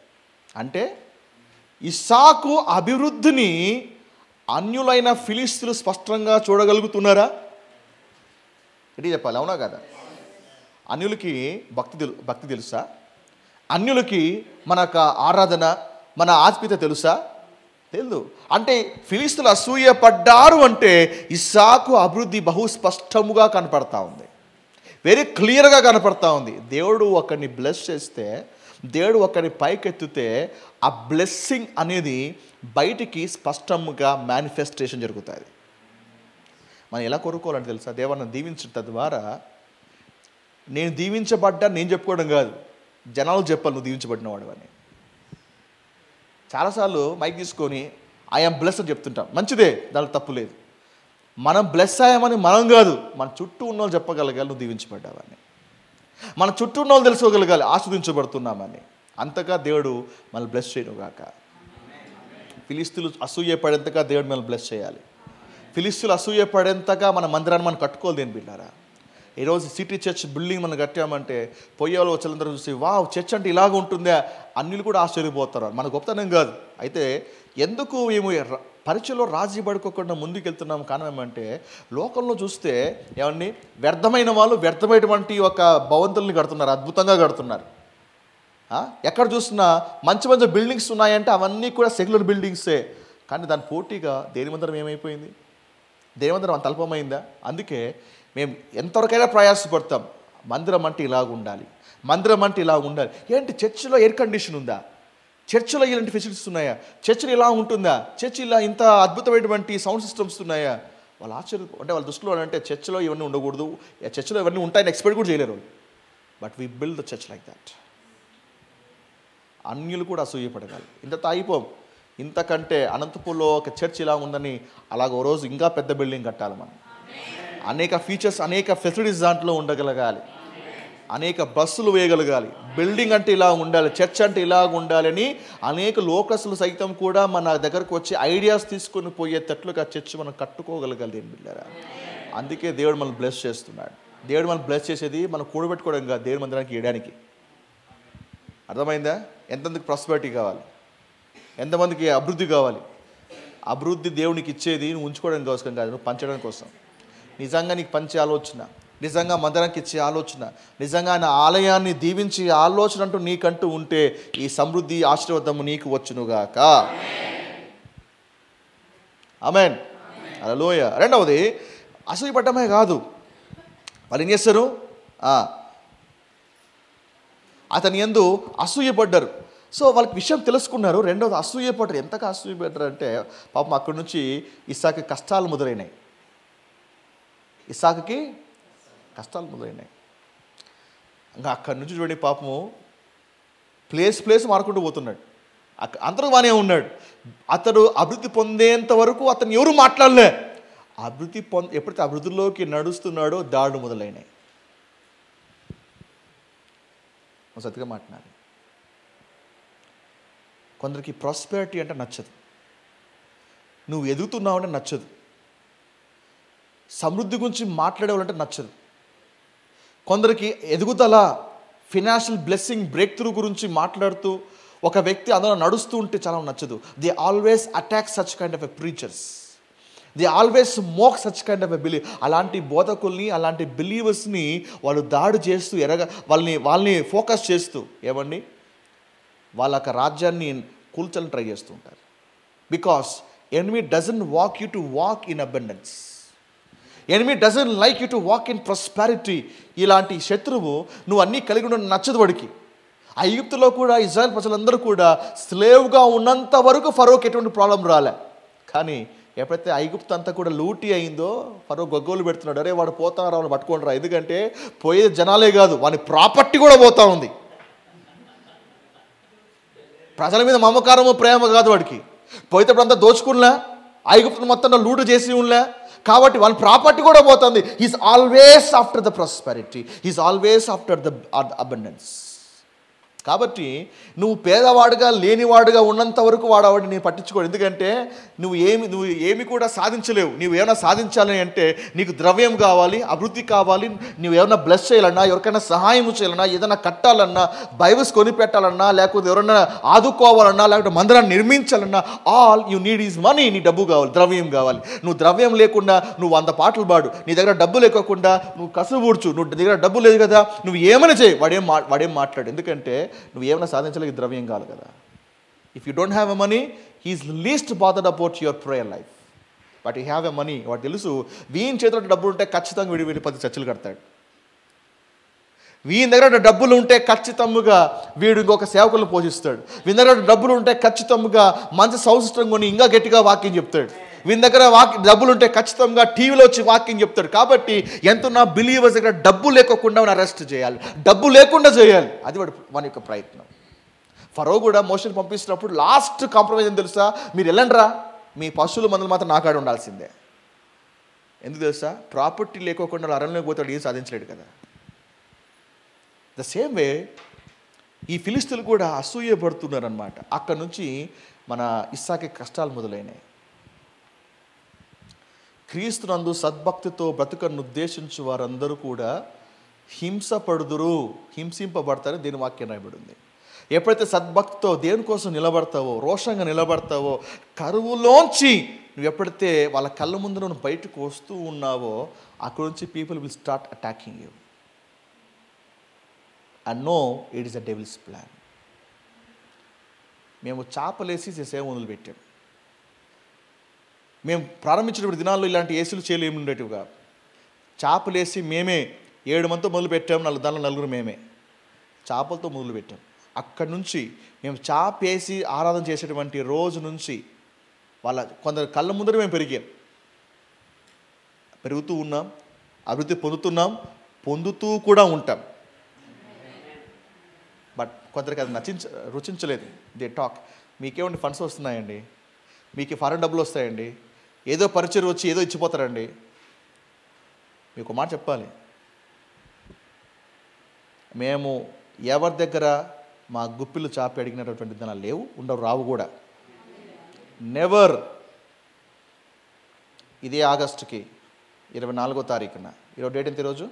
అంటే ఇస్సాకు అభివృద్ధిని అన్యులైన ఫిలిస్తీయులు స్పష్టంగా చూడగలుగుతున్నారా? ఇది చెప్పాలి, అవునా కదా? అన్యులకి భక్తి తెలుసా? అన్యులకి మన ఆరాధన, మన ఆత్మీయత తెలుసా? తెలియదు. అంటే ఫిలిస్తీయులు అసూయపడ్డారు అంటే ఇస్సాకు అభివృద్ధి బహు స్పష్టముగా కనపడతా ఉంది, వెరీ క్లియర్గా కనపడతా ఉంది. దేవుడు ఒకరిని బ్లెస్ చేస్తే, దేవుడు ఒకరిని పైకెత్తితే ఆ బ్లెస్సింగ్ అనేది బయటికి స్పష్టంగా మేనిఫెస్టేషన్ జరుగుతుంది. మనం ఎలా కోరుకోవాలంటే తెలుసా? దేవుడిని దీవించడం ద్వారా నేను దీవించబడ్డా నేను చెప్పుకోవడం కాదు, జనాలు చెప్పాలి నువ్వు దీవించబడినవాడు అని. చాలాసార్లు మైక్ తీసుకొని ఐఎమ్ బ్లెస్ అని చెప్తుంటాం, మంచిదే, దాంట్లో తప్పు లేదు. మనం బ్లెస్ అయ్యామని మనం కాదు, మన చుట్టూ ఉన్న వాళ్ళు చెప్పగలగాలి నువ్వు దీవించబడ్డావని. మన చుట్టూ ఉన్న వాళ్ళు తెలుసుకోగలగాలి ఆస్వాదించబడుతున్నామని. అంతగా దేవుడు మనల్ని బ్లెస్ చేయనుగాక. ఫిలిస్తీన్లు అసూయపడేంతగా దేవుడు మనల్ని బ్లెస్ చేయాలి. ఫిలిస్తీన్లు అసూయపడేంతగా మన మందిరాన్ని మనం కట్టుకోవాలి. దేని బిడ్డారా, ఈరోజు సిటీ చర్చ్ బిల్డింగ్ మనం కట్టామంటే పోయే వాళ్ళు వచ్చేందరూ చూసి వావ్ చర్చ్ అంటే ఇలాగ ఉంటుందా, అన్నిలు కూడా ఆశ్చర్యపోతారు. మన గొప్పతనం కాదు. అయితే ఎందుకు మేము పరిచయలో రాజీ పడుకోకుండా ముందుకు వెళ్తున్నాం కారణం ఏమంటే, లోకంలో చూస్తే ఏమన్నీ వ్యర్థమైన వాళ్ళు వ్యర్థమైనటువంటి ఒక భవంతుల్ని కడుతున్నారు, అద్భుతంగా కడుతున్నారు. ఎక్కడ చూసినా మంచి మంచి బిల్డింగ్స్ ఉన్నాయంటే అవన్నీ కూడా సెక్యులర్ బిల్డింగ్సే. కానీ దాని పోటీగా దేని మందిరం ఏమైపోయింది, దేని మందిరం అంత అల్పమైందా? అందుకే మేము ఎంతవరకైనా ప్రయాసపడతాం, మందిరం అంటే ఇలాగ ఉండాలి, మందిరం అంటే ఇలా ఉండాలి. ఏంటి చర్చిలో ఎయిర్ కండిషన్ ఉందా, చర్చిలో ఇలాంటి ఫెసిలిటీస్ ఉన్నాయా, చర్చిలో ఇలా ఉంటుందా, చర్చి ఇలా ఇంత అద్భుతమైనటువంటి సౌండ్ సిస్టమ్స్ ఉన్నాయా? వాళ్ళు ఆశ్చర్య అంటే వాళ్ళ దృష్టిలో అంటే చర్చిలో ఇవన్నీ ఉండకూడదు, చర్చిలో ఇవన్నీ ఉంటాయని ఎక్స్పెక్ట్ కూడా చేయలేరు. But we build the church like that. అన్యులు కూడా అసూయపడగాలి. ఇంత తాగిపోం, ఇంతకంటే అనంతపూర్లో ఒక చర్చ్ ఇలా ఉందని అలాగ ఓ రోజు ఇంకా పెద్ద బిల్డింగ్ కట్టాలి. మనం అనేక ఫీచర్స్ అనేక ఫెసిలిటీస్ దాంట్లో ఉండగలగాలి, అనేక బస్సులు వేయగలగాలి. బిల్డింగ్ అంటే ఇలా ఉండాలి, చర్చ్ అంటే ఇలాగ ఉండాలని అనేక లోకస్లు సైతం కూడా మన దగ్గరకు వచ్చి ఐడియాస్ తీసుకొని పోయేటట్లుగా చర్చ్ మనం కట్టుకోగలగాలి. దేని బిడ్డారా, అందుకే దేవుడు మనల్ని బ్లెస్ చేస్తున్నాడు. దేవుడు మనం బ్లెస్ చేసేది మనం కూడబెట్టుకోవడం కాదు, దేవుడి మందిరానికి ఇవ్వడానికి. అర్థమైందా? ఎంతమందికి ప్రాస్పెరిటీ కావాలి, ఎంతమందికి అభివృద్ధి కావాలి. అభివృద్ధి దేవునికి ఇచ్చేది నువ్వు ఉంచుకోవడం కోసం కాదు, నువ్వు పంచడం కోసం. నిజంగా నీకు పంచే ఆలోచన, నిజంగా మందిరానికి ఇచ్చే ఆలోచన, నిజంగా ఆయన ఆలయాన్ని దీవించే ఆలోచన అంటూ నీకంటూ ఉంటే ఈ సమృద్ధి ఆశీర్వాదము నీకు వచ్చునుగాక. ఆమేన్, హల్లెలూయా. రెండవది అసూయపడమే కాదు, వాళ్ళు ఏం చేస్తారు, అతని యందు అసూయపడ్డారు. సో వాళ్ళకి విషయం తెలుసుకున్నారు. రెండవది అసూయపడ్డారు. ఎంతగా అసూయపడ్డారు అంటే పాపం అక్కడి నుంచి ఇస్సాకు కష్టాలు మొదలైనాయి. ఇస్సాకుకి కష్టాలు మొదలైనాయి. ఇంకా అక్కడి నుంచి చూడండి పాపము ప్లేస్ మారుకుంటూ పోతున్నాడు. అందరూ బాగానే ఉన్నాడు. అతడు అభివృద్ధి పొందేంత వరకు అతను ఎవరు మాట్లాడలే. ఎప్పుడైతే అభివృద్ధిలోకి నడుస్తున్నాడో దాడులు మొదలైనాయి. సతిగా మాట్లాడాలి. కొందరికి ప్రాస్పెరిటీ అంటే నచ్చదు, నువ్వు ఎదుగుతున్నావు అంటే నచ్చదు, సమృద్ధి గురించి మాట్లాడేవాళ్ళంటే నచ్చదు. కొందరికి ఎదుగుదల, ఫినాన్షియల్ బ్లెస్సింగ్, బ్రేక్ త్రూ గురించి మాట్లాడుతూ ఒక వ్యక్తి అందులో నడుస్తూ ఉంటే చాలా నచ్చదు. They always attack such kind of a preachers, they always mock such kind of a believe. అలాంటి బోధకుల్ని, అలాంటి బిలీవర్స్ని వాళ్ళు దాడి చేస్తూ వాళ్ళని ఫోకస్ చేస్తూ ఏమండి వాళ్ళ యొక్క రాజ్యాన్ని కూల్చాలని ట్రై చేస్తూ ఉంటారు. Because enemy doesn't walk you to walk in abundance, enemy doesn't like you to walk in prosperity. ఇలాంటి శత్రువు నువ్వు అన్నీ కలిగి ఉండడం నచ్చదు వాడికి. ఆ ఈజిప్టులో కూడా ఇజ్రాయెల్ ప్రజలందరూ కూడా స్లేవ్గా ఉన్నంత వరకు ఫరోకి ఎటువంటి ప్రాబ్లం రాలే. కానీ ఎప్పుడైతే ఐగుప్తు అంతా కూడా లూటీ అయిందో ఫరో గొగ్గోలు పెడుతున్నాడు. అరే వాడు పోతారా, వాళ్ళు పట్టుకొని రా. ఎందుకంటే పోయే జనాలే కాదు, వాని ప్రాపర్టీ కూడా పోతా ఉంది. ప్రజల మీద మమకారము ప్రేమ కాదు వాడికి. పోయేటప్పుడు అంతా దోచుకున్నా, ఐగుప్తును మొత్తం లూటు చేసి ఉన్నా, కాబట్టి వాళ్ళ ప్రాపర్టీ కూడా పోతుంది. He's always after the prosperity, he's always after the abundance. కాబట్టి నువ్వు పేదవాడుగా లేనివాడుగా ఉన్నంత వరకు వాడవాడిని నేను పట్టించుకోడు. ఎందుకంటే నువ్వు ఏమి కూడా సాధించలేవు. నువ్వు ఏమైనా సాధించాలని అంటే నీకు ద్రవ్యం కావాలి, అభివృద్ధి కావాలి, నువ్వు ఏమైనా బ్లెస్ చేయాలన్నా, ఎవరికైనా సహాయం చేయాలన్నా, ఏదైనా కట్టాలన్నా, బైబిల్స్ కొనిపెట్టాలన్నా, లేకపోతే ఎవరన్నా ఆదుకోవాలన్నా, లేకపోతే మందిరాన్ని నిర్మించాలన్నా, all you need is money. నీ డబ్బు కావాలి, ద్రవ్యం కావాలి. నువ్వు ద్రవ్యం లేకుండా నువ్వు 100 పాటలు పాడు, నీ దగ్గర డబ్బు లేకోకుండా నువ్వు కసుబూడ్చు, నువ్వు దగ్గర డబ్బు లేదు కదా, నువ్వు ఏమైనా చేయి, వాడేం మాట్లాడు. ఎందుకంటే నువ్వు ఏమైనా సాధించలేక ద్రవ్యం కాదు కదా. If you don't have a money, he's least bothered about your prayer life. But you have a money, వాడు తెలుసు వీని చేతిలో డబ్బులు ఉంటే ఖచ్చితంగా వీడి 10 చర్చలు కడతాడు. వీని దగ్గర డబ్బులు ఉంటే ఖచ్చితంగా వీడు ఇంకొక సేవకులను పోషిస్తాడు. వీని దగ్గర డబ్బులు ఉంటే ఖచ్చితంగా మంచి సౌసిస్టం కొని ఇంకా గట్టిగా వాక్యం చెప్తాడు. వీని దగ్గర డబ్బులు ఉంటే ఖచ్చితంగా టీవీలో వచ్చి వాక్యం చెప్తాడు. కాబట్టి ఎంతున్నా బిలీవర్స్ దగ్గర డబ్బు లేకోకుండా అరెస్ట్ చేయాలి, డబ్బు లేకుండా చేయాలి. అది వాడి యొక్క ప్రయత్నం. ఫరో కూడా మోషేని పంపిస్తున్నప్పుడు లాస్ట్ కాంప్రమైజ్ అని తెలుసా, మీరు వెళ్ళండిరా, మీ పశువుల మందులు మాత్రం నా కాడ ఉండాల్సిందే. ఎందుకు తెలుసా? ప్రాపర్టీ లేకోకుండా అరణ్యంలోకి పోతాడు, ఏం సాధించలేడు కదా. ద సేమ్ వే ఈ ఫిలిస్తీన్లు కూడా అసూయపడుతున్నారనమాట. అక్కడ నుంచి మన ఇస్సాకి కష్టాలు మొదలైనాయి. క్రీస్తునందు సద్భక్తితో బ్రతుకను ఉద్దేశించు వారందరూ కూడా హింసింపబడతారని దేని వాక్యం రాయబడింది. ఎప్పుడైతే సద్భక్తితో దేనికోసం నిలబడతావో, రోషంగా నిలబడతావో, కరువులోంచి నువ్వు ఎప్పుడైతే వాళ్ళ కళ్ళ ముందు నువ్వు బయటకు వస్తూ ఉన్నావో, అక్కడ నుంచి people will start attacking you and know it is a devil's plan. మేము చాపలేసి సేవ మొదలుపెట్టాం. మేము ప్రారంభించినప్పుడు దినాల్లో ఇలాంటి ఏసీలు చేయలు ఏమి ఉండేటివిగా. చాపలేసి మేమే 7 మందితో మొదలు పెట్టాం, దానిలో 4 మేమే చేపలతో మొదలు పెట్టాం. అక్కడి నుంచి మేము చాపేసి ఆరాధన చేసేటువంటి రోజు నుంచి వాళ్ళ కొందరు కళ్ళ ముందర మేము పెరుగుతూ ఉన్నాం, అభివృద్ధి పొందుతూ కూడా ఉంటాం. బట్ కొందరికి అది రుచించలేదు. దే టాక్, మీకేమండి ఫండ్స్ వస్తున్నాయండి, మీకు ఫారెన్ డబ్బులు వస్తాయండి, ఏదో పరిచయం వచ్చి ఏదో ఇచ్చిపోతారండి. మీకు మాట చెప్పాలి, మేము ఎవరి దగ్గర మా గుప్పిలు చాపి అడిగినటువంటి దినాలు లేవు, ఉండవు, రావు కూడా. నెవర్. ఇదే ఆగస్టుకి 24వ తారీఖున, ఈరోజు డేట్ ఎంత ఈరోజు?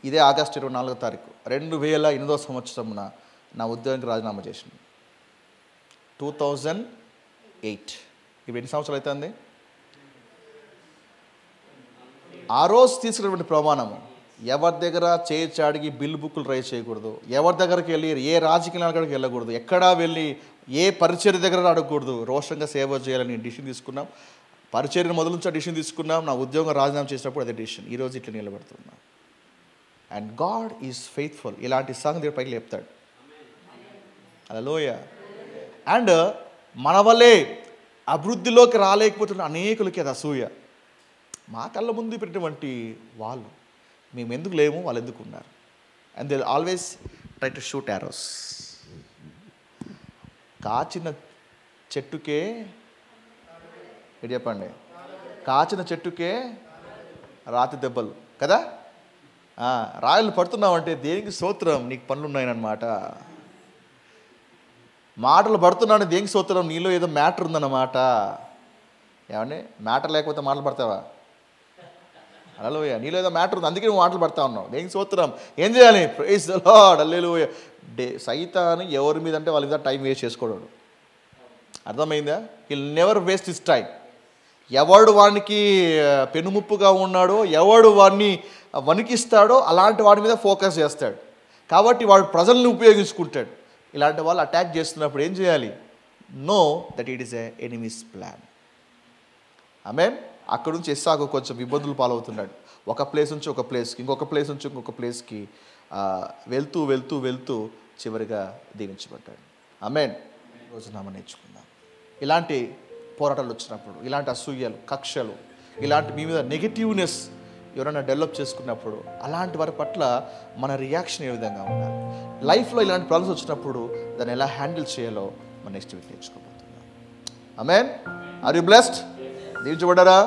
ఇదే ఆగస్టు 24వ తారీఖు 2008వ సంవత్సరమున నా ఉద్యోగానికి రాజీనామా చేసింది. 2008. ఇప్పుడు ఎన్ని సంవత్సరాలు అవుతుంది? ఆ రోజు తీసుకున్నటువంటి ప్రమాణము, ఎవరి దగ్గర చేర్చి అడిగి బిల్ బుక్కులు రైజ్ చేయకూడదు, ఎవరి దగ్గరికి వెళ్ళి ఏ రాజకీయ నాయకుడికి వెళ్ళకూడదు, ఎక్కడా వెళ్ళి ఏ పరిచర్య దగ్గర అడగకూడదు, రోషంగా సేవ చేయాలని డిసిషన్ తీసుకున్నాం. పరిచర్యను మొదలు నుంచి డిసిషన్ తీసుకున్నాం. నా ఉద్యోగం రాజీనామా చేసినప్పుడు అదే డిసిషన్. ఈరోజు ఇట్లా నిలబడుతున్నాం. And God is faithful. ఇలాంటి సంగతి పైకి లేపుతాడు. హల్లెలూయా. అండ్ మన వల్లే అభివృద్ధిలోకి రాలేకపోతున్న అనేకులకి అది అసూయ. మా కళ్ళ ముందు పెట్టినటువంటి వాళ్ళు మేము ఎందుకు లేము, వాళ్ళు ఎందుకు ఉన్నారు. And they always try to shoot arrows. కాచిన చెట్టుకే, ఇది చెప్పండి, కాచిన చెట్టుకే రాతి దెబ్బలు కదా. రాయలు పడుతున్నావంటే దేనికి స్తోత్రం, నీకు పనులు ఉన్నాయన్నమాట. మాటలు పడుతున్నాను దేనికి స్తోత్రం, నీలో ఏదో మ్యాటర్ ఉందన్నమాట. ఏమండి, మ్యాటర్ లేకపోతే మాటలు పడతావా? హల్లెలూయా. నీలో ఏదో మ్యాటర్ ఉంది, అందుకే నువ్వు మాటలు పడతా ఉన్నావు. దేనికి స్తోత్రం. ఏం చేయాలి? Praise the Lord. హల్లెలూయా. సైతాను ఎవరి మీద అంటే వాళ్ళ మీద టైం వేస్ట్ చేసుకోవడం. అర్థమైందా? He'll never waste his time. ఎవడు వానికి పెనుముప్పుగా ఉన్నాడో, ఎవడు వాడిని వణికిస్తాడో అలాంటి వాడి మీద ఫోకస్ చేస్తాడు. కాబట్టి వాడు ప్రజల్ని ఉపయోగించుకుంటాడు. ఇలాంటి వాళ్ళు అటాక్ చేస్తున్నప్పుడు ఏం చేయాలి? Know that it is a enemy's plan. Amen. అక్కడ నుంచి ఇస్సాకు కొంచెం ఇబ్బందులు పాలవుతున్నాడు. ఒక ప్లేస్ నుంచి ఒక ప్లేస్కి, ఇంకొక ప్లేస్ నుంచి ఇంకొక ప్లేస్కి వెళ్తూ వెళ్తూ వెళ్తూ చివరిగా దీవించబడ్డాడు. ఆమేన్. ఈరోజు నామ నేర్చుకుందాం. ఇలాంటి పోరాటాలు వచ్చినప్పుడు, ఇలాంటి అసూయలు, కక్షలు, ఇలాంటి మీ మీద నెగిటివ్నెస్ ఎవరైనా డెవలప్ చేసుకున్నప్పుడు అలాంటి వారి పట్ల మన రియాక్షన్ ఏ విధంగా ఉండాలి, లైఫ్లో ఇలాంటి ప్రాబ్లమ్స్ వచ్చినప్పుడు దాన్ని ఎలా హ్యాండిల్ చేయాలో మనం నెక్స్ట్ వీక్ నేర్చుకోబోతున్నాం. ఆమేన్. Are you blessed? దీవించబడ్డారా?